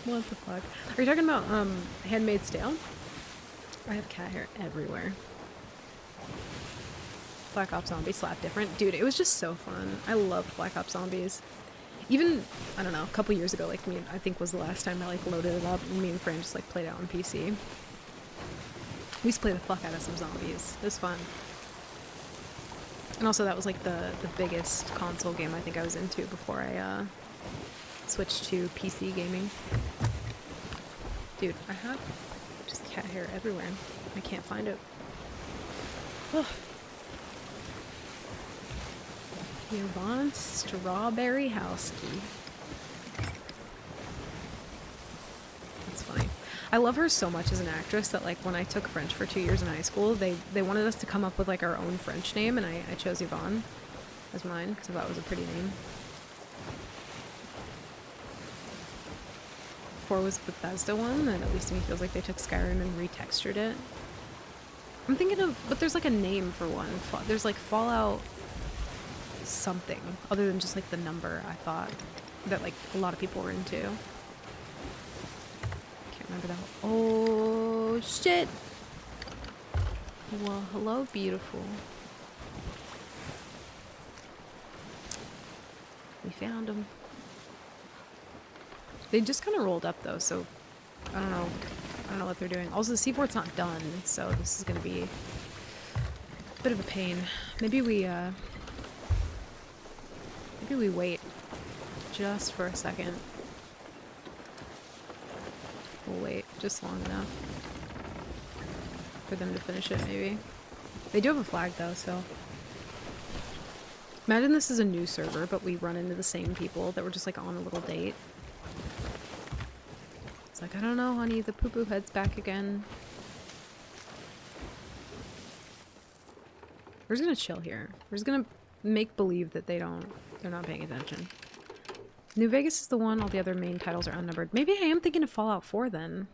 What the fuck? Are you talking about Handmaid's Tale? I have cat hair everywhere. Black Ops Zombies slap different. Dude, it was just so fun. I loved Black Ops Zombies. Even, I don't know, a couple years ago, like I think was the last time I like loaded it up and me and Fran just like played it on PC. We used to play the fuck out of some zombies. It was fun. And also that was like the biggest console game I think I was into before I switched to PC gaming. Dude, I have just cat hair everywhere. I can't find it. Ugh. Yvonne Strawberry Housey. That's funny. I love her so much as an actress that like when I took French for 2 years in high school, they wanted us to come up with like our own French name, and I chose Yvonne as mine because I thought it was a pretty name. 4 was Bethesda one, and at least to me feels like they took Skyrim and retextured it. I'm thinking of, but there's like a name for one. There's like Fallout something other than just like the number, I thought, that like a lot of people were into. Can't remember that. Oh shit. Well, hello, beautiful. We found them. They just kind of rolled up though, so I don't know. I don't know what they're doing. Also, the C4's not done, so this is gonna be a bit of a pain. Maybe we wait just for a second. We'll wait just long enough for them to finish it, maybe. They do have a flag though, so. Imagine this is a new server, but we run into the same people that were just like on a little date. It's like, I don't know, honey, the poo-poo head's back again. We're just gonna chill here. We're just gonna make believe that they're not paying attention. New Vegas is the one, all the other main titles are unnumbered. Maybe I am thinking of Fallout 4 then.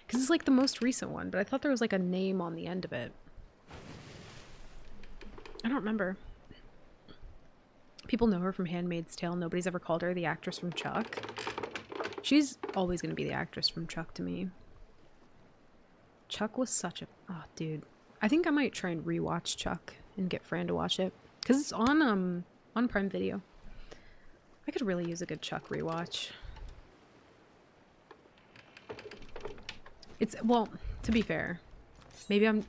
Because it's like the most recent one, but I thought there was like a name on the end of it. I don't remember. People know her from Handmaid's Tale. Nobody's ever called her the actress from Chuck. She's always going to be the actress from Chuck to me. Chuck was such a... Oh, dude. I think I might try and rewatch Chuck and get Fran to watch it. Because it's on Prime Video. I could really use a good Chuck rewatch. It's... Well, to be fair. Maybe I'm...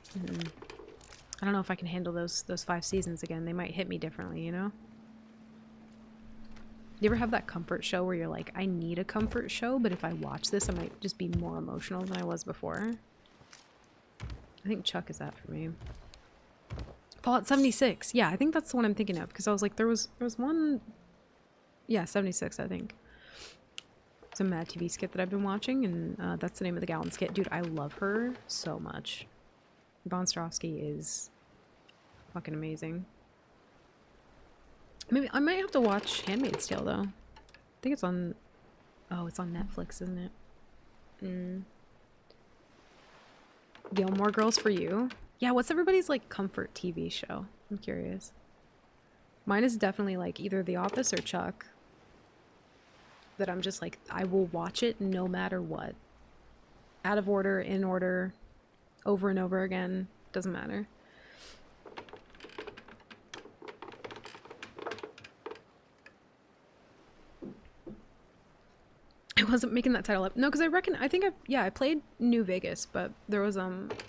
I don't know if I can handle those 5 seasons again. They might hit me differently, you know? You ever have that comfort show where you're like, I need a comfort show, but if I watch this, I might just be more emotional than I was before? I think Chuck is that for me. Fallout 76. Yeah, I think that's the one I'm thinking of, because I was like, there was one... Yeah, 76, I think. It's a Mad TV skit that I've been watching, and that's the name of the gal in the skit. Dude, I love her so much. Yvonne Strahovski is fucking amazing. Maybe I might have to watch Handmaid's Tale though. I think it's on Oh, it's on Netflix, isn't it? Mm. Gilmore Girls for you? Yeah, what's everybody's like comfort TV show? I'm curious. Mine is definitely like either The Office or Chuck. That I'm just like, I will watch it no matter what. Out of order, in order, over and over again. Doesn't matter. I wasn't making that title up. No, because I played New Vegas, but there was,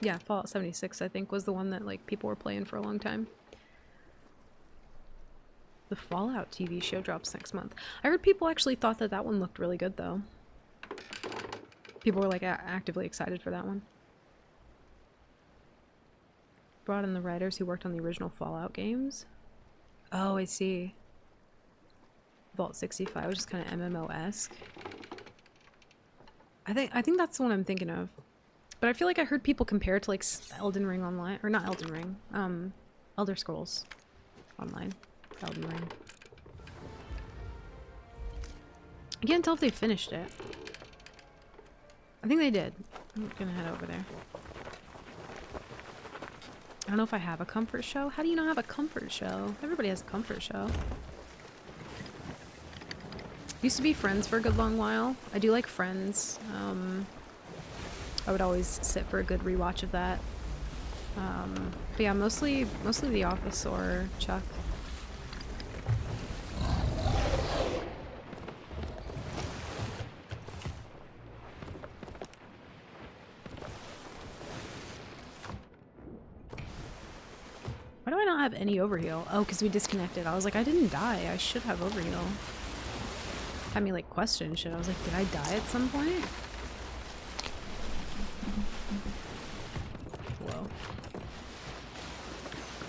yeah, Fallout 76, I think, was the one that, like, people were playing for a long time. The Fallout TV show drops next month. I heard people actually thought that that one looked really good, though. People were, like, actively excited for that one. Brought in the writers who worked on the original Fallout games. Oh, I see. Vault 65 was just kind of MMO-esque. I think that's the one I'm thinking of. But I feel like I heard people compare it to like Elden Ring Online, or not Elden Ring, Elder Scrolls Online. Elden Ring. I can't tell if they finished it. I think they did. I'm gonna head over there. I don't know if I have a comfort show. How do you not have a comfort show? Everybody has a comfort show. Used to be Friends for a good long while. I do like Friends. I would always sit for a good rewatch of that. But yeah, mostly The Office or Chuck. Why do I not have any overheal? Oh, because we disconnected. I was like, I didn't die. I should have overheal. Had me like question shit. I was like, did I die at some point? Whoa.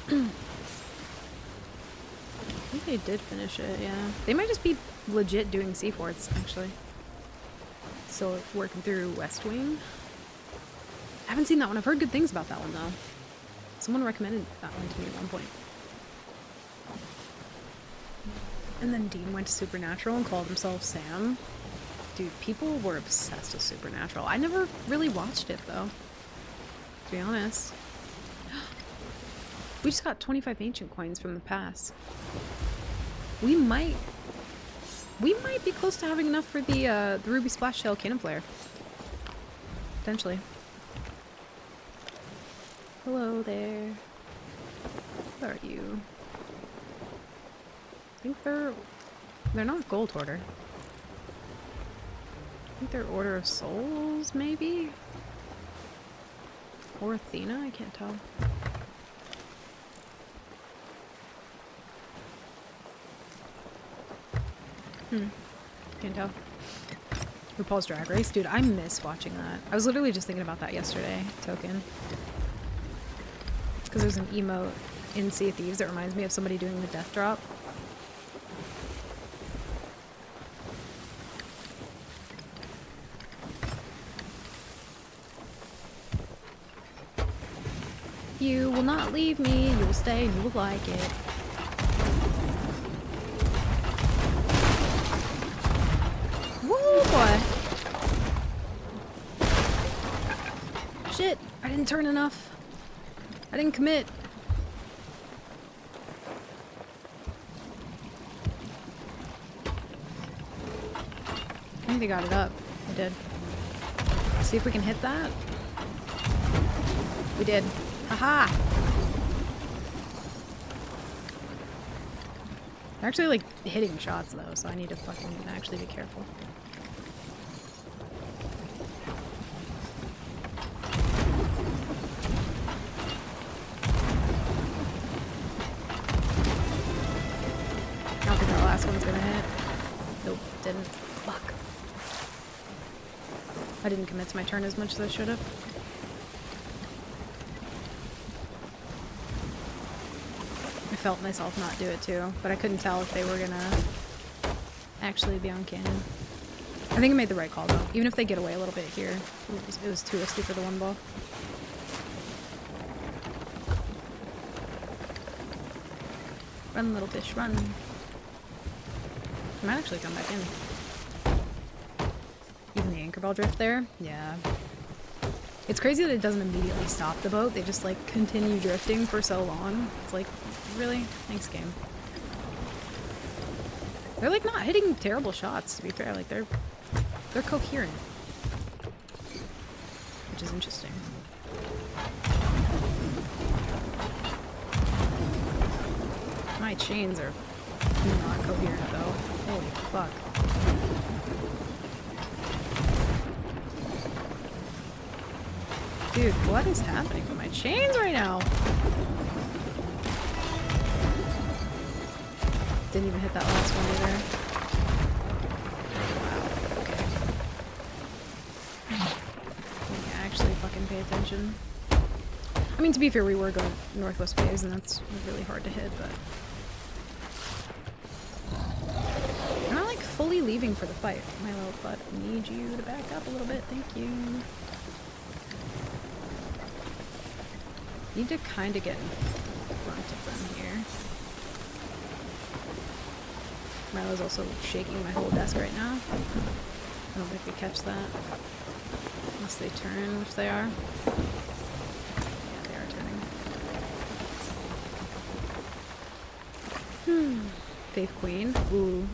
I think they did finish it, yeah. They might just be legit doing Seaforts, actually. Still working through West Wing. I haven't seen that one. I've heard good things about that one, though. Someone recommended that one to me at one point. And then Dean went to Supernatural and called himself Sam. Dude, people were obsessed with Supernatural. I never really watched it, though. To be honest. We just got 25 ancient coins from the pass. We might be close to having enough for the Ruby Splash Tail Cannon Flare. Potentially. Hello there. What are you? I think they're not Gold Hoarder. I think they're Order of Souls, maybe? Or Athena? I can't tell. Can't tell. RuPaul's Drag Race? Dude, I miss watching that. I was literally just thinking about that yesterday, Token. Because there's an emote in Sea of Thieves that reminds me of somebody doing the death drop. You will not leave me, you will stay and you will like it. Woo, boy! Shit, I didn't turn enough. I didn't commit. I think they got it up. I did. Let's see if we can hit that. We did. Haha! They're actually like hitting shots though, so I need to fucking actually be careful. I don't think our last one's gonna hit. Nope, didn't. Fuck. I didn't commit to my turn as much as I should have. I felt myself not do it too, but I couldn't tell if they were gonna actually be on cannon. I think I made the right call though. Even if they get away a little bit here, it was too risky for the one ball. Run, little fish, run. I might actually come back in. anchor ball drift there. Yeah. It's crazy that it doesn't immediately stop the boat. They just like continue drifting for so long. It's like, really? Thanks, game. They're like not hitting terrible shots, to be fair. Like they're coherent. Which is interesting. My chains are not coherent though. Holy fuck. Dude, what is happening with my chains right now? Didn't even hit that last one either. Wow, okay. Yeah, actually fucking pay attention. I mean, to be fair, we were going northwest ways, and that's really hard to hit, but... I'm not, like, fully leaving for the fight. My little butt, I need you to back up a little bit, thank you. Need to kind of get in front of them here. Milo's also shaking my whole desk right now. I don't think we catch that. Unless they turn, which they are. Yeah, they are turning. Faith Queen. Ooh.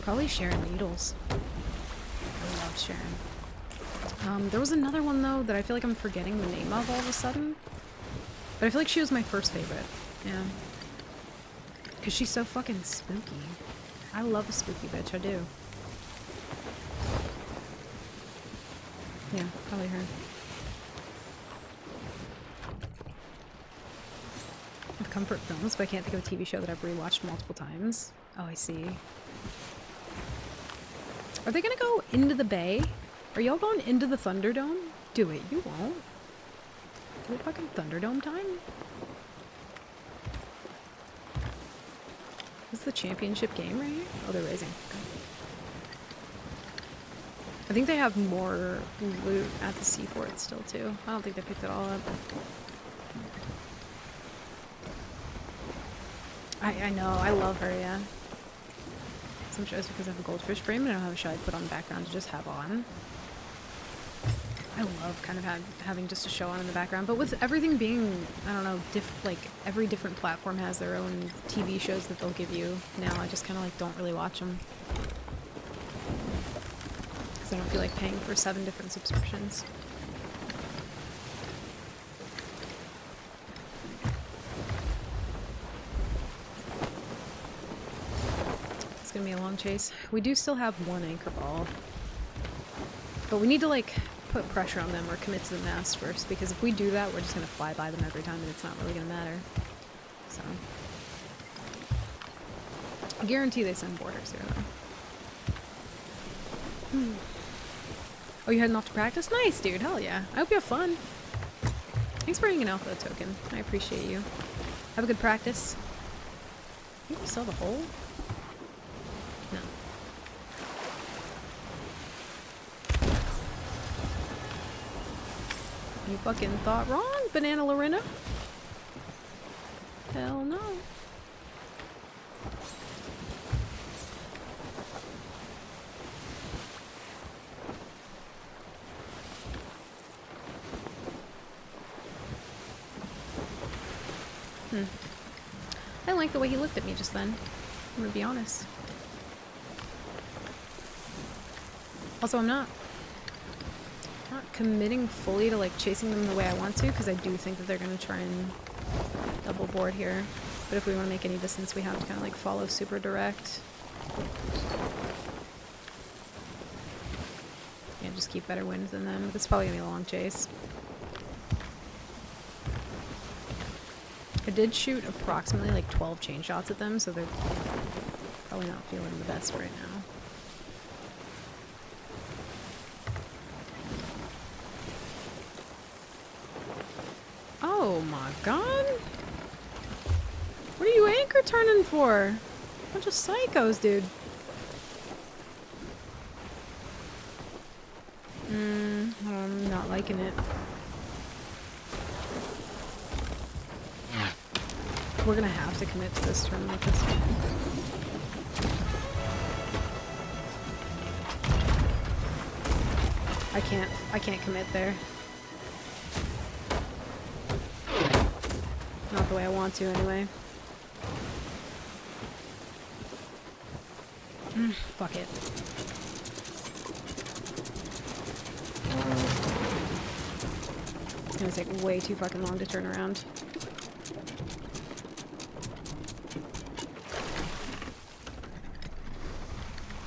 Probably Sharon Needles. I love Sharon. There was another one though that I feel like I'm forgetting the name of all of a sudden. But I feel like she was my first favorite. Yeah. Because she's so fucking spooky. I love a spooky bitch, I do. Yeah, probably her. I have comfort films, but I can't think of a TV show that I've rewatched multiple times. Oh, I see. Are they gonna go into the bay? Are y'all going into the Thunderdome? Do it, you won't. Is it fucking Thunderdome time? This is the championship game right here? Oh, they're raising. Okay. I think they have more loot at the seaport still, too. I don't think they picked it all up. I know, I love her, yeah. Some shows because I have a goldfish frame and I don't have a show I put on the background to just have on. I love kind of having just a show on in the background, but with everything being, I don't know, like every different platform has their own TV shows that they'll give you now. I just kind of like don't really watch them. Because I don't feel like paying for 7 different subscriptions. It's gonna be a long chase. We do still have 1 anchor ball. But we need to like put pressure on them or commit to the mast first, because if we do that, we're just gonna fly by them every time and it's not really gonna matter. So I guarantee they send boarders here though. Oh, you heading off to practice? Nice, dude. Hell yeah. I hope you have fun. Thanks for hanging out for the token. I appreciate you. Have a good practice. I think we saw the hole. No. You fucking thought wrong, Banana Lorena. Hell no. I didn't like the way he looked at me just then. I'm gonna be honest. Also, I'm not committing fully to like chasing them the way I want to, because I do think that they're gonna try and double board here. But if we want to make any distance, we have to kind of like follow super direct. Yeah, just keep better wind than them. But it's probably gonna be a long chase. I did shoot approximately like 12 chain shots at them, so they're probably not feeling the best right now. Oh my god! What are you anchor turning for? Bunch of psychos, dude. I'm not liking it. We're gonna have to commit to this turn like this. I can't commit there. Not the way I want to, anyway. Fuck it. It's gonna take way too fucking long to turn around.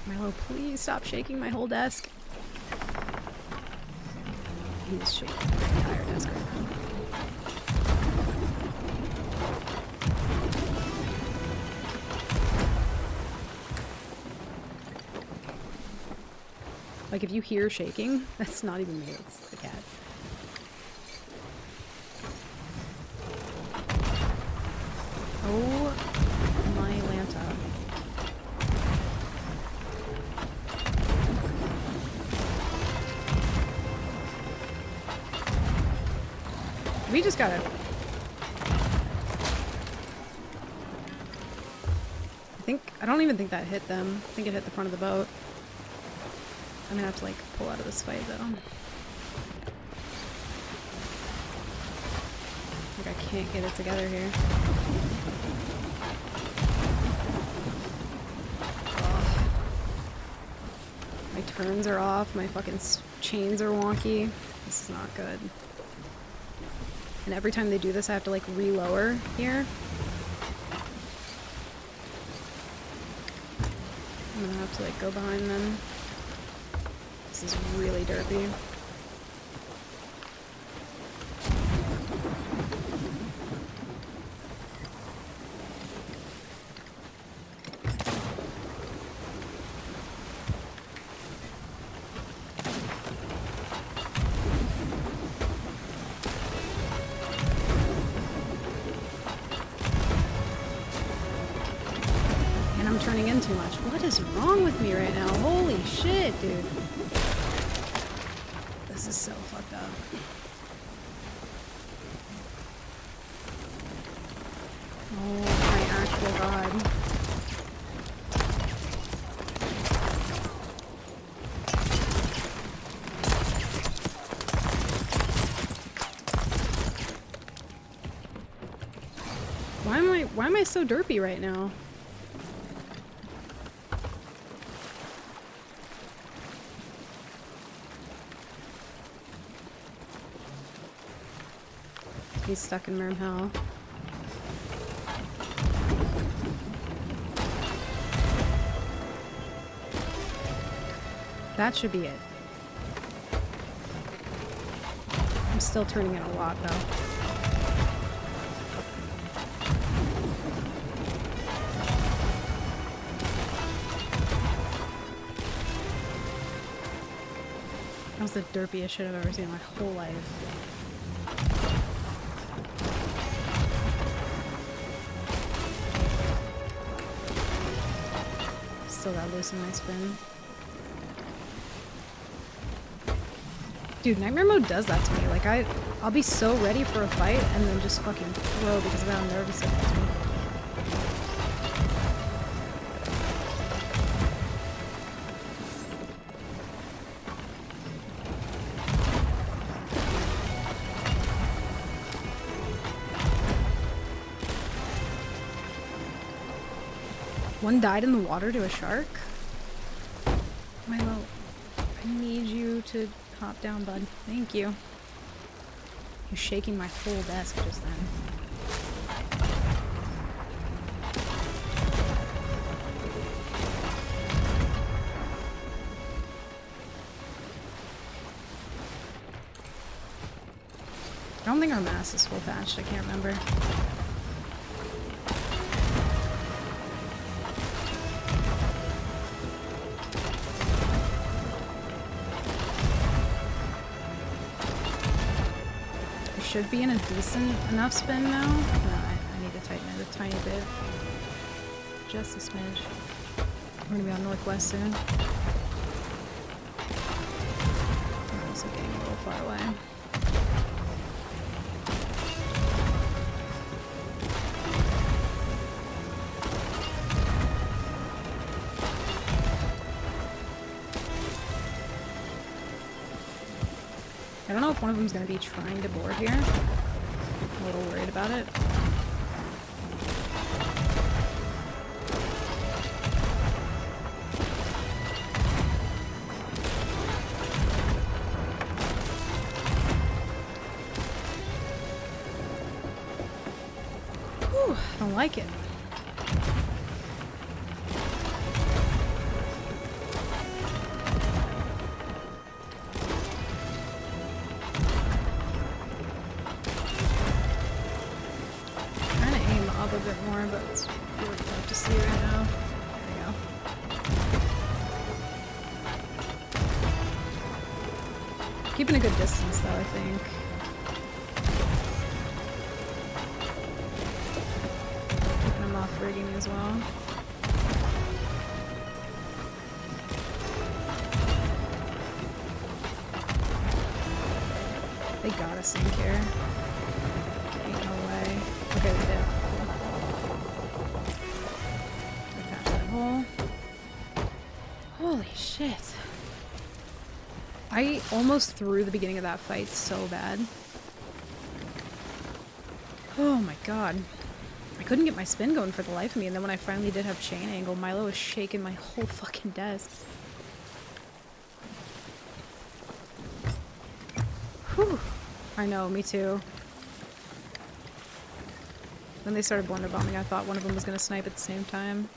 Milo, please stop shaking my whole desk. He's shaking my entire desk right now. Like, if you hear shaking, that's not even me, it's the cat. Oh my Lanta. We just gotta... I don't even think that hit them. I think it hit the front of the boat. I'm gonna have to, like, pull out of this fight, though. Like, I can't get it together here. Ugh. My turns are off, my fucking chains are wonky. This is not good. And every time they do this, I have to, like, re-lower here. I'm gonna have to, like, go behind them. This is really derpy. And I'm turning in too much. What is wrong with me right now? Holy shit, dude. This is so fucked up. Oh my actual god. Why am I so derpy right now? He's stuck in Merm Hell. That should be it. I'm still turning in a lot, though. That was the derpiest shit I've ever seen in my whole life. Still got loose in my spin. Dude, Nightmare Mode does that to me. Like, I'll be so ready for a fight and then just fucking throw because of how nervous it makes me. One died in the water to a shark? Milo, I need you to hop down, bud. Thank you. You're shaking my whole desk just then. I don't think our mass is full patched. I can't remember. Should be in a decent enough spin now. No, I need to tighten it a tiny bit. Just a smidge. We're gonna be on Northwest soon. I'm also getting a little far away. I don't know if one of them's gonna be trying to board here. I'm a little worried about it. Whew, I don't like it. Trying to aim up a bit more, but it's really tough to see right now. There we go. Keeping a good distance though, I think. Keeping them off rigging as well. They gotta sink here. Ain't no way. Okay, they did. We patched that hole. Holy shit. I almost threw the beginning of that fight so bad. Oh my god. I couldn't get my spin going for the life of me, and then when I finally did have chain angle, Milo was shaking my whole fucking desk. Whew. I know, me too. When they started blunder bombing, I thought one of them was gonna snipe at the same time.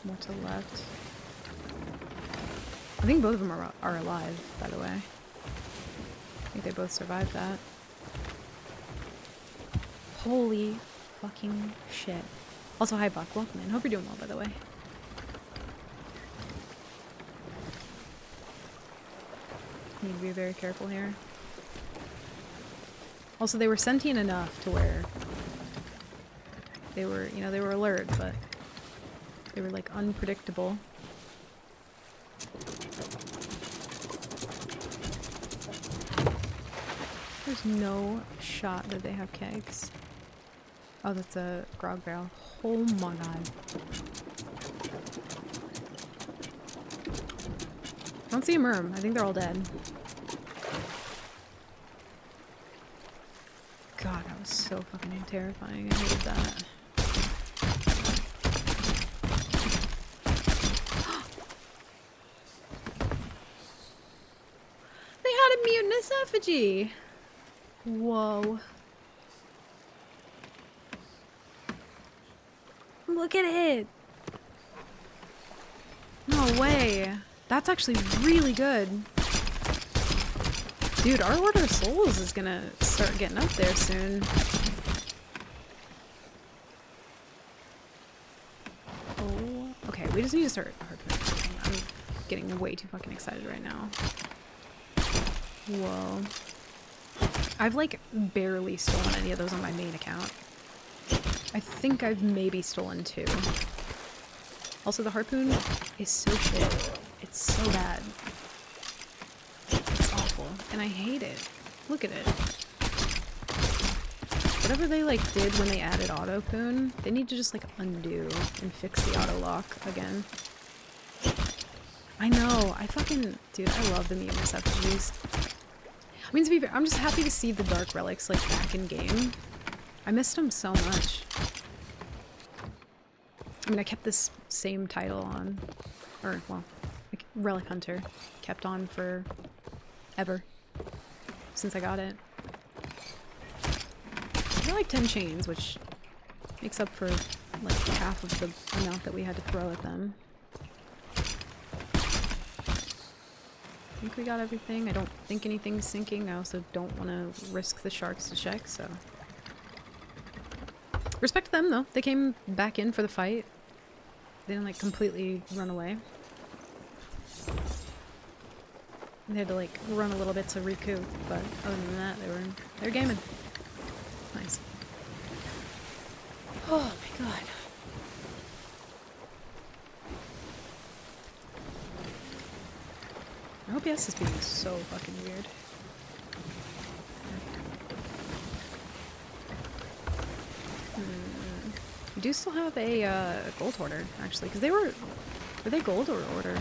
More to the left. I think both of them are alive, by the way. I think they both survived that. Holy fucking shit. Also, hi Buck, welcome in. Hope you're doing well, by the way. Need to be very careful here. Also, they were sentient enough to where they were, you know, they were alert, but they were like unpredictable. There's no shot that they have kegs. Oh, that's a grog barrel. Oh my god. I don't see a merm. I think they're all dead. God, that was so fucking terrifying. I hated that. They had a mutinous effigy! Whoa. Look at it! No way. That's actually really good. Dude, our Order of Souls is gonna start getting up there soon. Oh, okay, we just need to start harpoon. I'm getting way too fucking excited right now. Whoa. I've like barely stolen any of those on my main account. I think I've maybe stolen 2. Also, the harpoon is so shit. It's so bad. It's awful. And I hate it. Look at it. Whatever they like did when they added auto-poon, they need to just like undo and fix the auto-lock again. I know. I fucking... Dude, I love the mutinous effigies. I mean, to be fair, I'm just happy to see the Dark Relics like back in game. I missed them so much. I mean, I kept this same title on, or, well, like, Relic Hunter kept on for ever since I got it. I like 10 chains, which makes up for like half of the amount that we had to throw at them. I think we got everything. I don't think anything's sinking. I also don't want to risk the sharks to check, so. Respect to them, though. They came back in for the fight. They didn't, like, completely run away. They had to, like, run a little bit to recoup, but other than that, they were gaming. Nice. Oh my god. Our OBS is being so fucking weird. We do still have a gold hoarder, actually, because they were they gold or order?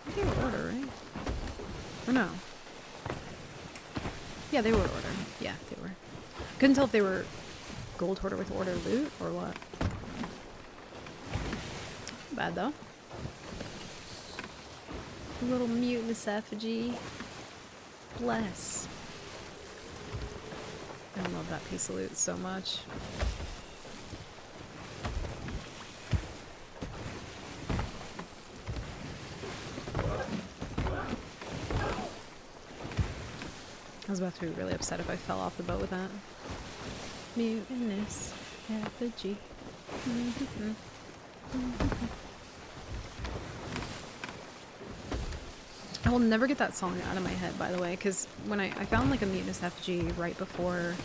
I think they were order, right? Or no? Yeah, they were order. Yeah, they were. Couldn't tell if they were gold hoarder with order loot or what. Not bad though. Little mutinous effigy. Bless. I love that piece of loot so much. I was about to be really upset if I fell off the boat with that. Mutinous effigy. I will never get that song out of my head, by the way, because when I found like a mutinous effigy right before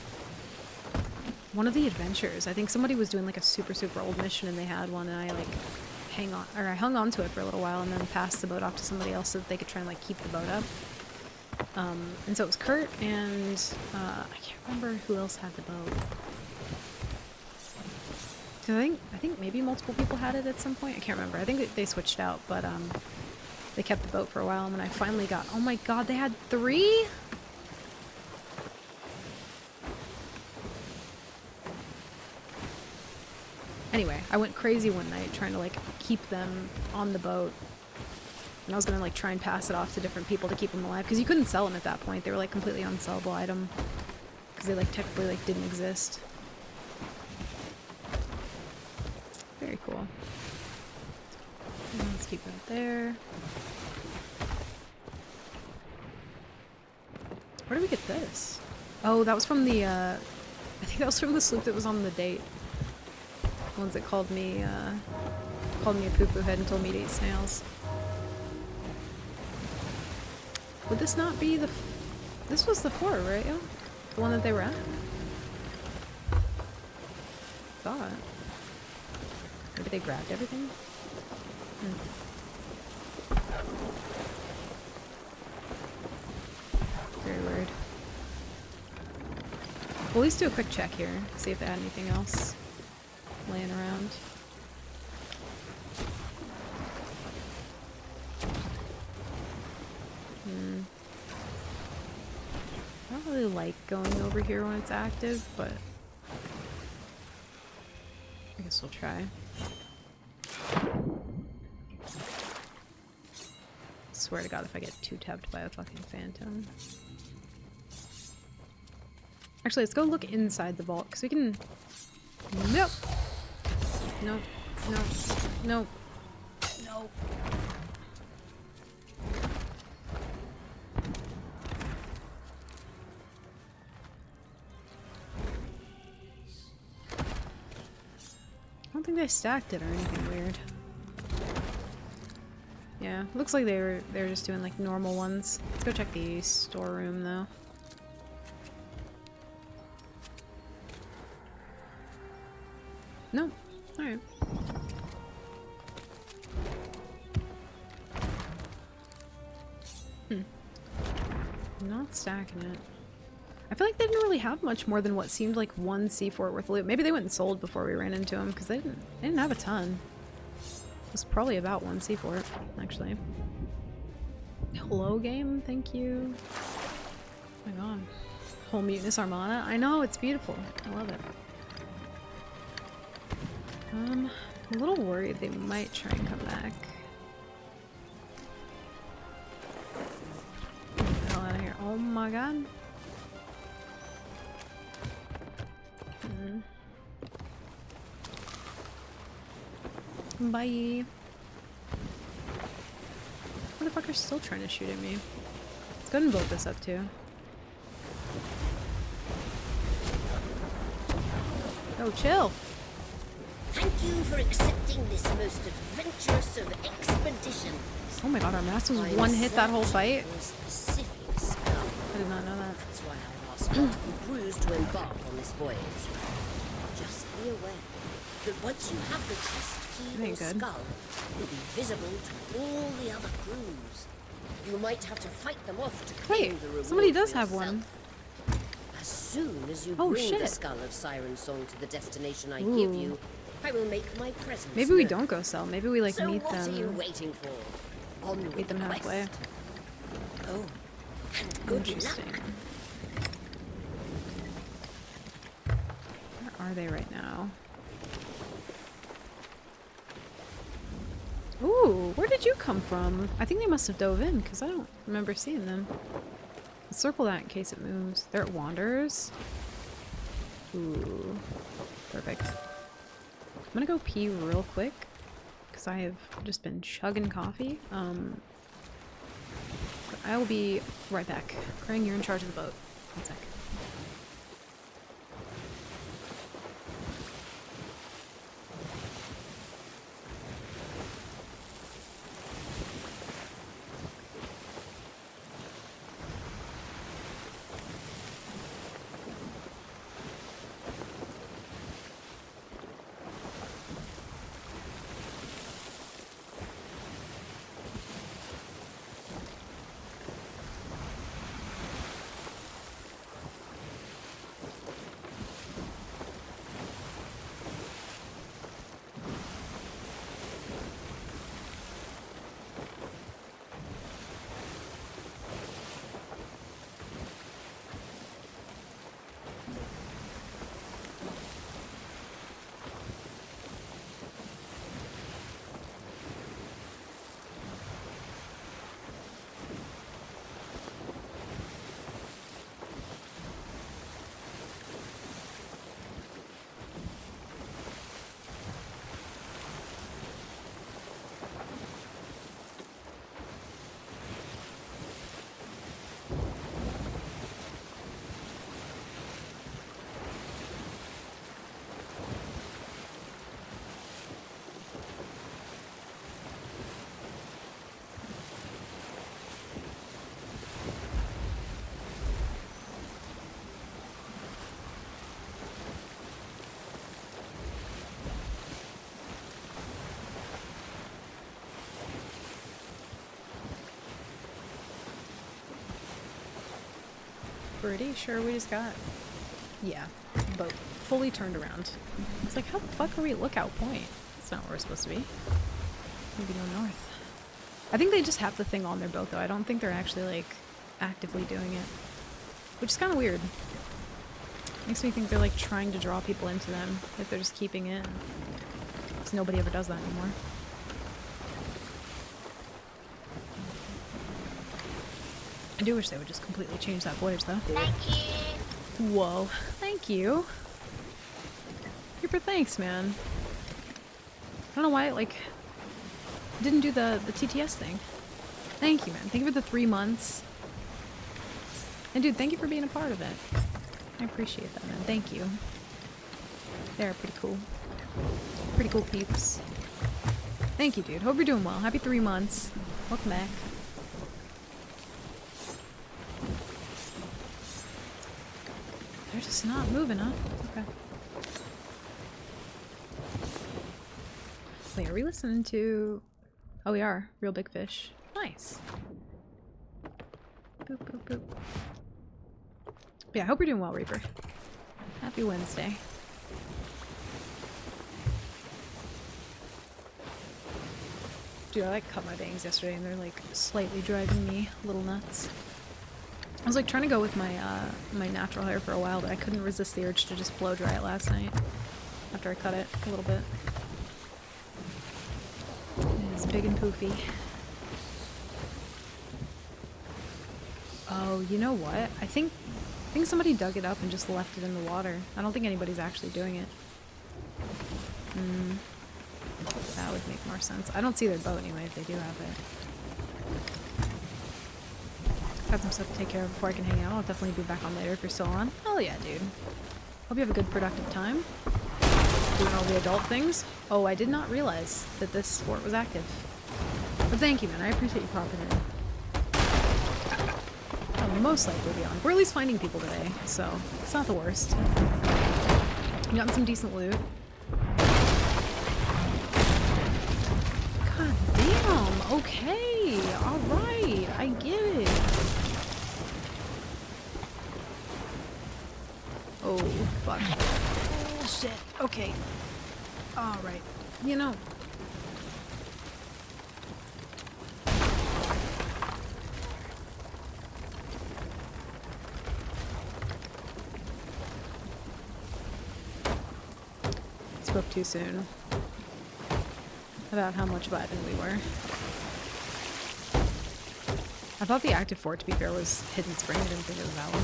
one of the adventures. I think somebody was doing like a super old mission and they had one, and I like I hung on to it for a little while and then passed the boat off to somebody else so that they could try and like keep the boat up. And so it was Kurt and I can't remember who else had the boat. I think maybe multiple people had it at some point. I can't remember. I think they switched out, but they kept the boat for a while, and when I finally got... Oh my god, they had 3?! Anyway, I went crazy one night trying to like keep them on the boat. And I was gonna like try and pass it off to different people to keep them alive, because you couldn't sell them at that point. They were like completely unsellable item. Because they like technically like didn't exist. Very cool. Let's keep that there. Where do we get this? Oh, that was from the, I think that was from the sloop that was on the date. The ones that called me a poo-poo head and told me to eat snails. Would this not be the... This was the fort, right? Yeah? The one that they were at? Thought. Maybe they grabbed everything? Very weird. We'll at least do a quick check here, see if they had anything else laying around. I don't really like going over here when it's active, but I guess we'll try. Swear to god if I get too tapped by a fucking phantom. Actually, let's go look inside the vault, because we can... Nope! Nope. Nope. Nope. Nope. I don't think they stacked it or anything weird. Yeah, looks like they're just doing like normal ones. Let's go check the storeroom though. No. Alright. Not stacking it. I feel like they didn't really have much more than what seemed like one C fort worth of loot. Maybe they went and sold before we ran into them, because they didn't have a ton. It was probably about one C fort, actually. Hello game, thank you. Oh my god. Whole mutinous armada. I know, it's beautiful. I love it. I'm a little worried they might try and come back. Get the hell out of here. Oh my god. Bye. Motherfucker's still trying to shoot at me. Let's go ahead and vote this up too. Oh, chill. Thank you for accepting this most adventurous of expeditions. Oh my god, our mask was one hit that whole fight. Pacific Skull. I did not know that. That's why I've asked multiple crews to embark on this voyage. Just be aware that once you have the chest key or skull, you'll be visible to all the other crews. You might have to fight them off to claim the reward. Somebody does for have yourself. one. As soon as you Oh, bring the shit. skull of Siren Song to the destination I give you, I will make my presence Maybe we known. don't go sell. Maybe we like So meet what are you them. waiting for? On Meet them with the halfway. quest. Oh, And good Interesting. luck. Where are they right now? Ooh, where did you come from? I think they must have dove in, because I don't remember seeing them. Let's circle that in case it moves. They're at Wanderers. Ooh. Perfect. I'm gonna go pee real quick, because I have just been chugging coffee. But I will be right back. Krang, you're in charge of the boat. 1 sec. Pretty sure we just got... Yeah, boat fully turned around. It's like, how the fuck are we at Lookout Point? That's not where we're supposed to be. Maybe go north. I think they just have the thing on their boat, though. I don't think they're actually, like, actively doing it. Which is kind of weird. Makes me think they're, like, trying to draw people into them. Like, they're just keeping it. Because nobody ever does that anymore. I do wish they would just completely change that voyage, though. Thank you. Whoa. Thank you. Super thanks, man. I don't know why it, like, didn't do the TTS thing. Thank you, man. Thank you for the 3 months. And dude, thank you for being a part of it. I appreciate that, man. Thank you. They're pretty cool. Pretty cool peeps. Thank you, dude. Hope you're doing well. Happy 3 months. Welcome back. They're just not moving, huh? Okay. Wait, are we listening to... Oh, we are. Real Big Fish. Nice. Boop, boop, boop. Yeah, I hope you're doing well, Reaper. Happy Wednesday. Dude, I like cut my bangs yesterday and they're like slightly driving me a little nuts. I was like trying to go with my my natural hair for a while, but I couldn't resist the urge to just blow dry it last night after I cut it a little bit. It is big and poofy. Oh, you know what? I think somebody dug it up and just left it in the water. I don't think anybody's actually doing it. That would make more sense. I don't see their boat anyway if they do have it. Got some stuff to take care of before I can hang out. I'll definitely be back on later if you're still on. Hell yeah, dude. Hope you have a good productive time. Doing all the adult things. Oh, I did not realize that this sport was active. But thank you, man. I appreciate you popping in. I'll most likely be on. We're at least finding people today, so it's not the worst. Gotten some decent loot. God damn! Okay! Alright! I get it! Oh, fuck. Oh, shit. Okay. Alright. You know... spoke too soon about how much vibing we were. I thought the active fort, to be fair, was Hidden Spring. I didn't think it was that one.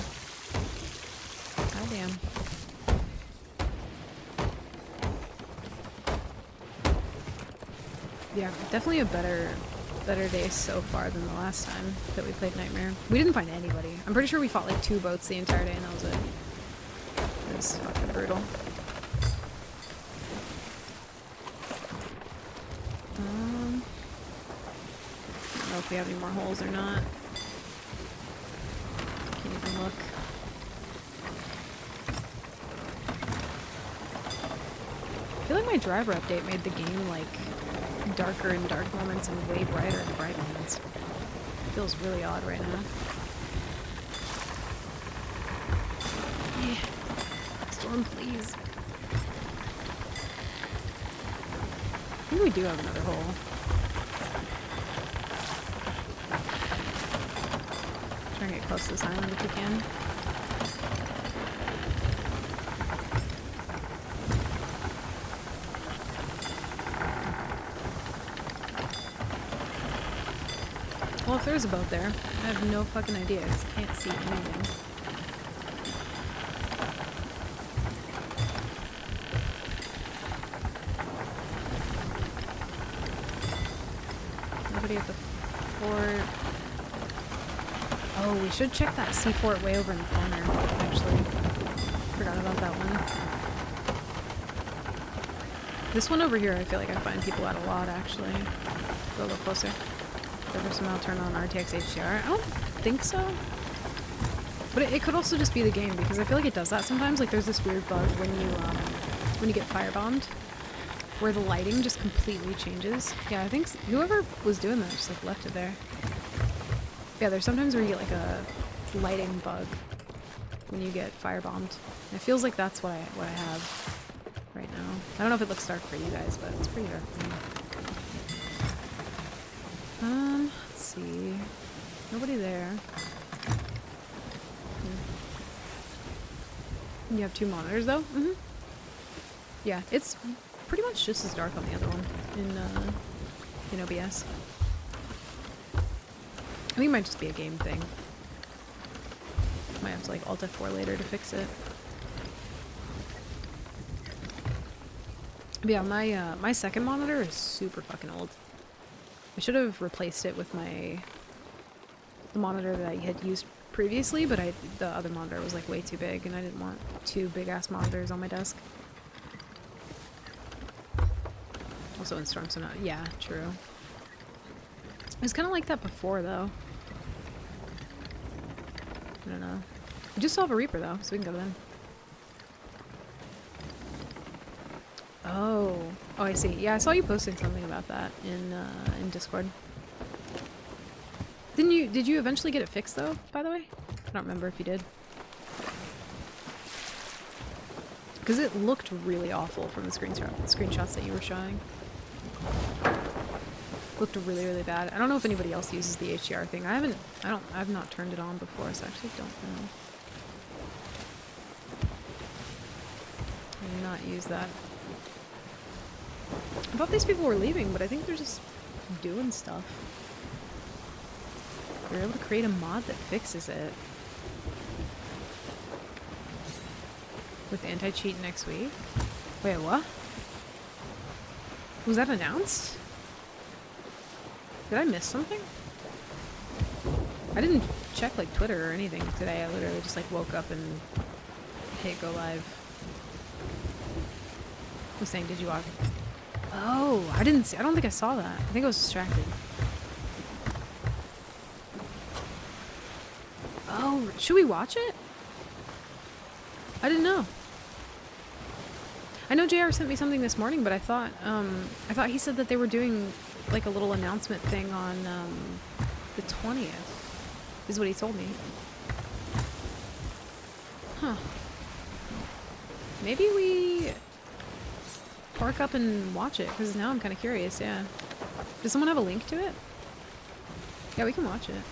God damn. Yeah, definitely a better day so far than the last time that we played Nightmare. We didn't find anybody. I'm pretty sure we fought like 2 boats the entire day and that was it. It was fucking brutal. I don't know if we have any more holes or not. Can't even look. I feel like my driver update made the game like darker in dark moments and way brighter in bright moments. Feels really odd right now. Yeah. Storm, please. I think we do have another hole. Try and get close to this island if we can. Well, if there's a boat there, I have no fucking idea. I can't see anything. Nobody at the fort. Oh, we should check that sea fort way over in the corner, actually. Forgot about that one. This one over here, I feel like I find people at a lot, actually. Go a little closer. Ever somehow turn on RTX HDR? I don't think so. But it could also just be the game, because I feel like it does that sometimes. Like, there's this weird bug when you get firebombed, where the lighting just completely changes. Yeah, I think whoever was doing that just, like, left it there. Yeah, there's sometimes where you get, like, a lighting bug when you get firebombed. And it feels like that's what I have right now. I don't know if it looks dark for you guys, but it's pretty dark for me. Let's see. Nobody there. You have 2 monitors, though? Mm-hmm. Yeah, it's pretty much just as dark on the other one in OBS. I think it might just be a game thing. Might have to, like, Alt F4 later to fix it. But yeah, my second monitor is super fucking old. I should have replaced it with the monitor that I had used previously, but the other monitor was like way too big and I didn't want 2 big ass monitors on my desk. Also in Storm, so not, yeah, true. It was kind of like that before though. I don't know. We just saw a Reaper though, so we can go then. Oh, I see. Yeah, I saw you posting something about that in Discord. Did you eventually get it fixed though, by the way? I don't remember if you did. Because it looked really awful from the screenshots that you were showing. Looked really, really bad. I don't know if anybody else uses the HDR thing. I've not turned it on before, so I actually don't know. I did not use that. I thought these people were leaving, but I think they're just doing stuff. They're able to create a mod that fixes it. With anti-cheat next week? Wait, what? Was that announced? Did I miss something? I didn't check like Twitter or anything today. I literally just like woke up and hit go live. Who's saying, did you walk? Oh, I don't think I saw that. I think I was distracted. Oh, should we watch it? I didn't know. I know JR sent me something this morning, but I thought he said that they were doing like a little announcement thing on the 20th, is what he told me. Huh. Maybe we park up and watch it, because now I'm kind of curious, yeah. Does someone have a link to it? Yeah, we can watch it.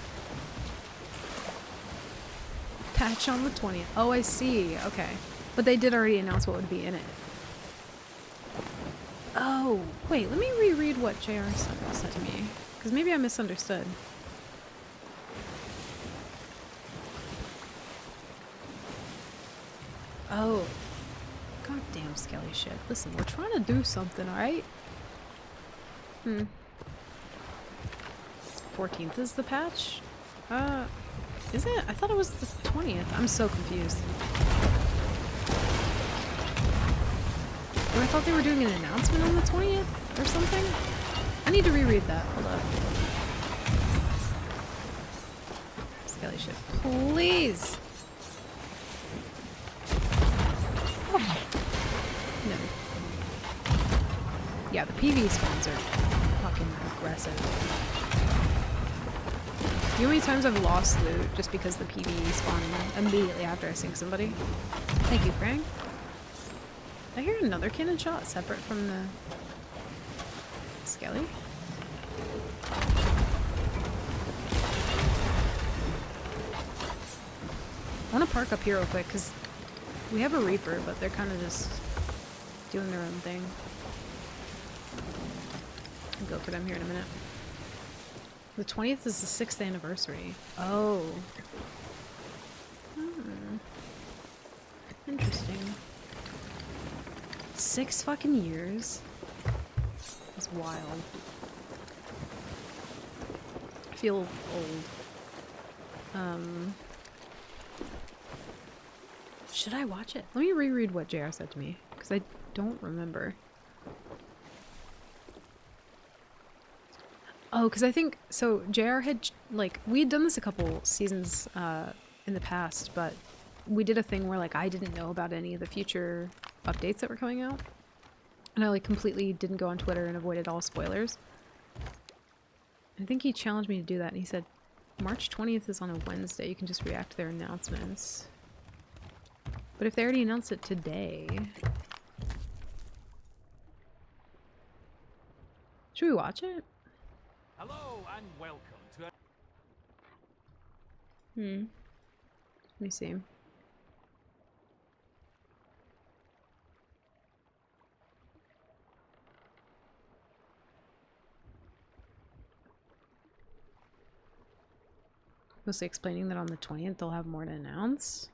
Patch on the 20th. Oh, I see. Okay. But they did already announce what would be in it. Oh, wait, let me reread what JR said to me. Because maybe I misunderstood. Oh. Goddamn skelly shit. Listen, we're trying to do something, alright? 14th is the patch? Is it? I thought it was the 20th. I'm so confused. Or I thought they were doing an announcement on the 20th or something? I need to reread that. Hold up. Skelly shit. Please! No. Yeah, the PV spawns are fucking aggressive. You know how many times I've lost loot just because the PV spawned immediately after I sink somebody? Thank you, Frank. Did I hear another cannon shot separate from the skelly? I want to park up here real quick because we have a Reaper, but they're kind of just doing their own thing. I'll go for them here in a minute. The 20th is the 6th anniversary. Oh. Interesting. 6 fucking years. That's wild. I feel old. Should I watch it? Let me reread what JR said to me, because I don't remember. Oh, because I think, so JR had, like, we had done this a couple seasons in the past, but we did a thing where, like, I didn't know about any of the future updates that were coming out. And I, like, completely didn't go on Twitter and avoided all spoilers. I think he challenged me to do that, and he said, March 20th is on a Wednesday, you can just react to their announcements. But if they already announced it today... Should we watch it? Hello and welcome to a Let me see. Mostly explaining that on the 20th they'll have more to announce.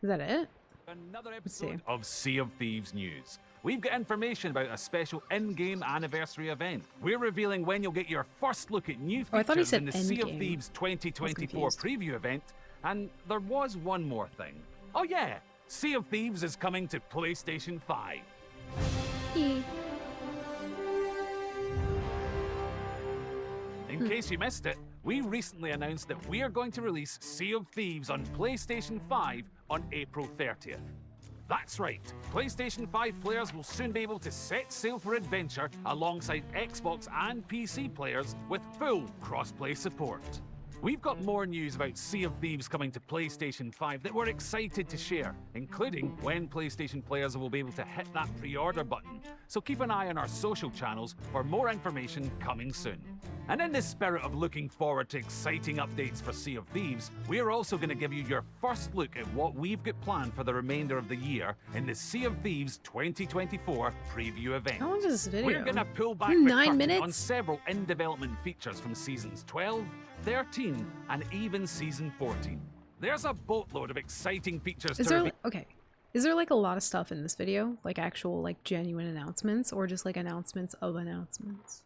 Is that it? another see. episode of Sea of Thieves news. We've got information about a special in-game anniversary event. We're revealing when you'll get your first look at new Oh, I thought he features said in the Sea of endgame. Thieves 2024 confused. preview event, and there was one more thing. Oh yeah, Sea of Thieves is coming to PlayStation 5. In case you missed it, we recently announced that we are going to release Sea of Thieves on PlayStation 5 on April 30th. That's right, PlayStation 5 players will soon be able to set sail for adventure alongside Xbox and PC players with full cross-play support. We've got more news about Sea of Thieves coming to PlayStation 5 that we're excited to share, including when PlayStation players will be able to hit that pre-order button. So keep an eye on our social channels for more information coming soon. And in the spirit of looking forward to exciting updates for Sea of Thieves, we're also going to give you your first look at what we've got planned for the remainder of the year in the Sea of Thieves 2024 preview event. How long is this video? We're going to pull back the 9 curtain minutes? on several in-development features from Seasons 12, 13, and even Season 14. There's a boatload of exciting features Is to there reveal. okay? Is there like a lot of stuff in this video, like actual like genuine announcements, or just like announcements of announcements?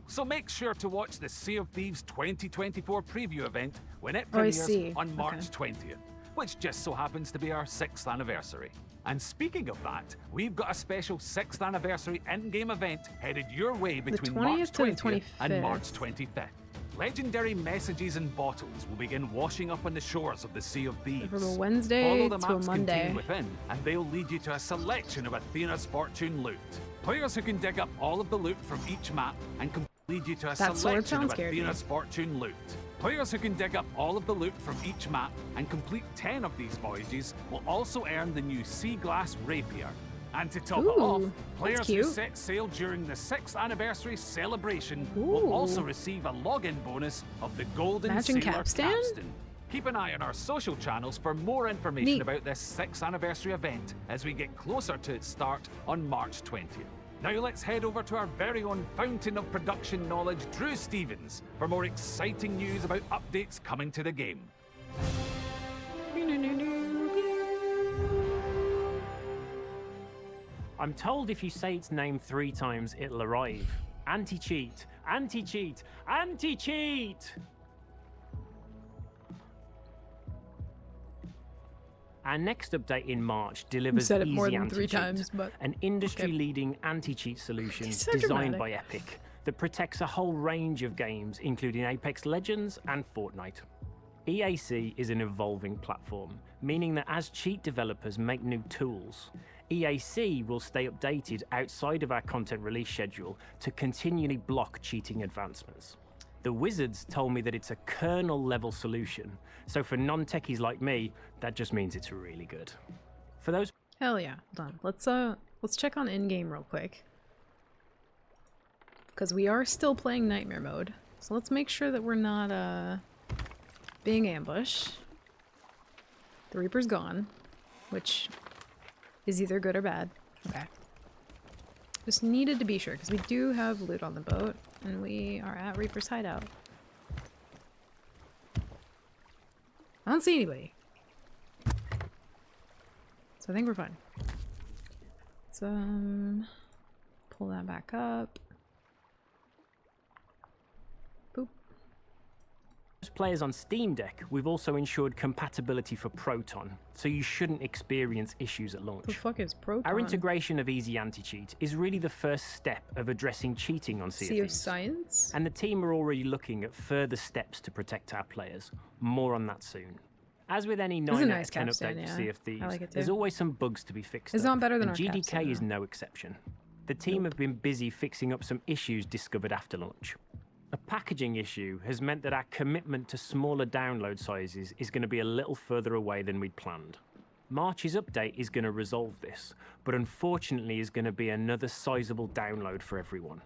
So make sure to watch the Sea of Thieves 2024 preview event when it Oh, I premieres see. on March Okay. 20th, which just so happens to be our 6th anniversary. And speaking of that, we've got a special 6th anniversary in-game event headed your way between March 20th to the 20th and 25th. March 25th. Legendary messages and bottles will begin washing up on the shores of the Sea of Thieves. From a Wednesday Follow the to a maps Monday. contained within, and they'll lead you to a selection of Athena's Fortune loot. Players who can dig up all of the loot from each map and lead you to a That sword selection sound of scared me. Athena's Fortune loot. Players who can dig up all of the loot from each map and complete 10 of these voyages will also earn the new Sea Glass Rapier. And to top it off, Ooh, players that's who cute. set sail during the 6th anniversary celebration will also Ooh. receive a login bonus of the Golden Matching Sailor capstan? Keep an eye on our social channels for more information Neat. about this 6th anniversary event as we get closer to its start on March 20th. Now let's head over to our very own fountain of production knowledge, Drew Stevens, for more exciting news about updates coming to the game. I'm told if you say its name 3 times, it'll arrive. Anti-cheat, anti-cheat, anti-cheat! Our next update in March delivers said it Easy more than 3 Anti-Cheat, times, but an industry-leading anti-cheat solution He's so designed dramatic. by Epic that protects a whole range of games, including Apex Legends and Fortnite. EAC is an evolving platform, meaning that as cheat developers make new tools, EAC will stay updated outside of our content release schedule to continually block cheating advancements. The Wizards told me that it's a kernel-level solution, so for non-techies like me, that just means it's really good. For those hell yeah. Hold on. Let's check on in-game real quick. Because we are still playing Nightmare mode. So let's make sure that we're not being ambushed. The Reaper's gone, which is either good or bad. Okay. Just needed to be sure, because we do have loot on the boat, and we are at Reaper's hideout. I don't see anybody. So I think we're fine. Let's pull that back up. Boop. players on Steam Deck, we've also ensured compatibility for Proton, so you shouldn't experience issues at launch. The fuck is Proton? Our integration of Easy Anti-Cheat is really the first step of addressing cheating on Sea of Sea of Thieves. Science? And the team are already looking at further steps to protect our players. More on that soon. As with any is 9 a out nice of 10 capstan, update for yeah. Sea of I Thieves, like it there's too. always some bugs to be fixed It's up, not better than and our GDK capstan, is though. no exception. The team have been busy fixing up some issues discovered after launch. A packaging issue has meant that our commitment to smaller download sizes is going to be a little further away than we'd planned. March's update is going to resolve this, but unfortunately is going to be another sizable download for everyone.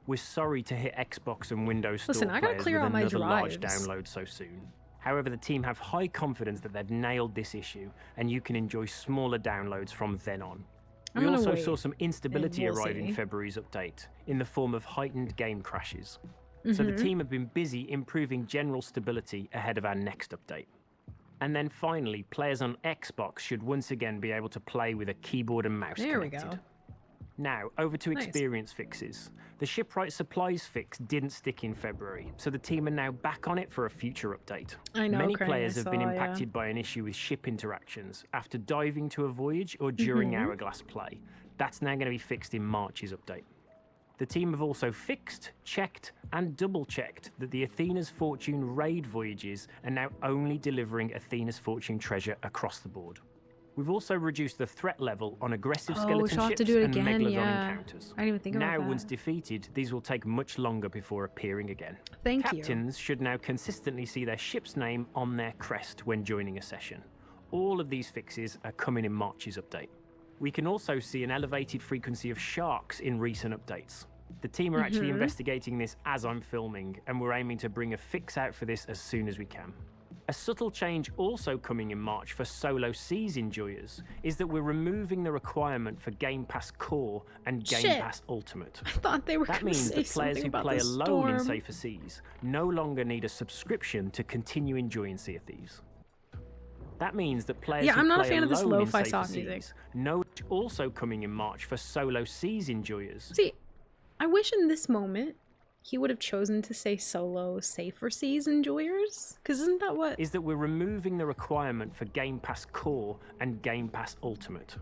We're sorry to hit Xbox and Windows Store Listen, I gotta players clear with out my another large drives. download so soon. However, the team have high confidence that they've nailed this issue, and you can enjoy smaller downloads from then on. I'm We gonna also wait, saw some instability and we'll arrive in see. February's update, in the form of heightened game crashes. So the team have been busy improving general stability ahead of our next update. And then finally, players on Xbox should once again be able to play with a keyboard and mouse There we connected. go. Now, over to Nice. experience fixes. The Shipwright Supplies fix didn't stick in February, so the team are now back on it for a future update. I know, Many Crane, players I have been saw, yeah. impacted by an issue with ship interactions after diving to a voyage or during Hourglass play. That's now going to be fixed in March's update. The team have also fixed, checked, and double-checked that the Athena's Fortune raid voyages are now only delivering Athena's Fortune treasure across the board. We've also reduced the threat level on aggressive Oh, skeleton she'll have ships to do it and again, megalodon yeah. encounters. I didn't even think about now, that. once defeated, these will take much longer before appearing again. Thank you. Captains should now consistently see their ship's name on their crest when joining a session. All of these fixes are coming in March's update. We can also see an elevated frequency of sharks in recent updates. The team are actually investigating this as I'm filming, and we're aiming to bring a fix out for this as soon as we can. A subtle change also coming in March for solo seas enjoyers is that we're removing the requirement for Game Pass Core and Game Shit. Pass Ultimate. I thought they were That going to means say that players something who about play the alone in storm. Safer Seas no longer need a subscription to continue enjoying Sea of Thieves. That means that players Yeah, who I'm not a play fan of this alone in lo-fi Safer soft Seas music. know also coming in March for solo seas enjoyers. See, I wish in this moment he would have chosen to say solo safer seas enjoyers. Because isn't that what... Is that we're removing the requirement for Game Pass Core and Game Pass Ultimate.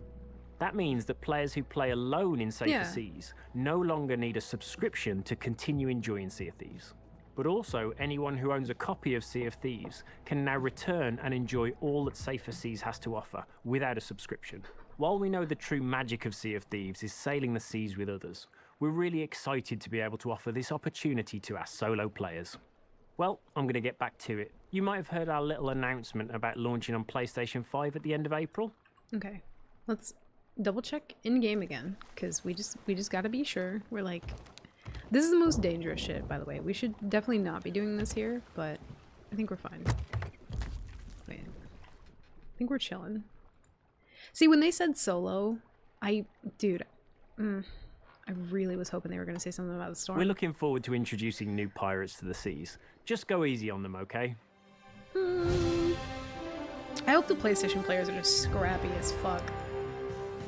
That means that players who play alone in Safer Yeah. Seas no longer need a subscription to continue enjoying Sea of Thieves. But also, anyone who owns a copy of Sea of Thieves can now return and enjoy all that Safer Seas has to offer without a subscription. While we know the true magic of Sea of Thieves is sailing the seas with others, we're really excited to be able to offer this opportunity to our solo players. Well, I'm going to get back to it. You might have heard our little announcement about launching on PlayStation 5 at the end of April. Okay, let's double check in-game again. Because we just got to be sure. We're like... This is the most dangerous shit, by the way. We should definitely not be doing this here, but I think we're fine. think we're chilling. See, when they said solo, dude, I really was hoping they were going to say something about the storm. We're looking forward to introducing new pirates to the seas. Just go easy on them, okay? I hope the PlayStation players are just scrappy as fuck.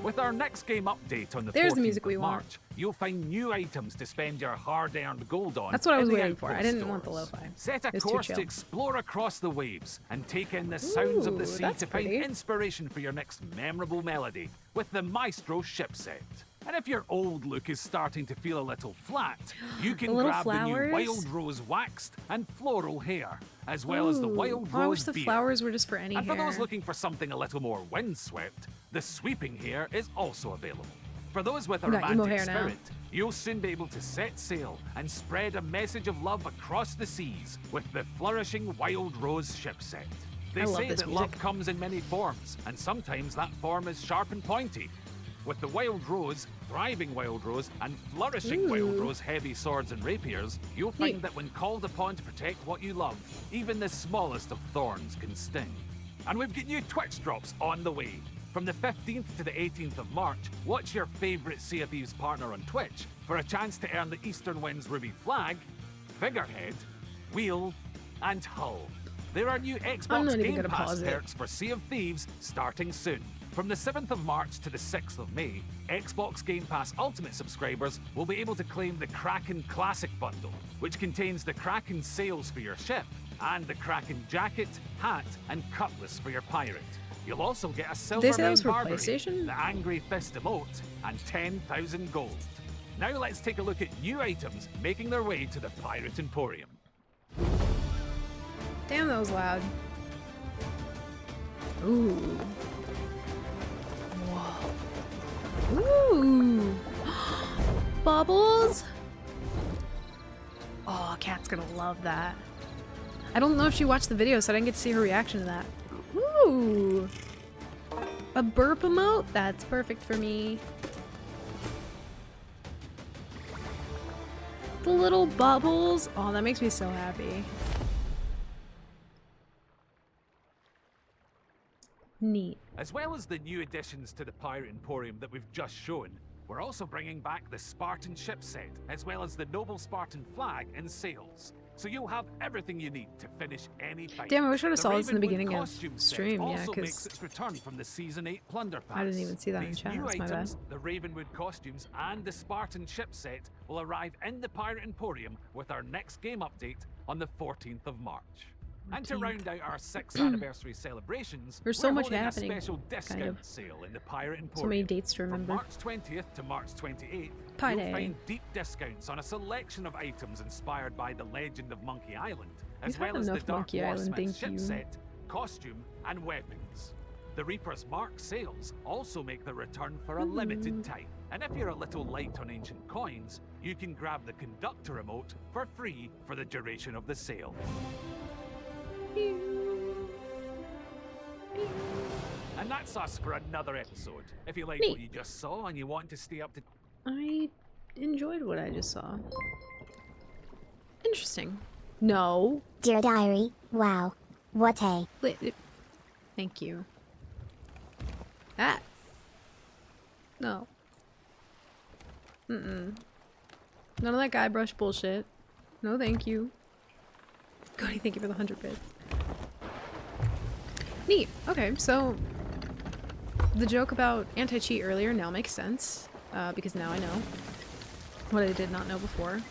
With our next game update on the There's the 14th music we of want. March, you'll find new items to spend your hard-earned gold on. That's what I was in the waiting for. I Outpost didn't want the stores. lo-fi. Set a It's too course chill. to explore across the waves and take in the sounds of the Ooh, sea that's to find pretty. inspiration for your next memorable melody with the Maestro ship set. And if your old look is starting to feel a little flat, you can little grab the flowers? new Wild Rose waxed and floral hair, as well as the Ooh. Wild Oh, I wish Rose the beard. flowers were just for any And for hair. those looking for something a little more windswept, the sweeping hair is also available. For those with a We got emo romantic hair now. spirit, you'll soon be able to set sail and spread a message of love across the seas with the flourishing Wild Rose ship set. They I love say this that music. love comes in many forms, and sometimes that form is sharp and pointy. With the Wild Rose, Thriving Wild Rose, and Flourishing Wild Ooh. Rose heavy swords and rapiers, you'll find Neat. that when called upon to protect what you love, even the smallest of thorns can sting. And we've got new Twitch drops on the way. From the 15th to the 18th of March, watch your favourite Sea of Thieves partner on Twitch for a chance to earn the Eastern Winds Ruby flag, figurehead, wheel, and hull. There are new I'm Xbox not even Game gonna Pass pause it. perks for Sea of Thieves starting soon. From the 7th of March to the 6th of May, Xbox Game Pass Ultimate subscribers will be able to claim the Kraken Classic Bundle, which contains the Kraken sails for your ship and the Kraken jacket, hat, and cutlass for your pirate. You'll also get a silver say that was for Barbary, PlayStation? the Angry Fist emote, and 10,000 gold. Now let's take a look at new items making their way to the Pirate Emporium. Damn, that was loud. Ooh. Whoa. Ooh. Bubbles. Oh, Kat's gonna love that. I don't know if she watched the video, so I didn't get to see her reaction to that. Ooh. A burp emote? That's perfect for me. The little bubbles. Oh, that makes me so happy. Neat. As well as the new additions to the Pirate Emporium that we've just shown, we're also bringing back the Spartan ship set, as well as the Noble Spartan flag and sails. So you'll have everything you need to finish any fight. Damn, I wish I would've The saw this in the Ravenwood beginning of costume set stream, yeah, also 'cause makes its return from the Season 8 Plunder Pass. I didn't even see that in These chat, new that's my items, bad. the Ravenwood costumes and the Spartan ship set will arrive in the Pirate Emporium with our next game update on the 14th of March. And to round out our 6th anniversary celebrations, There's so we're much holding happening, a special discount kind of. sale in the Pirate Emporium. So many dates to From remember. March 20th to March 28th, Pi you'll Day. find deep discounts on a selection of items inspired by the legend of Monkey Island, as We've had well as the enough Dark Monkey Island, Warsmith thank ship you. set, costume, and weapons. The Reaper's Mark sales also make their return for a limited time. And if you're a little light on ancient coins, you can grab the Conductor remote for free for the duration of the sale. And that's us for another episode. If you liked what Neat. you just saw and you want to stay up to I enjoyed what I just saw. Interesting. No. Dear Diary, wow. What a. Thank you. That. No. Mm-mm. None of that Guybrush bullshit. No thank you. Cody, thank you for the 100 bits. Neat. Okay, so the joke about anti-cheat earlier now makes sense, because now I know what I did not know before.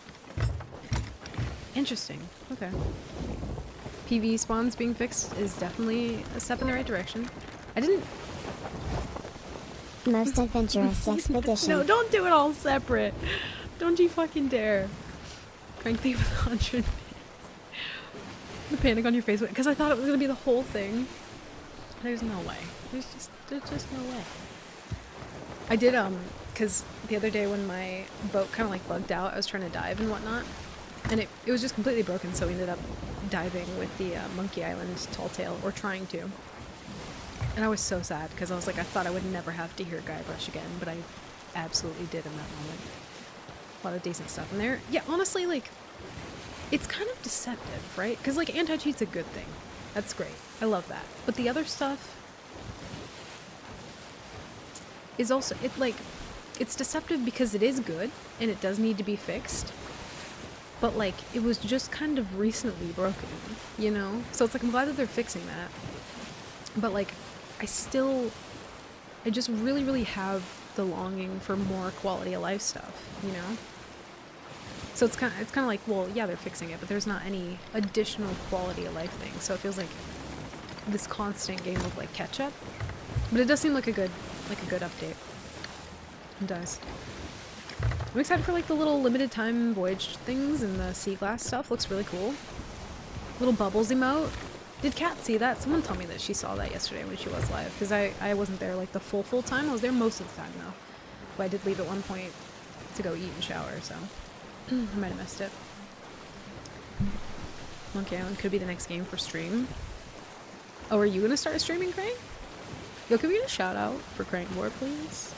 Interesting. Okay. PvE spawns being fixed is definitely a step in the right direction. I didn't... Most adventurous expedition. No, don't do it all separate. Don't you fucking dare. Crank thee with 100 bits. The panic on your face, because I thought it was gonna be the whole thing. There's no way. There's just no way. I did, because the other day when my boat kind of like bugged out, I was trying to dive and whatnot, and it was just completely broken, so we ended up diving with the Monkey Island Tall Tale, or trying to. And I was so sad, because I was like, I thought I would never have to hear Guybrush again, but I absolutely did in that moment. A lot of decent stuff in there. Yeah, honestly, like, it's kind of deceptive, right? Because, like, anti-cheat's a good thing. That's great. I love that. But the other stuff, is also, it's deceptive because it is good and it does need to be fixed. But like, it was just kind of recently broken, you know? So it's like, I'm glad that they're fixing that. But like, I just really, really have the longing for more quality of life stuff, you know? So it's kind of like, well, yeah, they're fixing it, but there's not any additional quality of life thing. So it feels like this constant game of like catch up. But it does seem like a good update. It does. I'm excited for like the little limited time voyage things and the sea glass stuff. Looks really cool. Little bubbles emote. Did Kat see that? Someone told me that she saw that yesterday when she was live. Because I wasn't there like the full time. I was there most of the time though. But I did leave at one point to go eat and shower, so I might have missed it. Monkey Island could be the next game for stream. Oh, are you gonna start streaming, Crank? Yo, can we get a shout out for Crank War, please?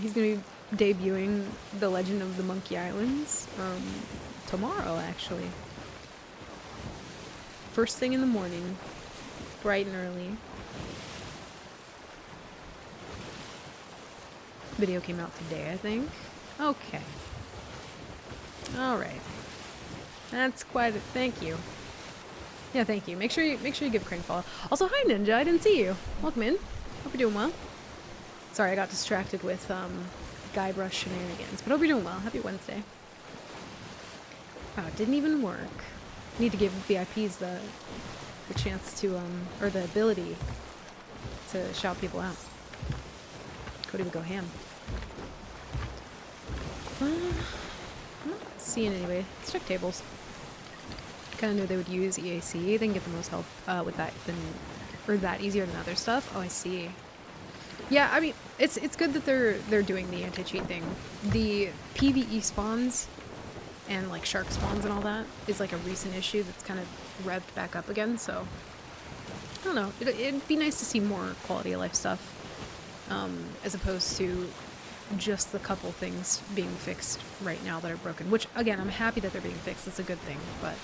He's gonna be debuting The Legend of the Monkey Islands tomorrow, actually. First thing in the morning, bright and early. Video came out today, I think. Okay. All right. That's quite a thank you. Yeah, thank you. Make sure you give Crank a follow. Also, hi Ninja. I didn't see you. Welcome in. Hope you're doing well. Sorry, I got distracted with Guybrush shenanigans, but hope you're doing well. Happy Wednesday. Wow, it didn't even work. Need to give VIPs the chance to or the ability to shout people out. Cody would go ham. I'm not seeing anyway. Let's check tables. Kind of knew they would use EAC. They can get the most help with that that easier than other stuff. Oh, I see. Yeah, I mean, it's good that they're doing the anti-cheat thing. The PvE spawns and like shark spawns and all that is like a recent issue that's kind of revved back up again. So I don't know. It'd be nice to see more quality of life stuff as opposed to just the couple things being fixed right now that are broken. Which again, I'm happy that they're being fixed. That's a good thing, but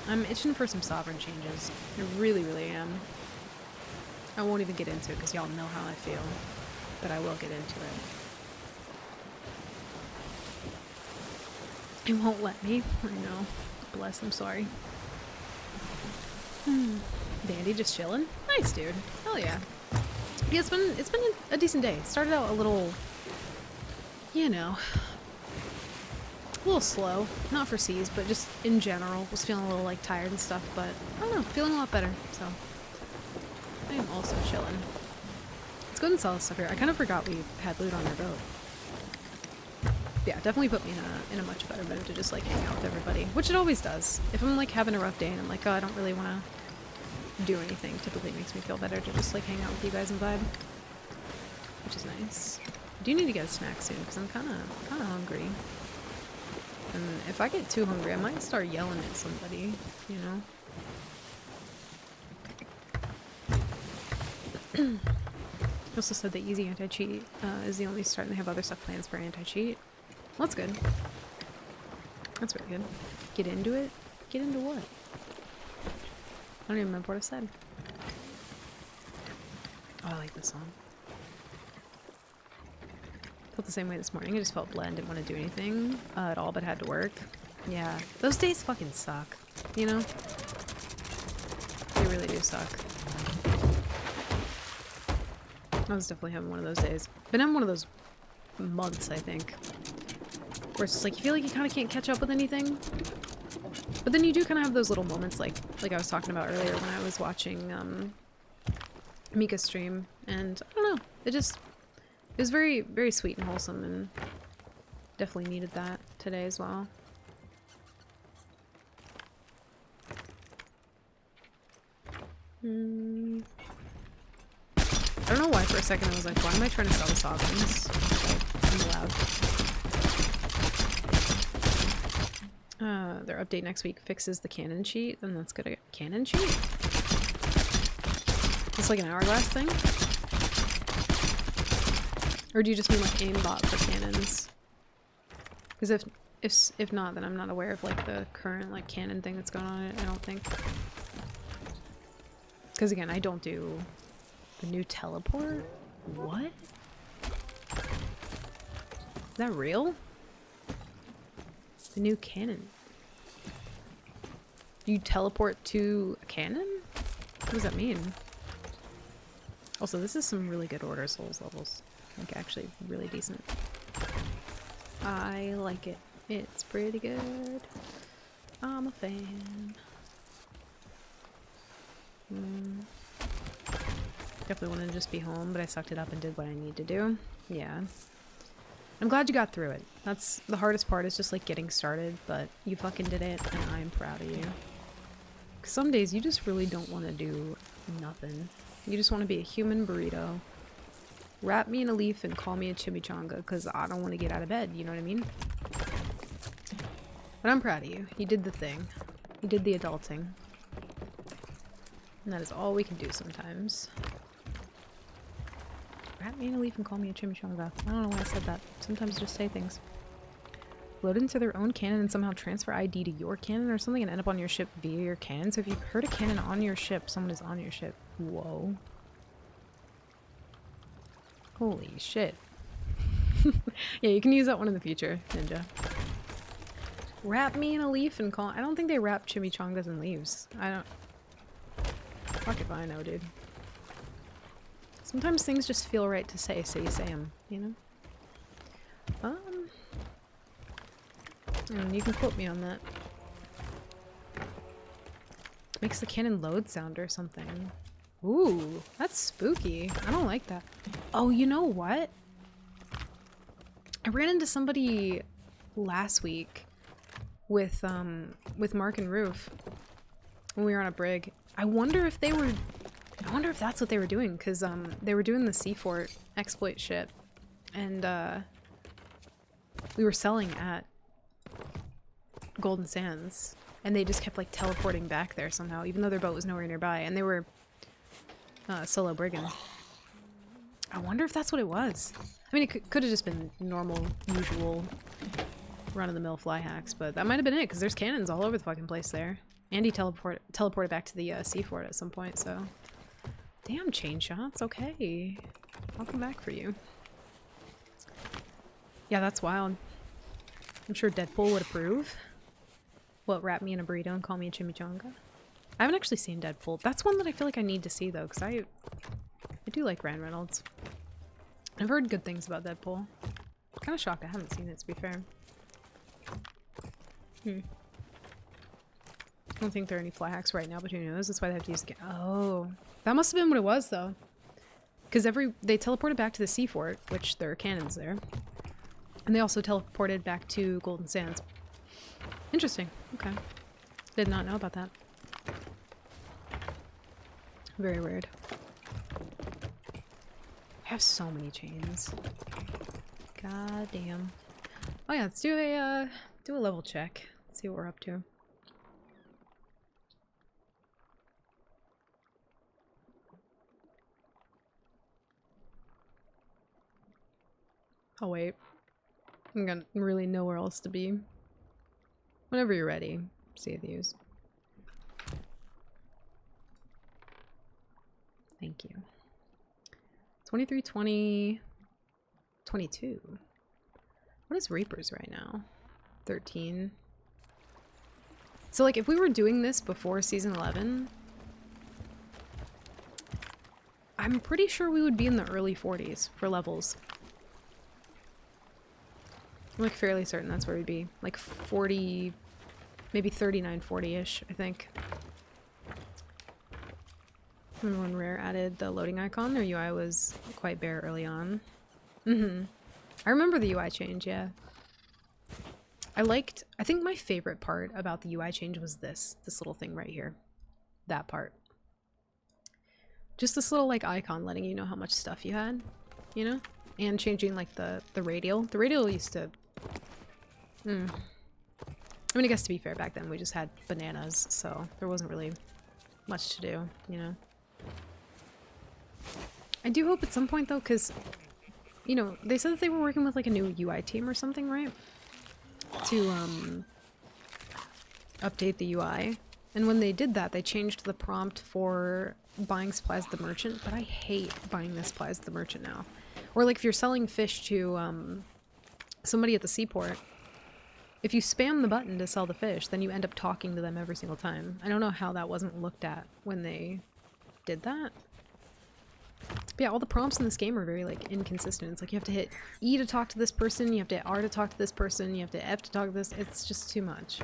I'm itching for some sovereign changes. I really, really am. I won't even get into it because y'all know how I feel, but I will get into it. It won't let me. I know. Bless, I'm sorry. Dandy just chilling. Nice, dude. Hell yeah. Yeah, it's been a decent day. Started out a little, you know, a little slow. Not for C's, but just in general. Was feeling a little like tired and stuff, but I don't know, feeling a lot better. So I am also chilling. Let's go ahead and sell this stuff here. I kind of forgot we had loot on our boat. Yeah, definitely put me in a much better mood to just like hang out with everybody, which it always does. If I'm like having a rough day and I'm like, oh, I don't really want to do anything, typically it makes me feel better to just like hang out with you guys and vibe, which is nice. I do need to get a snack soon because I'm kind of hungry, and if I get too hungry, I might start yelling at somebody, you know. He also said that easy anti-cheat is the only start, and they have other stuff plans for anti-cheat. Well, that's good. That's really good. Get into it? Get into what? I don't even remember what I said. Oh, I like this song. Felt the same way this morning. I just felt bland, didn't want to do anything at all, but had to work. Yeah, those days fucking suck, you know? They really do suck. I was definitely having one of those days. Been having one of those months, I think. Where it's just like, you feel like you kind of can't catch up with anything. But then you do kind of have those little moments like I was talking about earlier when I was watching Mika's stream. And I don't know, it was very, very sweet and wholesome, and definitely needed that today as well. I don't know why for a second I was like, why am I trying to sell the sovereigns? I'm allowed. Their update next week fixes the cannon cheat, and that's good. Cannon cheat? It's like an hourglass thing? Or do you just mean like aimbot for cannons? Because if not, then I'm not aware of like the current like cannon thing that's going on. I don't think. Because again, I don't do The new teleport? What? Is that real? The new cannon. You teleport to a cannon? What does that mean? Also, this is some really good Order Souls levels. Like, actually really decent. I like it. It's pretty good. I'm a fan. Definitely wanted to just be home, but I sucked it up and did what I need to do. Yeah. I'm glad you got through it. That's the hardest part, is just like getting started, but you fucking did it, and I'm proud of you. 'Cause some days you just really don't want to do nothing. You just want to be a human burrito. Wrap me in a leaf and call me a chimichanga, because I don't want to get out of bed, you know what I mean? But I'm proud of you. You did the thing. You did the adulting. And that is all we can do sometimes. Wrap me in a leaf and call me a chimichanga. I don't know why I said that. Sometimes just say things. Load into their own cannon and somehow transfer ID to your cannon or something and end up on your ship via your cannon. So if you've heard a cannon on your ship, someone is on your ship. Whoa. Holy shit. Yeah, you can use that one in the future, Ninja. Wrap me in a leaf and call... I don't think they wrap chimichangas in leaves. I don't... Fuck if I know, dude. Sometimes things just feel right to say, so you say them, you know? And you can quote me on that. Makes the cannon load sound or something. Ooh, that's spooky. I don't like that. Oh, you know what? I ran into somebody last week with Mark and Roof when we were on a brig. I wonder if that's what they were doing, because they were doing the Sea Fort exploit shit, and we were selling at Golden Sands, and they just kept like teleporting back there somehow, even though their boat was nowhere nearby, and they were solo brigands. I wonder if that's what it was. I mean, it could have just been normal, usual, run-of-the-mill fly hacks, but that might have been it, because there's cannons all over the fucking place there. And he teleported back to the Sea Fort at some point, so... Damn, chain shots, okay. I'll come back for you. Yeah, that's wild. I'm sure Deadpool would approve. What, wrap me in a burrito and call me a chimichanga? I haven't actually seen Deadpool. That's one that I feel like I need to see, though, because I do like Ryan Reynolds. I've heard good things about Deadpool. I'm kind of shocked I haven't seen it, to be fair. I don't think there are any fly hacks right now, but who knows? That's why they have to use the Oh. That must have been what it was, though. Because they teleported back to the Sea Fort, which there are cannons there. And they also teleported back to Golden Sands. Interesting. Okay. Did not know about that. Very weird. I have so many chains. God damn. Oh yeah, let's do a level check. Let's see what we're up to. Oh wait. I'm gonna really nowhere else to be. Whenever you're ready, Sea of Thieves. Thank you. 23, 20, 22. What is Reapers right now? 13. So like if we were doing this before season 11, I'm pretty sure we would be in the early 40s for levels. I'm like fairly certain that's where we'd be. Like 40, maybe 39, 40-ish, I think. Remember when Rare added the loading icon? Their UI was quite bare early on. I remember the UI change, yeah. I think my favorite part about the UI change was this little thing right here. That part. Just this little like icon letting you know how much stuff you had, you know? And changing like the radial. The radial used to... I mean, I guess to be fair, back then we just had bananas, so there wasn't really much to do, you know? I do hope at some point though, because, you know, they said that they were working with like a new UI team or something, right? To update the UI. And when they did that, they changed the prompt for buying supplies at the merchant, but I hate buying the supplies at the merchant now. Or like if you're selling fish to somebody at the seaport, if you spam the button to sell the fish, then you end up talking to them every single time. I don't know how that wasn't looked at when they did that. But yeah, all the prompts in this game are very like inconsistent. It's like you have to hit E to talk to this person, you have to hit R to talk to this person, you have to hit F to talk to this. It's just too much.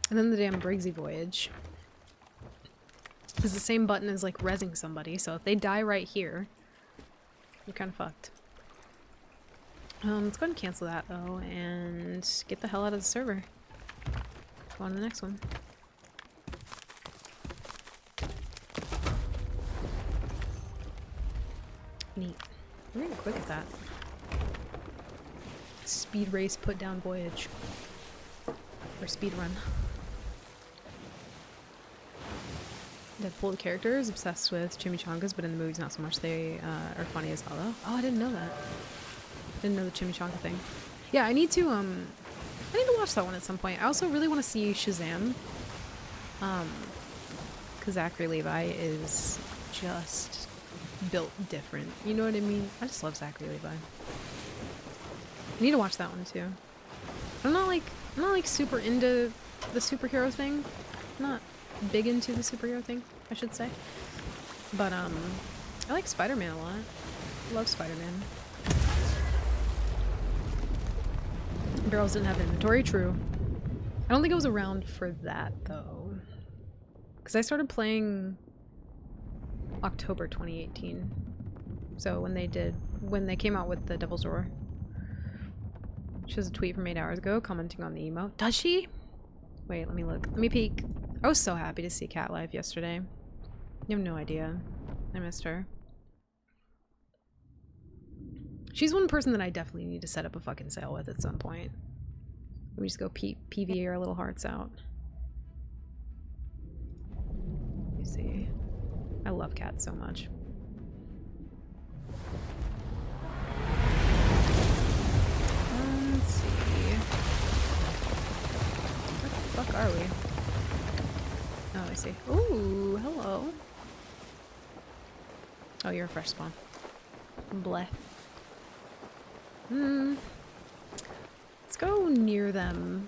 And then the damn Briggsy voyage is the same button as like rezzing somebody, so if they die right here, you're kind of fucked. Let's go ahead and cancel that though, and get the hell out of the server. Go on to the next one. Neat. We're getting quick at that. Speed race put down voyage. Or speed run. Deadpool the character is obsessed with chimichangas, but in the movies not so much. They are funny as hell though. Oh, I didn't know that. Didn't know the chimichanga thing. Yeah, I need to watch that one at some point. I also really want to see Shazam. Because Zachary Levi is just built different. You know what I mean? I just love Zachary Levi. I need to watch that one too. I'm not like super into the superhero thing. I'm not big into the superhero thing, I should say. But I like Spider-Man a lot. Love Spider-Man. Barrels didn't have inventory, true. I don't think I was around for that though. Because I started playing October 2018. So when they came out with the Devil's Roar. She has a tweet from 8 hours ago commenting on the emote. Does she? Wait, let me look. Let me peek. I was so happy to see Cat live yesterday. You have no idea. I missed her. She's one person that I definitely need to set up a fucking sale with at some point. We just go PV our little hearts out. Let me see. I love Cat so much. Let's see. Where the fuck are we? Oh, I see. Ooh, hello. Oh, you're a fresh spawn. Bleh. Let's go near them.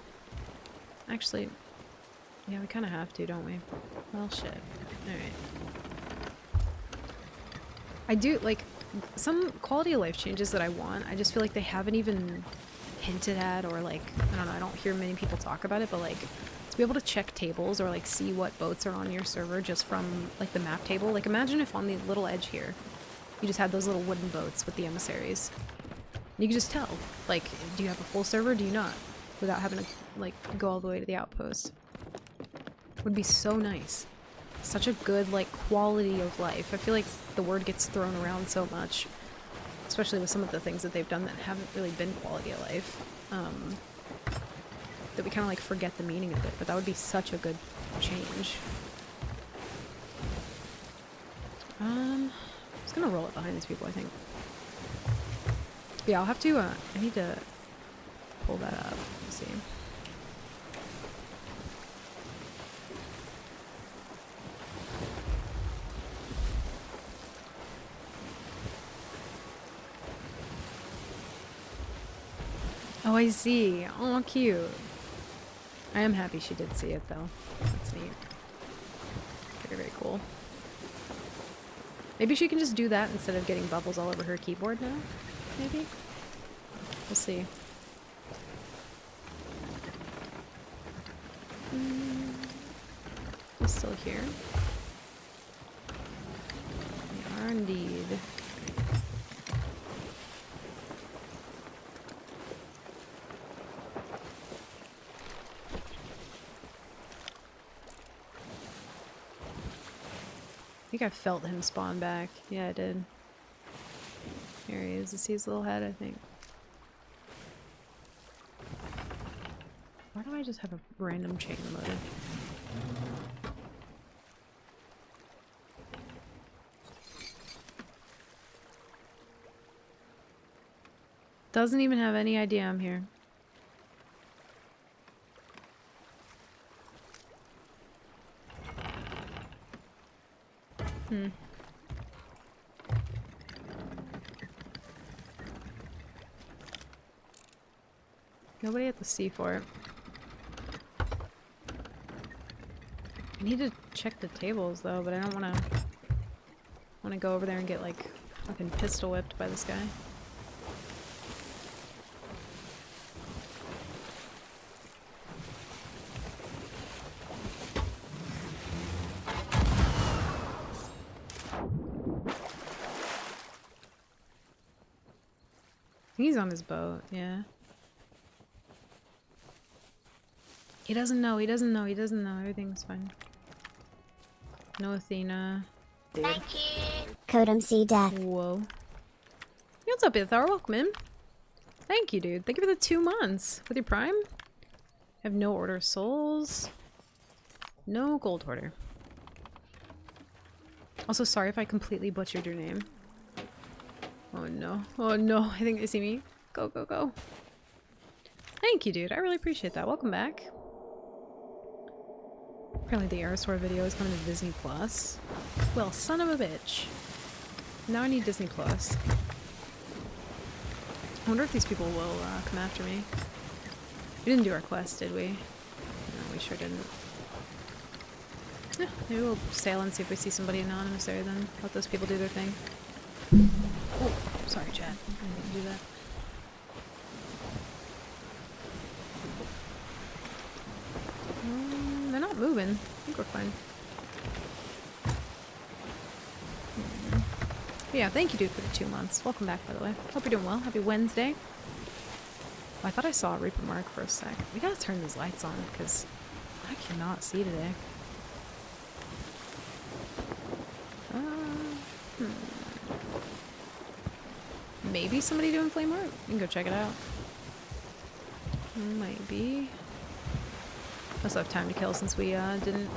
Actually, yeah, we kind of have to, don't we? Well, shit. Alright. I do, like, some quality of life changes that I want, I just feel like they haven't even hinted at, or like, I don't know, I don't hear many people talk about it, but like, to be able to check tables or like see what boats are on your server just from like the map table. Like, imagine if on the little edge here, you just had those little wooden boats with the emissaries. You can just tell, like, do you have a full server, do you not? Without having to, like, go all the way to the outpost. Would be so nice. Such a good, like, quality of life. I feel like the word gets thrown around so much. Especially with some of the things that they've done that haven't really been quality of life. That we kind of, like, forget the meaning of it. But that would be such a good change. I'm just gonna roll it behind these people, I think. Yeah, I'll have to, I need to pull that up. Let's see. Oh, I see. Oh, cute. I am happy she did see it, though. That's neat. Very, very cool. Maybe she can just do that instead of getting bubbles all over her keyboard now? Maybe? We'll see. He's still here. We are indeed. I think I felt him spawn back. Yeah, I did. Here he is. This is his little head, I think. Why do I just have a random chain loaded? Doesn't even have any idea I'm here. Nobody at the seafort. I need to check the tables though, but I don't want to go over there and get like fucking pistol whipped by this guy. He's on his boat, yeah. He doesn't know, he doesn't know, he doesn't know. Everything's fine. No Athena. Thank you. Code MC Death. Whoa. Hey, what's up, Ithar? Welcome in. Thank you, dude. Thank you for the 2 months. With your Prime? I have no Order of Souls. No Gold Hoarder. Also, sorry if I completely butchered your name. Oh no. Oh no, I think they see me. Go, go, go. Thank you, dude. I really appreciate that. Welcome back. Apparently the Aerosaur video is coming to Disney Plus. Well, son of a bitch. Now I need Disney Plus. I wonder if these people will come after me. We didn't do our quest, did we? No, we sure didn't. Yeah, maybe we'll sail and see if we see somebody anonymous there then. Let those people do their thing. Oh, sorry, chat. I didn't do that. They're not moving. I think we're fine. But yeah, thank you, dude, for the 2 months. Welcome back, by the way. Hope you're doing well. Happy Wednesday. Oh, I thought I saw a Reaper mark for a sec. We gotta turn these lights on, because I cannot see today. Maybe somebody doing flame art? You can go check it out. Might be. Also have time to kill since we didn't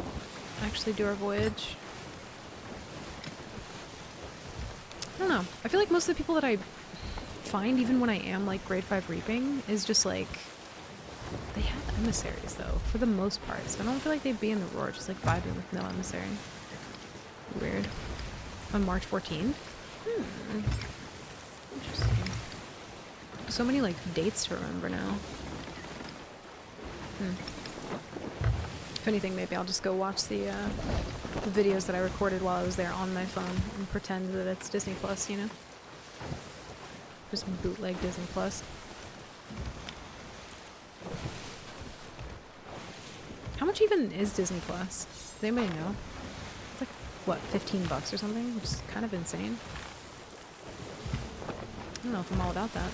actually do our voyage. I don't know. I feel like most of the people that I find, even when I am like grade 5 reaping, is just like they have emissaries though, for the most part. So I don't feel like they'd be in the roar, just like vibing with no emissary. Weird. On March 14th? Interesting. So many like dates to remember now. If anything, maybe I'll just go watch the videos that I recorded while I was there on my phone and pretend that it's Disney Plus, you know? Just bootleg Disney Plus. How much even is Disney Plus? Does anybody know? It's like, what, 15 bucks or something? Which is kind of insane. I don't know if I'm all about that.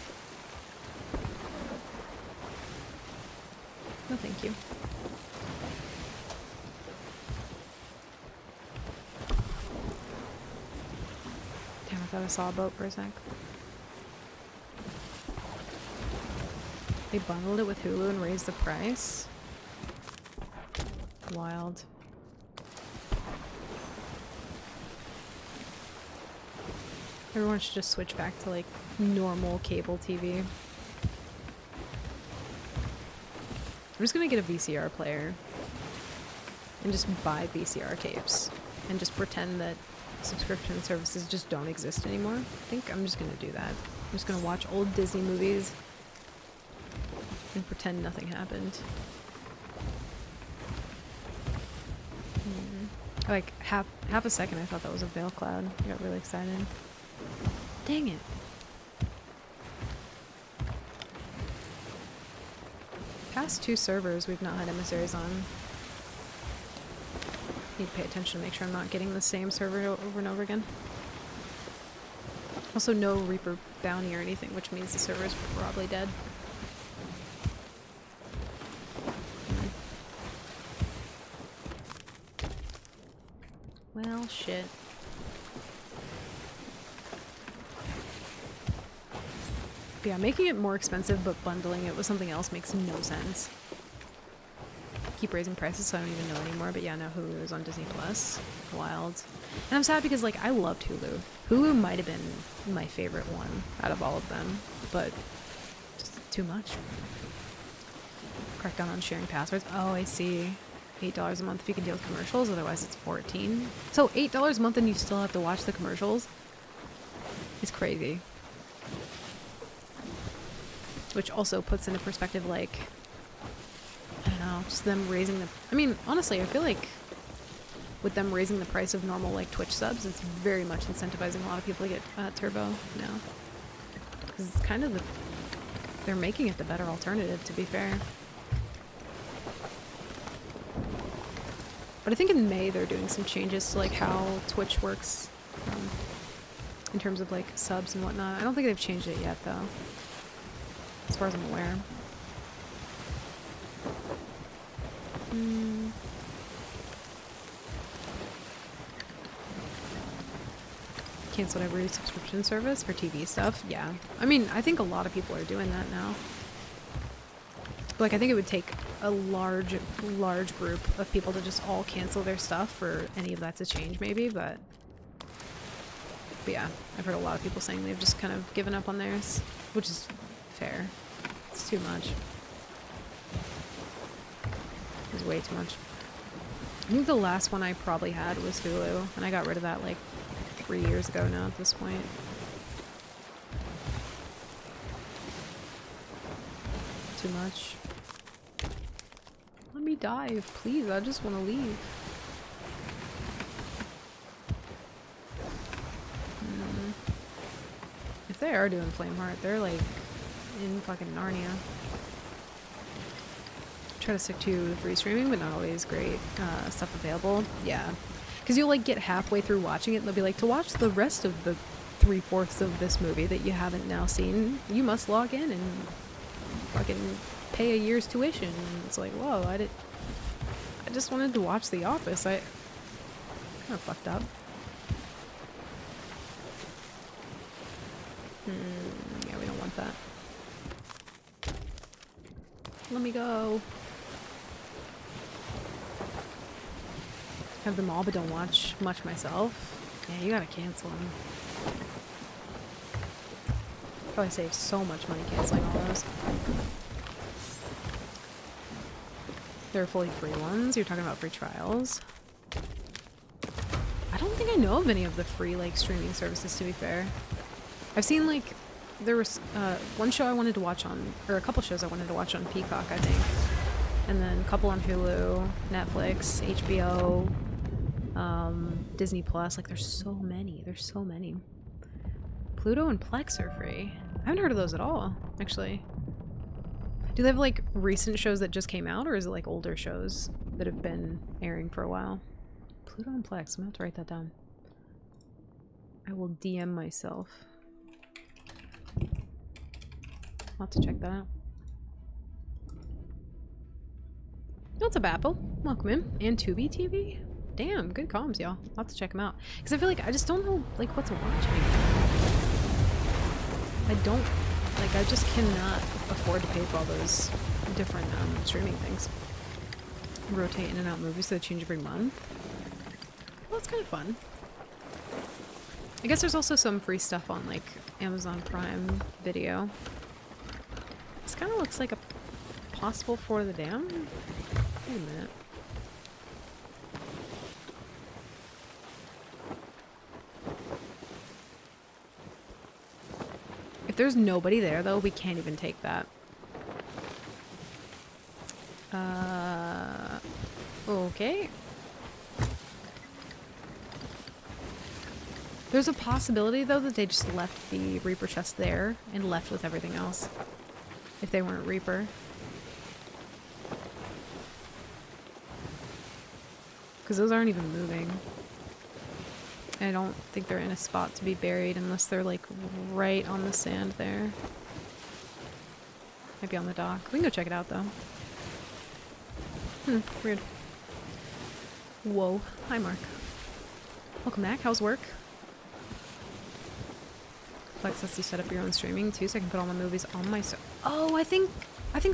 No, thank you. Damn, I thought I saw a boat for a sec. They bundled it with Hulu and raised the price? Wild. Everyone should just switch back to like normal cable TV. I'm just gonna get a VCR player and just buy VCR tapes and just pretend that subscription services just don't exist anymore. I think I'm just gonna do that. I'm just gonna watch old Disney movies and pretend nothing happened. Like half a second I thought that was a veil cloud. I got really excited. Dang it. Past 2 servers we've not had emissaries on. Need to pay attention to make sure I'm not getting the same server over and over again. Also no Reaper bounty or anything, which means the server is probably dead. Well, shit. But yeah, making it more expensive but bundling it with something else makes no sense. Keep raising prices so I don't even know anymore, but yeah, no, Hulu is on Disney Plus. Wild. And I'm sad because, like, I loved Hulu. Hulu might have been my favorite one out of all of them, but just too much. Crack down on sharing passwords. Oh, I see. $8 a month if you can deal with commercials, otherwise it's $14. So $8 a month and you still have to watch the commercials? It's crazy. Which also puts into perspective, like, I don't know, just them raising the... I mean, honestly, I feel like with them raising the price of normal, like, Twitch subs, it's very much incentivizing a lot of people to get Turbo now. Because it's kind of the... They're making it the better alternative, to be fair. But I think in May they're doing some changes to, like, how Twitch works in terms of, like, subs and whatnot. I don't think they've changed it yet, though, as far as I'm aware. Canceled every subscription service for TV stuff. Yeah. I mean, I think a lot of people are doing that now. Like, I think it would take a large group of people to just all cancel their stuff for any of that to change, maybe, but yeah, I've heard a lot of people saying they've just kind of given up on theirs, which is fair. It's too much. It's way too much. I think the last one I probably had was Hulu, and I got rid of that, like, 3 years ago now at this point. Too much. Let me dive, please. I just want to leave. If they are doing Flameheart, they're like in fucking Narnia. Try to stick to free streaming, but not always great stuff available. Yeah. Because you'll like get halfway through watching it and they'll be like, to watch the rest of the 3/4 of this movie that you haven't now seen, you must log in and fucking pay a year's tuition. And it's like, whoa, I just wanted to watch The Office. I kind of fucked up. Yeah, we don't want that. Let me go. Have them all, but don't watch much myself. Yeah, you gotta cancel them. Probably save so much money canceling all those. There are fully free ones. You're talking about free trials. I don't think I know of any of the free like streaming services, to be fair. I've seen like there was one show I wanted to watch on, or a couple shows I wanted to watch on Peacock, I think, and then a couple on Hulu, Netflix, HBO, Disney Plus. Like there's so many. There's so many. Pluto and Plex are free. I haven't heard of those at all, actually. Do they have like recent shows that just came out, or is it like older shows that have been airing for a while? Pluto and Plex. I'm gonna have to write that down. I will DM myself. I'll have to check that out. What's up, Apple? Welcome in. And Tubi TV? Damn, good comms, y'all. I'll have to check them out. Because I feel like I just don't know like what to watch anymore. I don't, like, I just cannot afford to pay for all those different streaming things. Rotate in and out movies so they change every month. Well, it's kind of fun. I guess there's also some free stuff on like Amazon Prime Video. This kind of looks like a possible For the Damned. Wait a minute. If there's nobody there, though, we can't even take that. Okay. There's a possibility, though, that they just left the Reaper chest there and left with everything else. If they weren't Reaper. Because those aren't even moving. I don't think they're in a spot to be buried unless they're like right on the sand there. Maybe on the dock. We can go check it out though. Weird. Whoa. Hi, Mark. Welcome back. How's work? Flex lets you set up your own streaming too, so I can put all my movies on my Oh, I think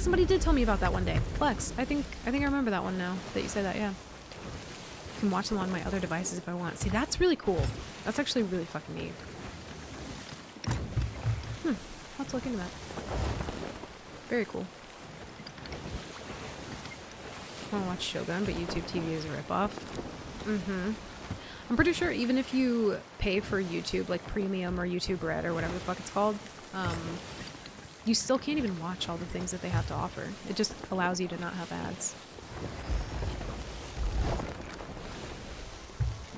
somebody did tell me about that one day. Flex. I think I remember that one now that you said that, yeah. I can watch them on my other devices if I want. See, that's really cool. That's actually really fucking neat. I'll have to look into that. Very cool. want to watch Shogun, but YouTube TV is a ripoff. Mm-hmm. I'm pretty sure even if you pay for YouTube, like Premium or YouTube Red or whatever the fuck it's called, you still can't even watch all the things that they have to offer. It just allows you to not have ads.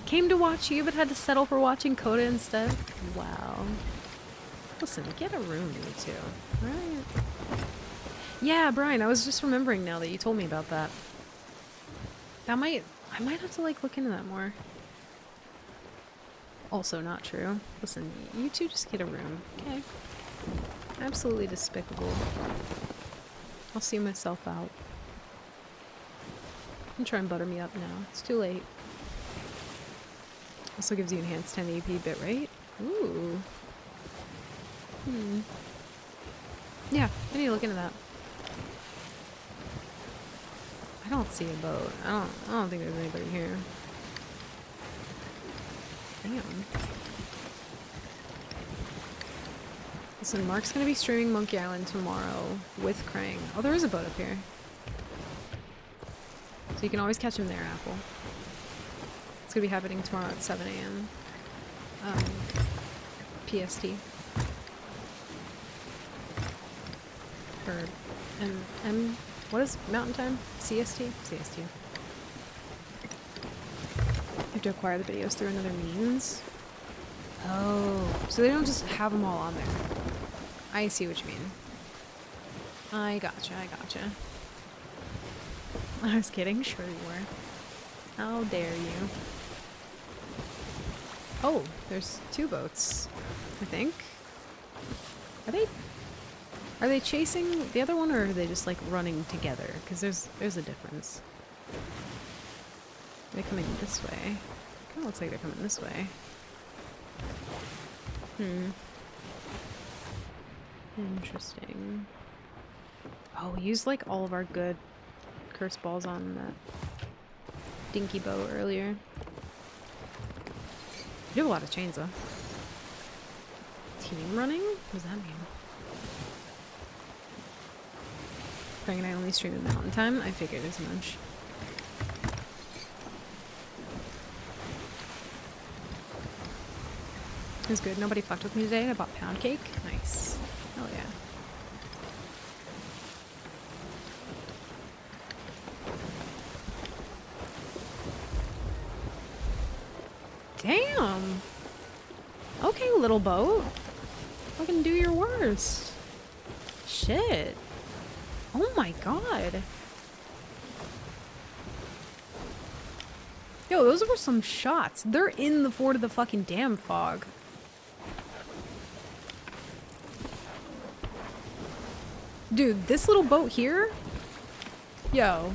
Came to watch you, but had to settle for watching Coda instead? Wow. Listen, get a room, you two. Right? Yeah, Brian, I was just remembering now that you told me about that. I might have to, like, look into that more. Also not true. Listen, you two just get a room, okay? Absolutely despicable. I'll see myself out. I'm trying to butter me up now. It's too late. Also gives you enhanced 1080p bitrate. Ooh. Yeah, I need to look into that. I don't see a boat. I don't think there's anybody here. Damn. Listen, Mark's gonna be streaming Monkey Island tomorrow with Krang. Oh, there is a boat up here. So you can always catch him there, Apple. It's gonna be happening tomorrow at 7 a.m. PST. Or what is Mountain Time? CST? CST. You have to acquire the videos through another means? Oh, so they don't just have them all on there. I see what you mean. I gotcha, I gotcha. I was kidding, sure you were. How dare you. Oh, there's two boats, I think. Are they chasing the other one, or are they just like running together? Because there's a difference. Are they coming this way? Kind of looks like they're coming this way. Interesting. Oh, we used like all of our good curse balls on that dinky boat earlier. You have a lot of chains though. Team running? What does that mean? Frank and I only stream in Mountain Time. I figured as much. It was good. Nobody fucked with me today. I bought pound cake. Nice. Hell yeah. Damn. Okay, little boat. Fucking do your worst. Shit. Oh my god. Yo, those were some shots. They're in the Fort of the fucking Damn Fog. Dude, this little boat here? Yo.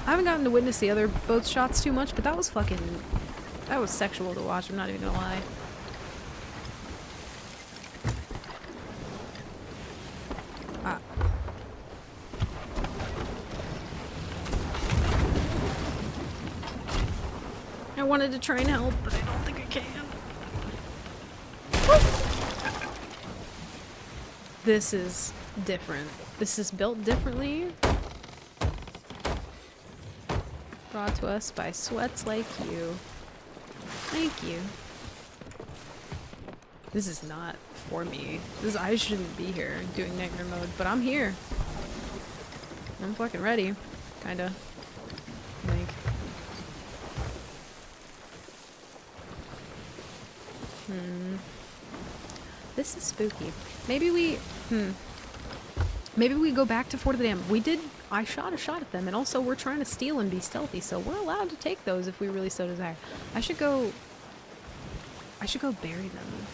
I haven't gotten to witness the other boat's shots too much, but that was fucking... that was sexual to watch, I'm not even gonna lie. I wanted to try and help, but I don't think I can. This is different. This is built differently. Brought to us by sweats like you. Thank you. This is not for me. I shouldn't be here doing nightmare mode, but I'm here. I'm fucking ready. Kinda. Like. This is spooky. Maybe we go back to Fort of the Damned. I shot a shot at them, and also we're trying to steal and be stealthy, so we're allowed to take those if we really so desire. I should go bury them.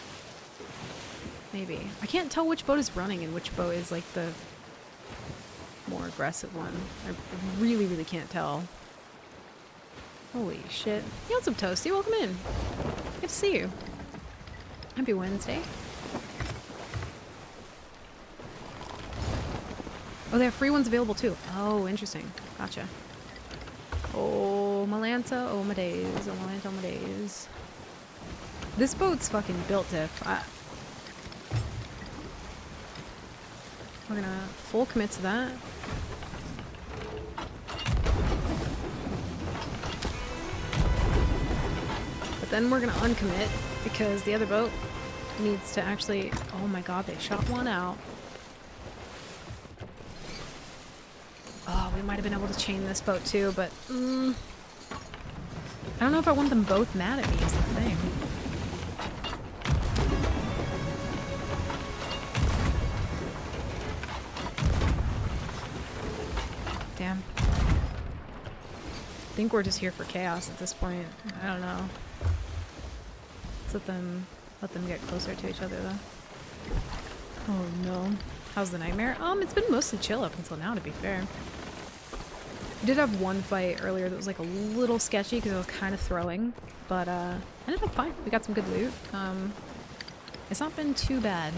Maybe. I can't tell which boat is running and which boat is like the more aggressive one. I really, really can't tell. Holy shit. Hey, what's up, Toasty? Welcome in. Good to see you. Happy Wednesday. Oh, they have free ones available too. Oh, interesting. Gotcha. Oh, Malanta. Oh, my days. Oh, Malanta. Oh, my days. This boat's fucking built diff. We're gonna full commit to that. But then we're gonna uncommit because the other boat needs to actually... Oh my god, they shot one out. Oh, we might have been able to chain this boat too, but... I don't know if I want them both mad at me is the thing. Damn. I think we're just here for chaos at this point. I don't know. Let's let them get closer to each other though. Oh no. How's the nightmare? It's been mostly chill up until now, to be fair. We did have one fight earlier that was like a little sketchy because I was kind of throwing, but ended up fine. We got some good loot. It's not been too bad.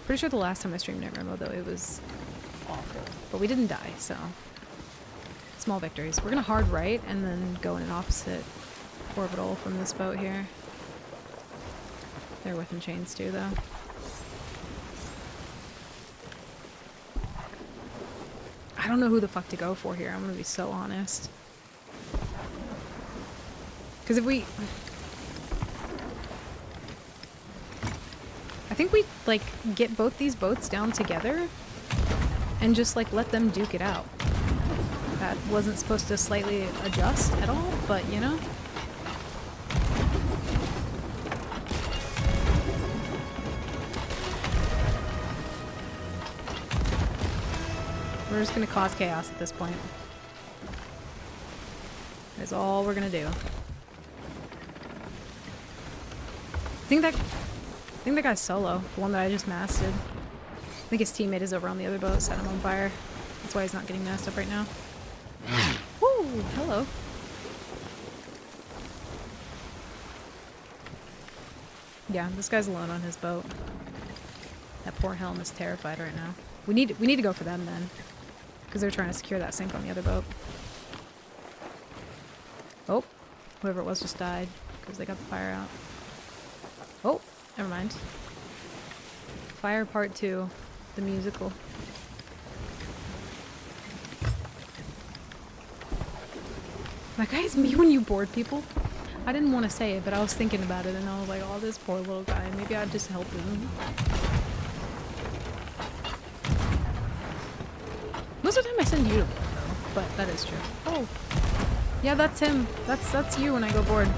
Pretty sure the last time I streamed Nightmare Mode though, it was awful. But we didn't die, so small victories. We're gonna hard right and then go in an opposite orbital from this boat here. They're within chains too, though. I don't know who the fuck to go for here. I'm gonna be so honest. Because if we... I think we, like, get both these boats down together and just, like, let them duke it out. That wasn't supposed to slightly adjust at all, but, you know? We're just gonna cause chaos at this point. That's all we're gonna do. I think that guy's solo, the one that I just masted. I think his teammate is over on the other boat, set him on fire. That's why he's not getting masked up right now. Woo! Hello. Yeah, this guy's alone on his boat. That poor Helm is terrified right now. We need to go for them then. Because they're trying to secure that sink on the other boat. Oh, whoever it was just died because they got the fire out. Oh, never mind. Fire Part 2, the musical. That guy's me when you board people. I didn't want to say it, but I was thinking about it and I was like, oh, this poor little guy. Maybe I'd just help him. Most of the time I send you to board though, but that is true. Oh. Yeah, that's him. That's you when I go board.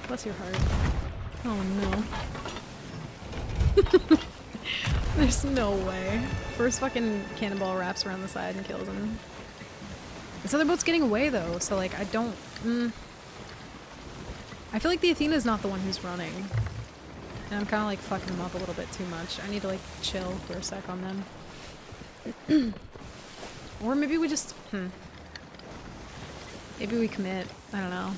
Bless your heart. Oh no. There's no way. First fucking cannonball wraps around the side and kills him. This other boat's getting away though, so like I don't... I feel like the Athena's not the one who's running. And I'm kind of like fucking them up a little bit too much. I need to like chill for a sec on them. Or maybe we just... Maybe we commit. I don't know.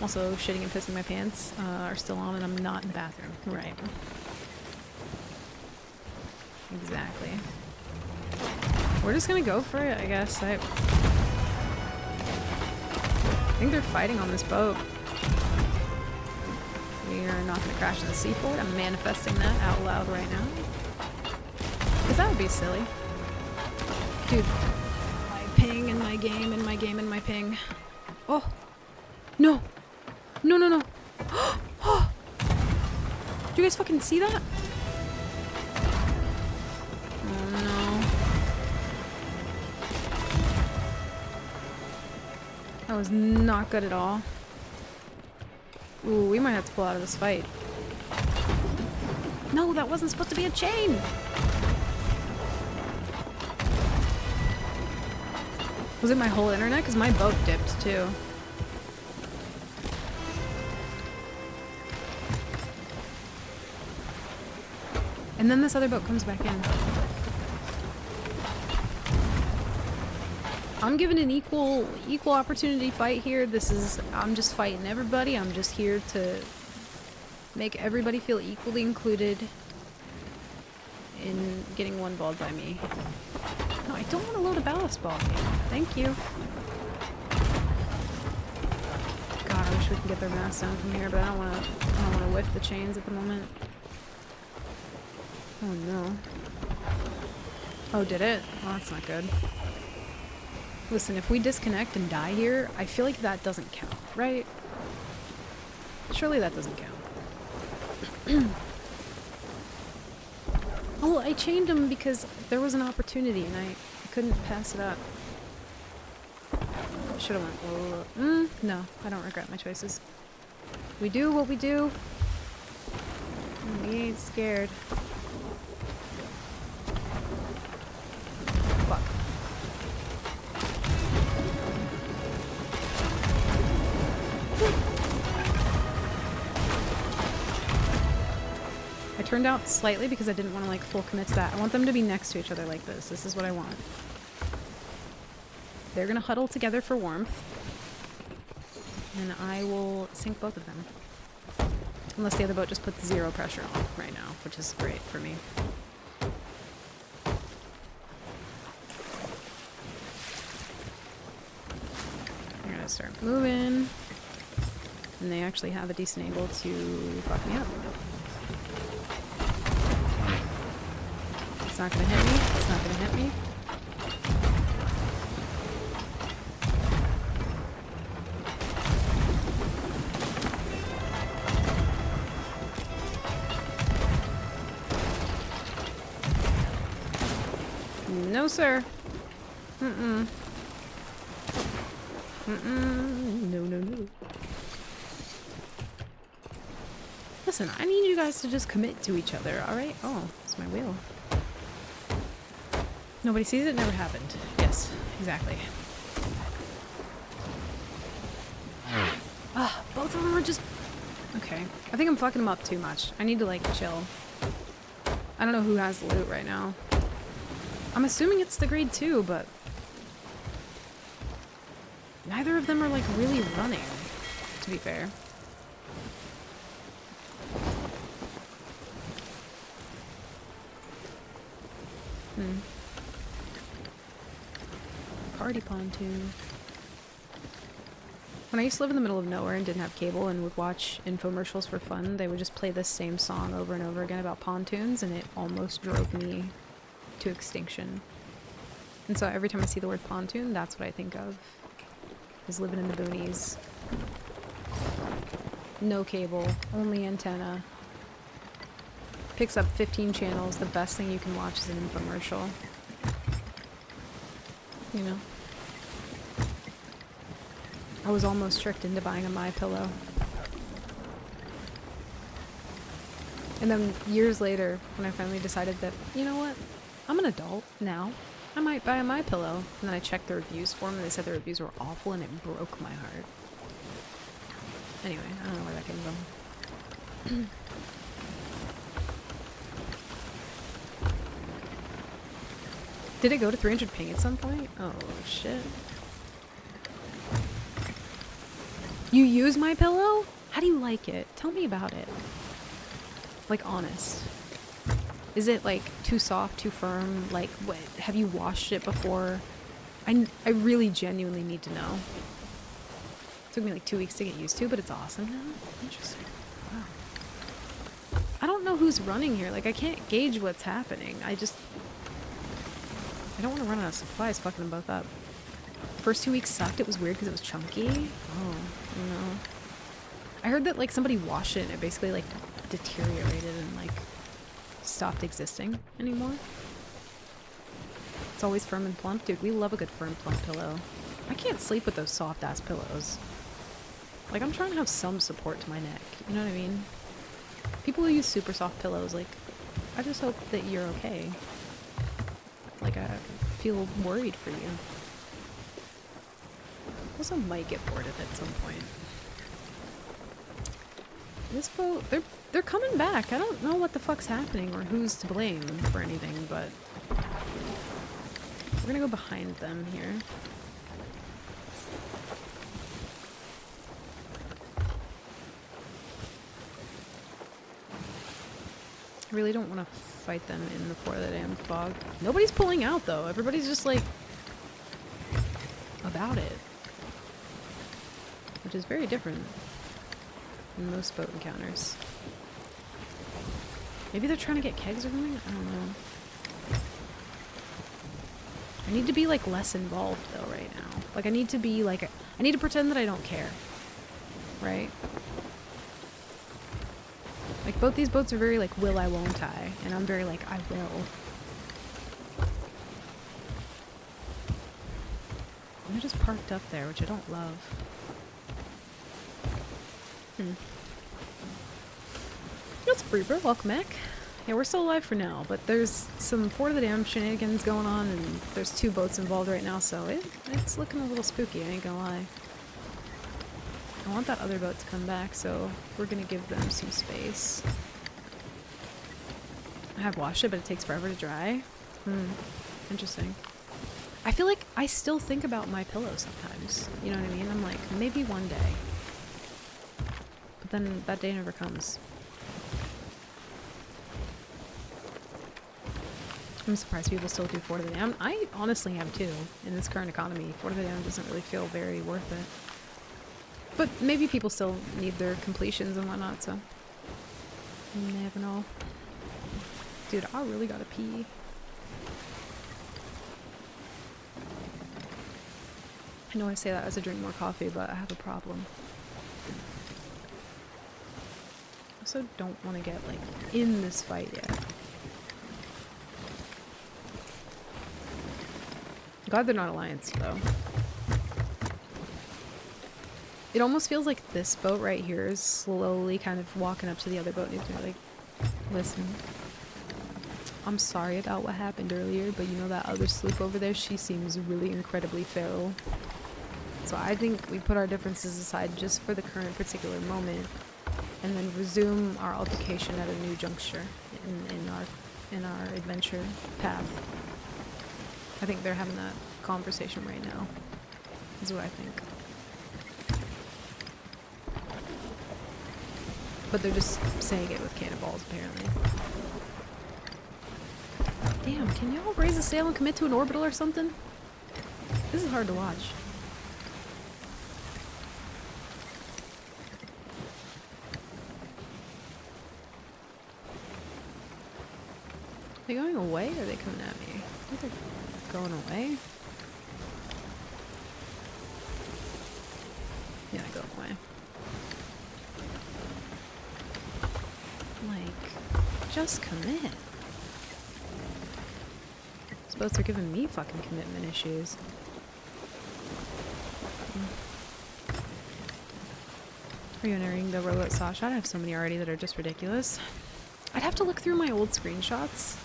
Also, shitting and pissing my pants are still on and I'm not in the bathroom. Right. Exactly. We're just gonna go for it, I guess. I think they're fighting on this boat. We are not gonna crash in the seaford. I'm manifesting that out loud right now. Because that would be silly. Dude. My ping and my game and my game and my ping. Oh! No! No, no, no! Oh! Did you guys fucking see that? Oh no. That was not good at all. Ooh, we might have to pull out of this fight. No, that wasn't supposed to be a chain! Was it my whole internet? Because my boat dipped too. And then this other boat comes back in. I'm given an equal opportunity fight here. I'm just fighting everybody. I'm just here to make everybody feel equally included in getting one balled by me. No, I don't want to load a ballast ball. Thank you. God, I wish we could get their mass down from here, but I don't want to whiff the chains at the moment. Oh no. Oh, did it? Oh, that's not good. Listen, if we disconnect and die here, I feel like that doesn't count, right? Surely that doesn't count. Oh, well, I chained him because there was an opportunity and I couldn't pass it up. Should have went. No, I don't regret my choices. We do what we do. And we ain't scared. Fuck. I turned out slightly because I didn't want to like full commit to that. I want them to be next to each other like this. This is what I want. They're gonna huddle together for warmth. And I will sink both of them. Unless the other boat just puts 0 pressure on right now, which is great for me. I'm gonna start moving. And they actually have a decent angle to fuck me up. It's not gonna hit me. It's not gonna hit me. No, sir. Mm-mm. Mm-mm. No, no, no. Listen, I need you guys to just commit to each other, alright? Oh, it's my wheel. Nobody sees it, never happened. Yes, exactly. Ah, both of them are just... Okay. I think I'm fucking them up too much. I need to, like, chill. I don't know who has the loot right now. I'm assuming it's the grade 2, but... Neither of them are, like, really running, to be fair. Party pontoon. When I used to live in the middle of nowhere and didn't have cable and would watch infomercials for fun, they would just play this same song over and over again about pontoons, and it almost drove me to extinction. And so every time I see the word pontoon, that's what I think of. Is living in the boonies. No cable, only antenna. Picks up 15 channels, the best thing you can watch is an infomercial. You know? I was almost tricked into buying a MyPillow. And then years later, when I finally decided that, you know what? I'm an adult now. I might buy a MyPillow. And then I checked the reviews for them and they said the reviews were awful and it broke my heart. Anyway, I don't know where that came from. Did it go to 300 ping at some point? Oh, shit. You use MyPillow? How do you like it? Tell me about it. Like, honest. Is it, like, too soft, too firm? Like, what? Have you washed it before? I really genuinely need to know. It took me, like, 2 weeks to get used to, but it's awesome now. Interesting. Wow. I don't know who's running here. Like, I can't gauge what's happening. I don't want to run out of supplies fucking them both up. First 2 weeks sucked. It was weird because it was chunky. Oh, no. I heard that, like, somebody washed it and it basically, like, deteriorated and, like, stopped existing anymore. It's always firm and plump. Dude, we love a good firm plump pillow. I can't sleep with those soft-ass pillows. Like, I'm trying to have some support to my neck. You know what I mean? People who use super soft pillows, like, I just hope that you're okay. Like, I feel worried for you. Also might get bored of it at some point. This boat, they're coming back. I don't know what the fuck's happening or who's to blame for anything, but we're gonna go behind them here. I really don't want to fight them in the Pour the Damned fog. Nobody's pulling out though. Everybody's just like about it, which is very different. in most boat encounters. Maybe they're trying to get kegs or something? I don't know. I need to be like less involved though right now. Like I need to be like, I need to pretend that I don't care. Right? Like both these boats are very like will I won't I, and I'm very like I will. And they're just parked up there, which I don't love. What's up, Reaper? Welcome back. Yeah, we're still alive for now, but there's some Fort of the Damned shenanigans going on, and there's 2 boats involved right now, so it's looking a little spooky, I ain't gonna lie. I want that other boat to come back, so we're gonna give them some space. I have washed it, but it takes forever to dry. Interesting. I feel like I still think about my pillow sometimes. You know what I mean? I'm like, maybe one day. But then that day never comes. I'm surprised people still do Fort of the Damned. I honestly am too. In this current economy, Fort of the Damned doesn't really feel very worth it. But maybe people still need their completions and whatnot, so... You never know. Dude, I really gotta pee. I know I say that as I drink more coffee, but I have a problem. I also don't want to get, like, in this fight yet. Glad they're not alliance, though. It almost feels like this boat right here is slowly kind of walking up to the other boat and he's gonna be like, listen, I'm sorry about what happened earlier, but you know that other sloop over there, she seems really incredibly feral. So I think we put our differences aside just for the current particular moment and then resume our altercation at a new juncture in our adventure path. I think they're having that conversation right now, is what I think. But they're just saying it with cannonballs, apparently. Damn, can y'all raise a sail and commit to an orbital or something? This is hard to watch. Are they going away or are they coming at me? I think they're going away. Yeah, go away. Like, just commit. These boats are giving me fucking commitment issues. Are you entering the rowboat saw shot? I have so many already that are just ridiculous. I'd have to look through my old screenshots.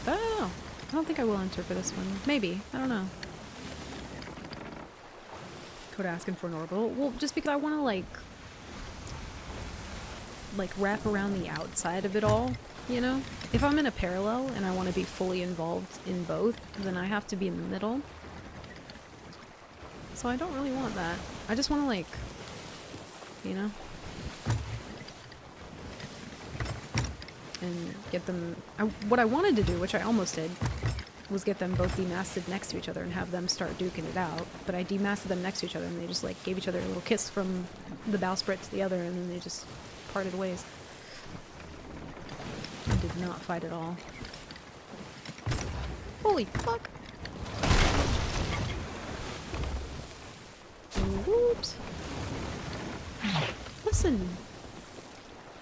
But I don't know. I don't think I will enter for this one. Maybe. I don't know. Code asking for an orbital. Well, just because I want to like wrap around the outside of it all, you know? If I'm in a parallel and I want to be fully involved in both, then I have to be in the middle. So I don't really want that. I just want to like, you know? And get them... what I wanted to do, which I almost did, was get them both demasted next to each other and have them start duking it out. But I demasted them next to each other and they just like gave each other a little kiss from the bowsprit to the other and then they just parted ways. I did not fight at all. Holy fuck! Whoops! Listen!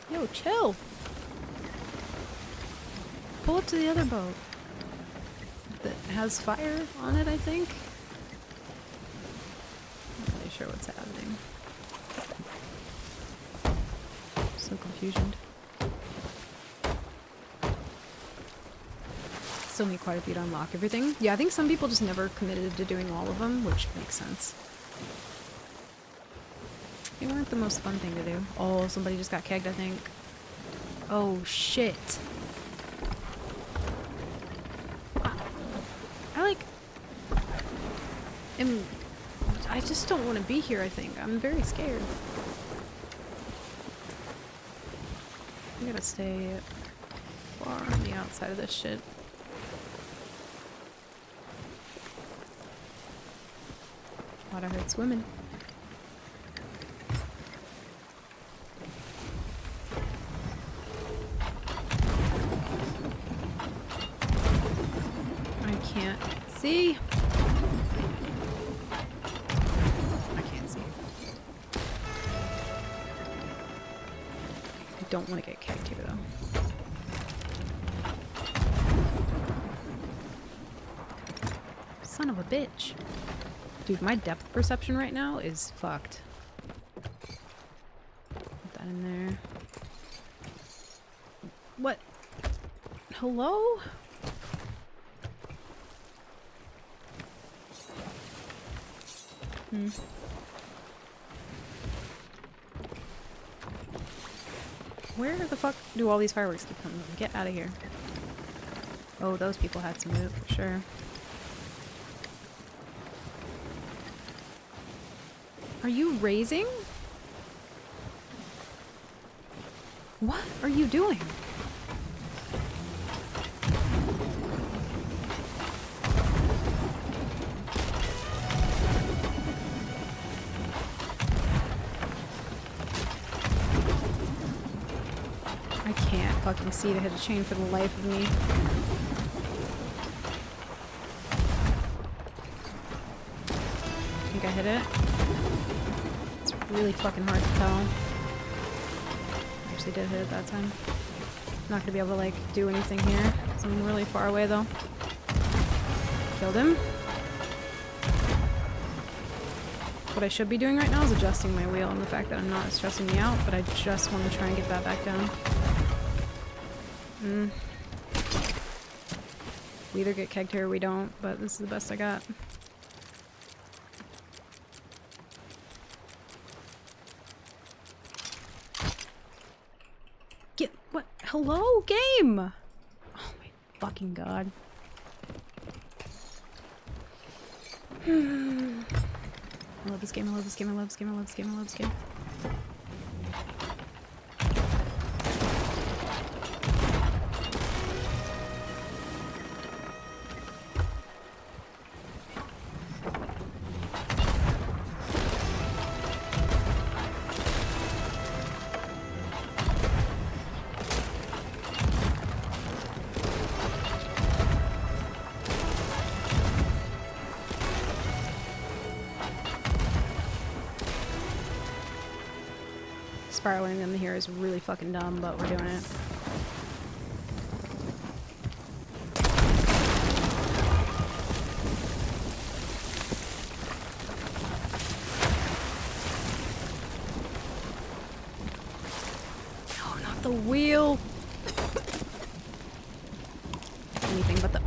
Yo, chill! Pull up to the other boat. That has fire on it, I think. Not really sure what's happening. So confusioned. Still need quite a few to unlock everything. Yeah, I think some people just never committed to doing all of them, which makes sense. They weren't the most fun thing to do. Oh, somebody just got kegged, I think. Oh, shit. I just don't want to be here, I think. I'm very scared. I gotta stay far on the outside of this shit. Thought I heard swimming. see. I can't see. I don't want to get kicked here though. Son of a bitch. Dude, my depth perception right now is fucked. Put that in there. What? Hello? Where the fuck do all these fireworks keep coming from? Get out of here. Oh, those people had some loot for sure. Are you raising? What are you doing? I can't fucking see to hit a chain for the life of me. I think I hit it. It's really fucking hard to tell. I actually did hit it that time. I'm not gonna be able to like do anything here. So I'm really far away though. Killed him. What I should be doing right now is adjusting my wheel, and the fact that I'm not is stressing me out, but I just want to try and get that back down. We either get kegged here or we don't, but this is the best I got. Get what? Hello, game! Oh my fucking god. I love this game, I love this game, I love this game, I love this game, I love this game. Spiraling them here is really fucking dumb, but we're doing it. No, not the wheel! Anything but the...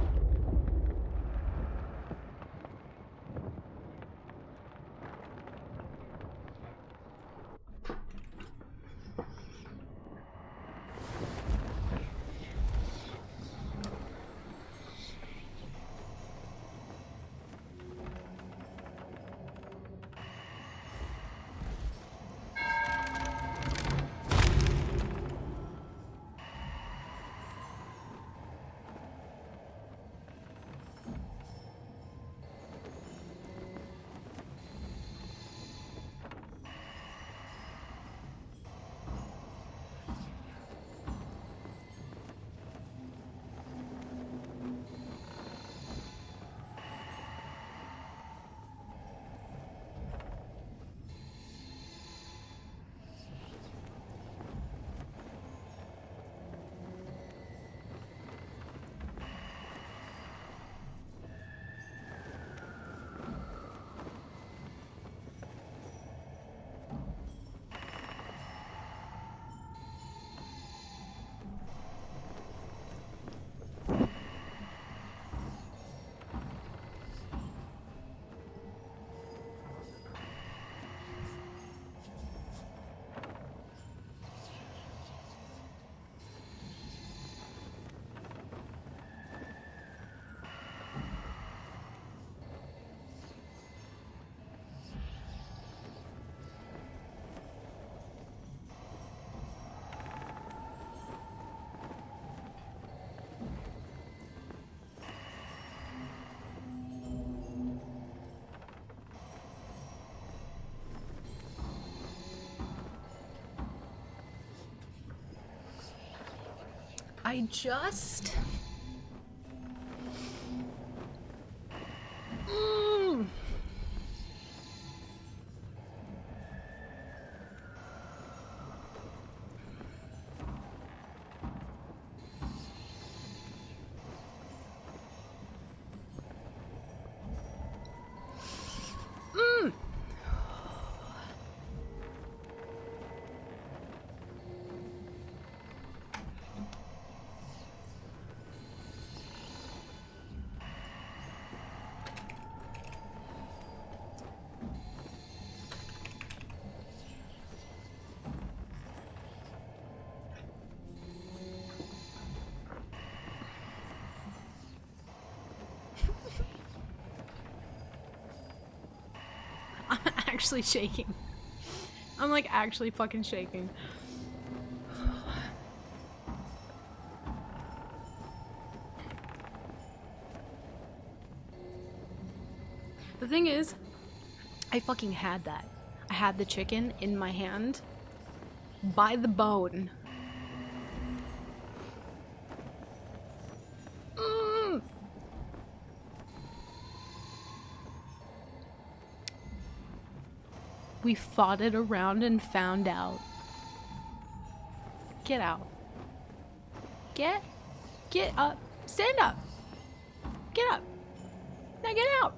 Mm. Mm. I'm actually shaking. I'm like actually fucking shaking. The thing is, I fucking had that. I had the chicken in my hand by the bone. Mm. We fought it around and found out. Get out. Get up. Stand up. Get up. Now get out.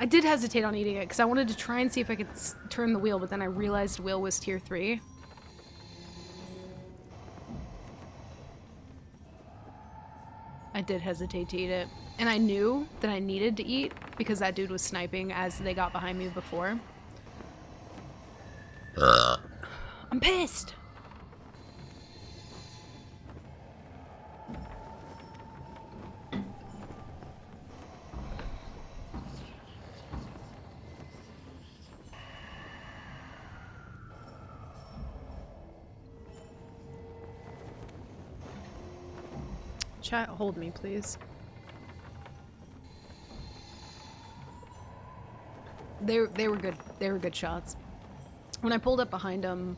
I did hesitate on eating it because I wanted to try and see if I could turn the wheel, but then I realized wheel was tier 3. I did hesitate to eat it. And I knew that I needed to eat because that dude was sniping as they got behind me before. I'm pissed! Chat, hold me, please. They were good. They were good shots. When I pulled up behind them,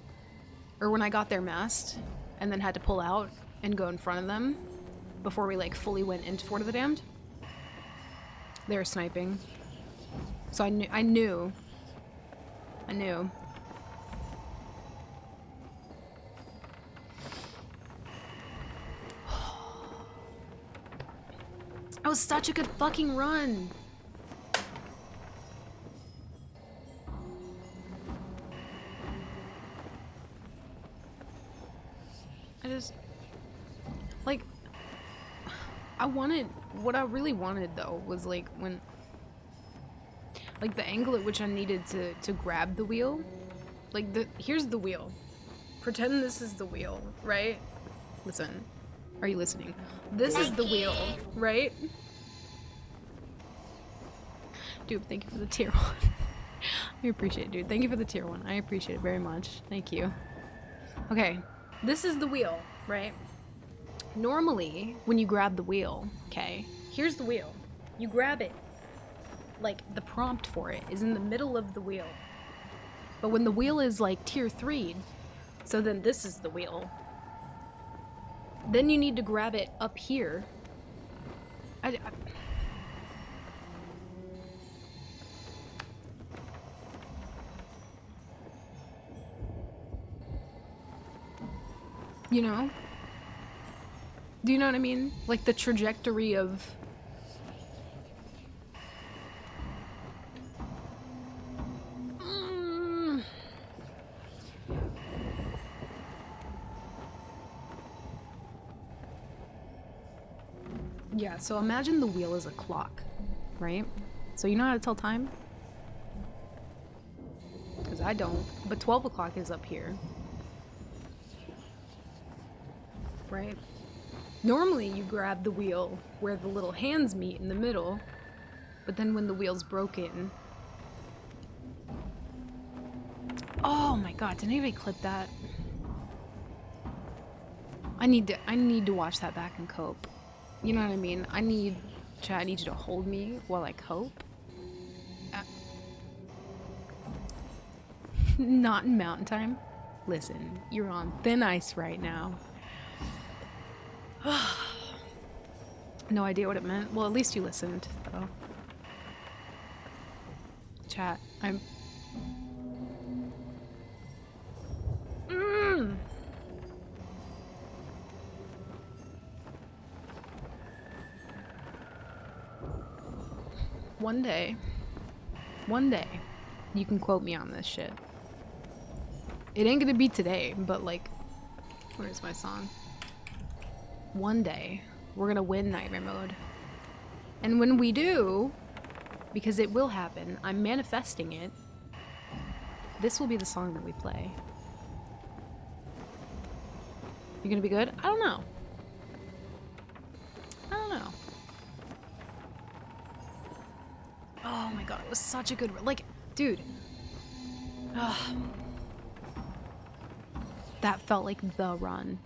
or when I got their mast, and then had to pull out and go in front of them before we like fully went into Fort of the Damned, they were sniping. So I knew. That was such a good fucking run. I just, like, what I really wanted though was like when, like the angle at which I needed to grab the wheel. Like here's the wheel. Pretend this is the wheel, right? Listen. Are you listening? This is the wheel, right? Dude, thank you for the tier 1. I appreciate it, dude. Thank you for the tier 1. I appreciate it very much. Thank you. Okay, this is the wheel, right? Normally, when you grab the wheel, okay, here's the wheel. You grab it. Like, the prompt for it is in the middle of the wheel. But when the wheel is, like, tier 3, so then this is the wheel. Then you need to grab it up here. You know? Do you know what I mean? Like the trajectory of... Yeah, so imagine the wheel is a clock, right? So you know how to tell time? Because I don't. But 12 o'clock is up here. Right? Normally you grab the wheel where the little hands meet in the middle, but then when the wheel's broken... Oh my god, did anybody clip that? I need to watch that back and cope. You know what I mean? Chad, I need you to hold me while I cope. Not in mountain time. Listen, you're on thin ice right now. No idea what it meant. Well, at least you listened, though. Chat. I'm... One day, you can quote me on this shit. It ain't gonna be today, but like, where's my song? One day, we're gonna win Nightmare Mode. And when we do, because it will happen, I'm manifesting it, this will be the song that we play. You're gonna be good? I don't know. I don't know. Oh my god, it was such a good... Like, dude. Ugh. That felt like the run.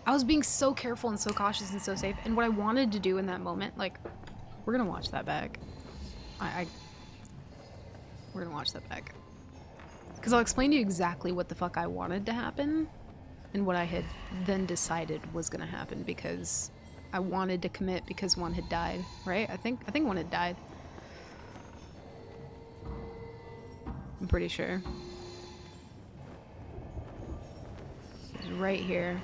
I was being so careful and so cautious and so safe, and what I wanted to do in that moment, like, we're gonna watch that back. We're gonna watch that back. Because I'll explain to you exactly what the fuck I wanted to happen, and what I had then decided was gonna happen, because I wanted to commit because one had died, right? I think one had died. I'm pretty sure. It's right here.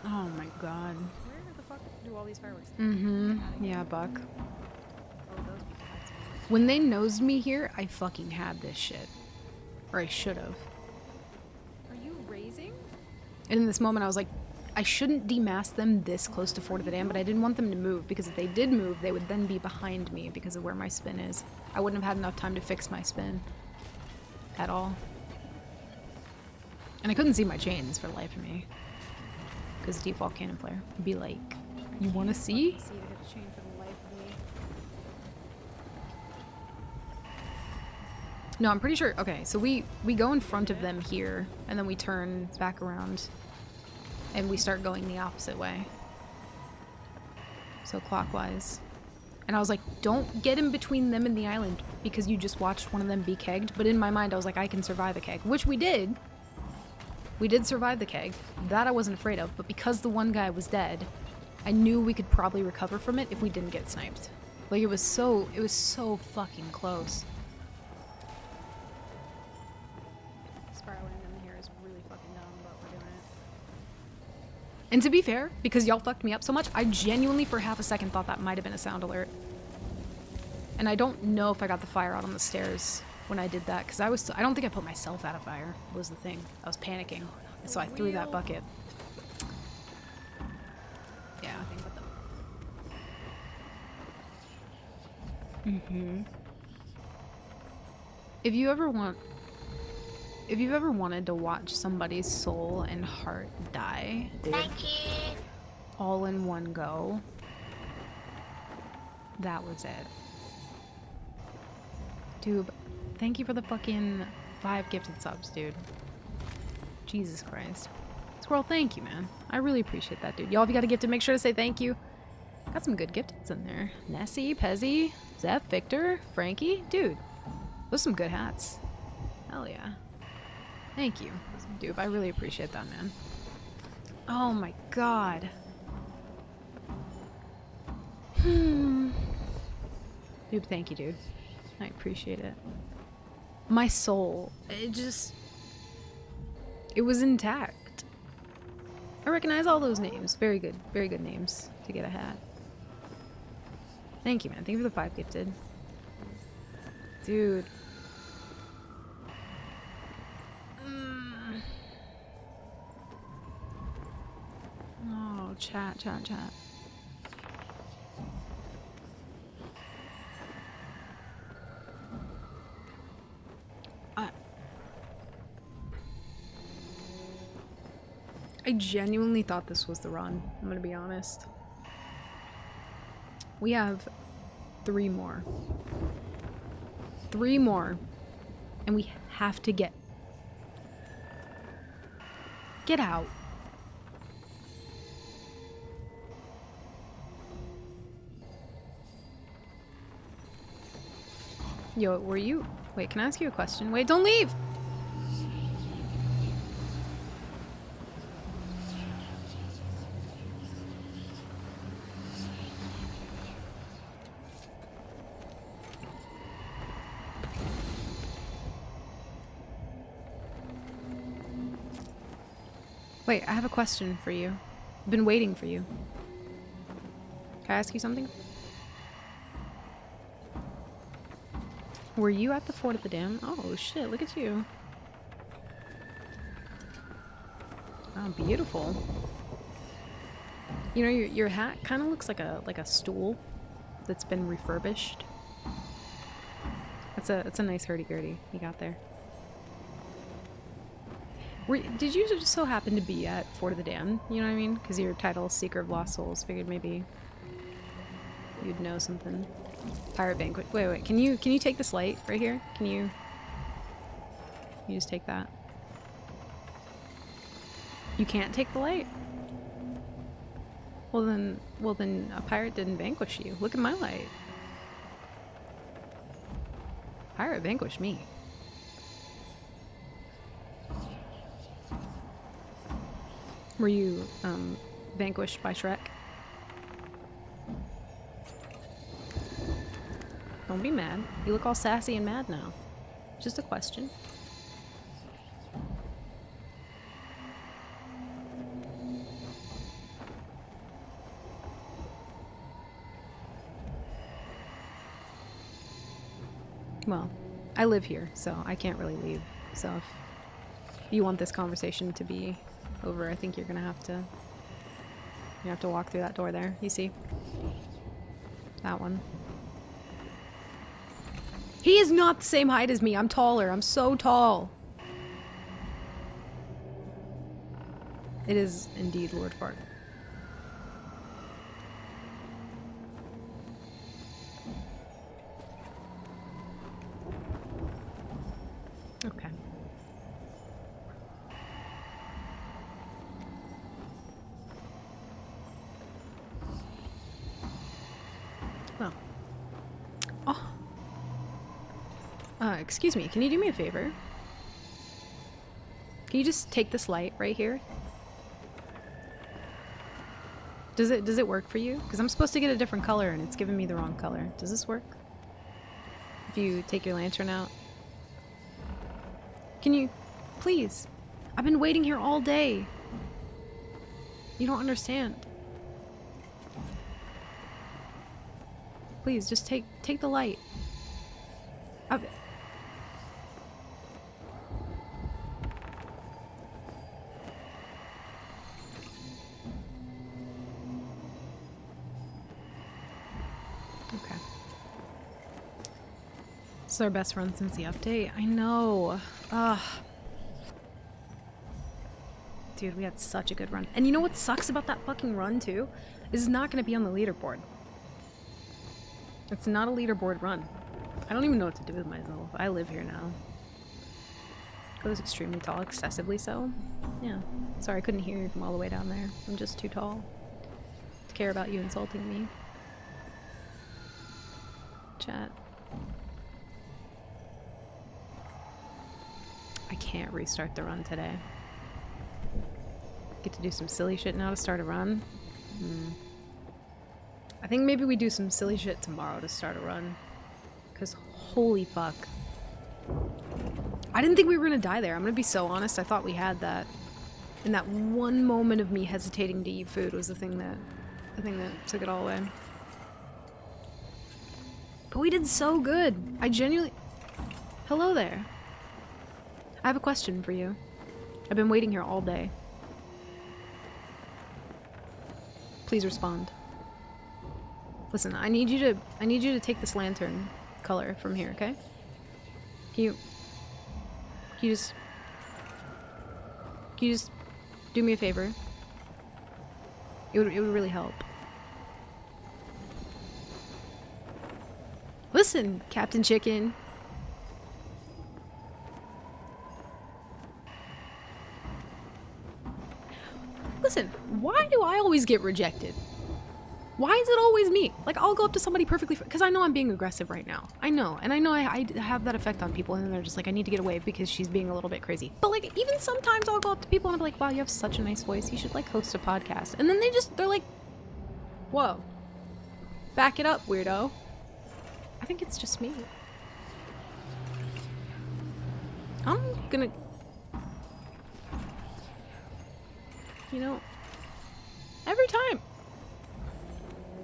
Oh my god. Where the fuck do all these fireworks? Mm-hmm. Yeah, Buck. When they nosed me here, I fucking had this shit. Or I should have. Are you raising? And in this moment, I was like, I shouldn't demask them this close to Fort of the Dam, but I didn't want them to move, because if they did move, they would then be behind me because of where my spin is. I wouldn't have had enough time to fix my spin. At all. And I couldn't see my chains for the life of me. Because default cannon player would be like, you want to see? See to hit the chain for the life of me. No, I'm pretty sure. Okay, so we go in front of them here, and then we turn back around, and we start going the opposite way. So clockwise. And I was like, don't get in between them and the island, because you just watched one of them be kegged. But in my mind, I was like, I can survive a keg, which we did. We did survive the keg. That I wasn't afraid of, but because the one guy was dead, I knew we could probably recover from it if we didn't get sniped. Like, it was so fucking close. Spiraling in here is really fucking dumb, but we're doing it. And to be fair, because y'all fucked me up so much, I genuinely for half a second thought that might have been a sound alert. And I don't know if I got the fire out on the stairs when I did that, because I don't think I put myself out of fire, was the thing. I was panicking, and so I threw that bucket. Yeah. Mm-hmm. If you've ever wanted to watch somebody's soul and heart die, all in one go, that was it. Dude, thank you for the fucking 5 gifted subs, dude. Jesus Christ. Squirrel, thank you, man. I really appreciate that, dude. Y'all, if you got a gifted, make sure to say thank you. Got some good gifteds in there. Nessie, Pezzy, Zeph, Victor, Frankie. Dude, those are some good hats. Hell yeah. Thank you. Dude, I really appreciate that, man. Oh my god. Dude, thank you, dude. I appreciate it. My soul, it was intact. I recognize all those names. Very good names to get a hat. Thank you, man. Thank you for the 5 gifted. Dude. Oh, chat. I genuinely thought this was the run. I'm gonna be honest. We have 3 more. 3 more. And we have to get out. Yo, were you... Wait, can I ask you a question? Wait, don't leave! Wait, I have a question for you. I've been waiting for you. Can I ask you something? Were you at the Fort of the Dam? Oh shit, look at you. Oh, beautiful. You know, your hat kind of looks like a stool that's been refurbished. It's a nice hurdy-gurdy you got there. Did you just so happen to be at Fort of the Dam? You know what I mean? Because your title is Seeker of Lost Souls. Figured maybe you'd know something. Pirate Banquet. Wait. Can you take this light right here? Can you just take that? You can't take the light? Well then a pirate didn't vanquish you. Look at my light. Pirate vanquished me. Were you vanquished by Shrek? Don't be mad. You look all sassy and mad now. Just a question. Well, I live here, so I can't really leave. So if you want this conversation to be over, I think you're gonna have to walk through that door there. You see? That one. He is not the same height as me. I'm taller. I'm so tall. It is indeed Lord Fart. Okay. Well. Oh. Excuse me, can you do me a favor? Can you just take this light right here? Does it work for you? Because I'm supposed to get a different color and it's giving me the wrong color. Does this work? If you take your lantern out? Can you... Please. I've been waiting here all day. You don't understand. Please, just take the light. Okay. This is our best run since the update. I know. Ugh. Dude, we had such a good run. And you know what sucks about that fucking run, too? This is not going to be on the leaderboard. It's not a leaderboard run. I don't even know what to do with myself. I live here now. Goes extremely tall, excessively so. Yeah. Sorry, I couldn't hear you from all the way down there. I'm just too tall to care about you insulting me. Chat. I can't restart the run today. Get to do some silly shit now to start a run. I think maybe we do some silly shit tomorrow to start a run. Because holy fuck. I didn't think we were gonna die there. I'm gonna be so honest. I thought we had that. And that one moment of me hesitating to eat food was the thing that took it all away. But we did so good. I genuinely... Hello there. I have a question for you. I've been waiting here all day. Please respond. Listen, I need you to take this lantern color from here, okay? Can you just do me a favor? It would really help. Listen, Captain Chicken. Listen, why do I always get rejected? Why is it always me? Like, I'll go up to somebody perfectly, because I know I'm being aggressive right now. I know, and I know I have that effect on people, and they're just like, I need to get away because she's being a little bit crazy. But like, even sometimes I'll go up to people and I'll be like, wow, you have such a nice voice. You should like host a podcast. And then they're like, whoa, back it up, weirdo. I think it's just me. I'm gonna, you know, every time.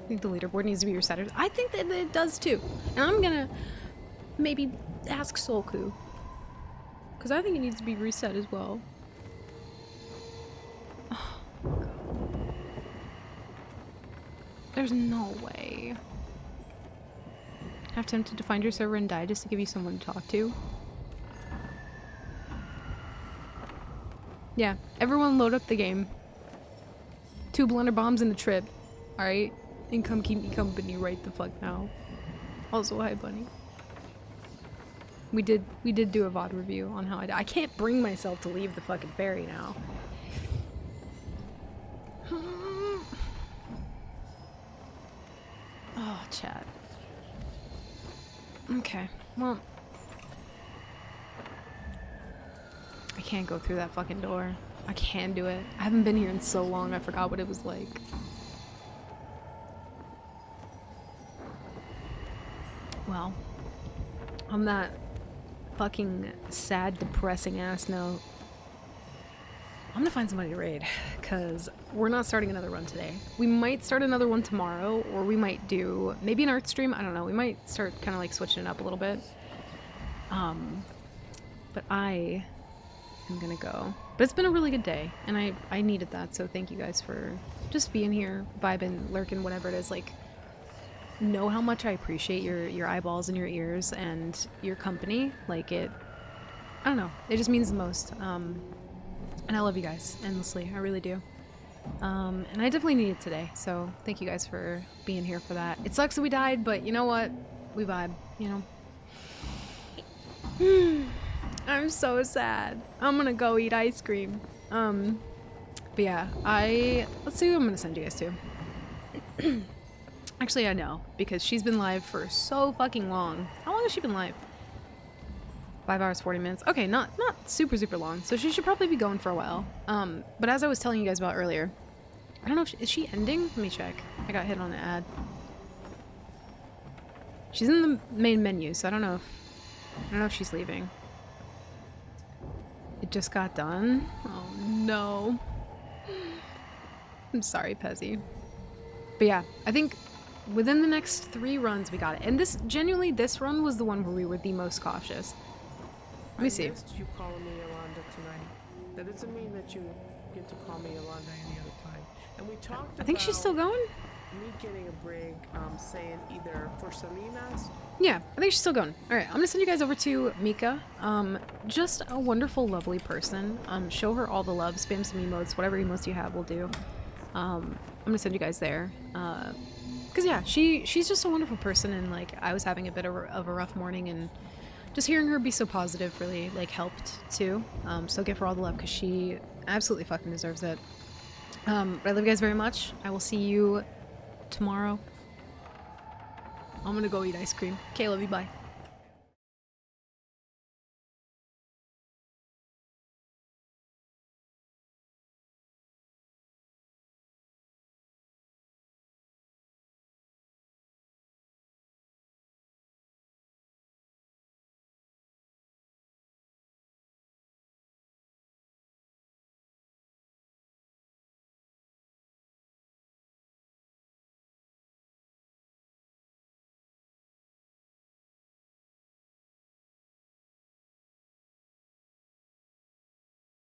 I think the leaderboard needs to be reset. I think that it does too. And I'm gonna maybe ask Solku, because I think it needs to be reset as well. Oh, God. There's no way. Half tempted to find your server and die just to give you someone to talk to. Yeah, everyone load up the game. 2 blunder bombs and a trip. Alright? And come keep me company right the fuck now. Also, hi bunny. We did do a VOD review on how I died. I can't bring myself to leave the fucking ferry now. Oh, chat. Okay, well. I can't go through that fucking door. I can't do it. I haven't been here in so long, I forgot what it was like. Well, on that fucking sad, depressing ass note, I'm gonna find somebody to raid, because we're not starting another run today. We might start another one tomorrow, or we might do maybe an art stream. I don't know. We might start kind of like switching it up a little bit. But I am gonna go. But it's been a really good day, and I needed that, so thank you guys for just being here, vibing, lurking, whatever it is. Like, know how much I appreciate your eyeballs and your ears and your company. Like, I don't know, it just means the most. And I love you guys endlessly, I really do. And I definitely need it today, so thank you guys for being here for that. It sucks that we died, but you know what? We vibe, you know? I'm so sad. I'm gonna go eat ice cream. But yeah, let's see who I'm gonna send you guys to. Actually, I know, because she's been live for so fucking long. How long has she been live? 5 hours, 40 minutes. Okay, not super long, so she should probably be going for a while. But as I was telling you guys about earlier, I don't know if is she ending? Let me check. I got hit on the ad. She's in the main menu, so I don't know if she's leaving. It just got done? Oh no. I'm sorry, Pezzy. But yeah, I think within the next 3 runs we got it. And this run was the one where we were the most cautious. Let me see. I missed you calling me Yolanda tonight. That doesn't mean that you get to call me Yolanda any other time. And we talked I think she's still going? Me getting a brig, saying either for Salinas. Yeah, I think she's still going. Alright, I'm gonna send you guys over to Mika. Just a wonderful, lovely person. Show her all the love, spam some emotes, whatever emotes you have will do. I'm gonna send you guys there. Cause yeah, she's just a wonderful person, and like, I was having a bit of a rough morning, and just hearing her be so positive really like helped too. So give her all the love, because she absolutely fucking deserves it. But I love you guys very much. I will see you tomorrow. I'm gonna go eat ice cream. Okay, love you, bye.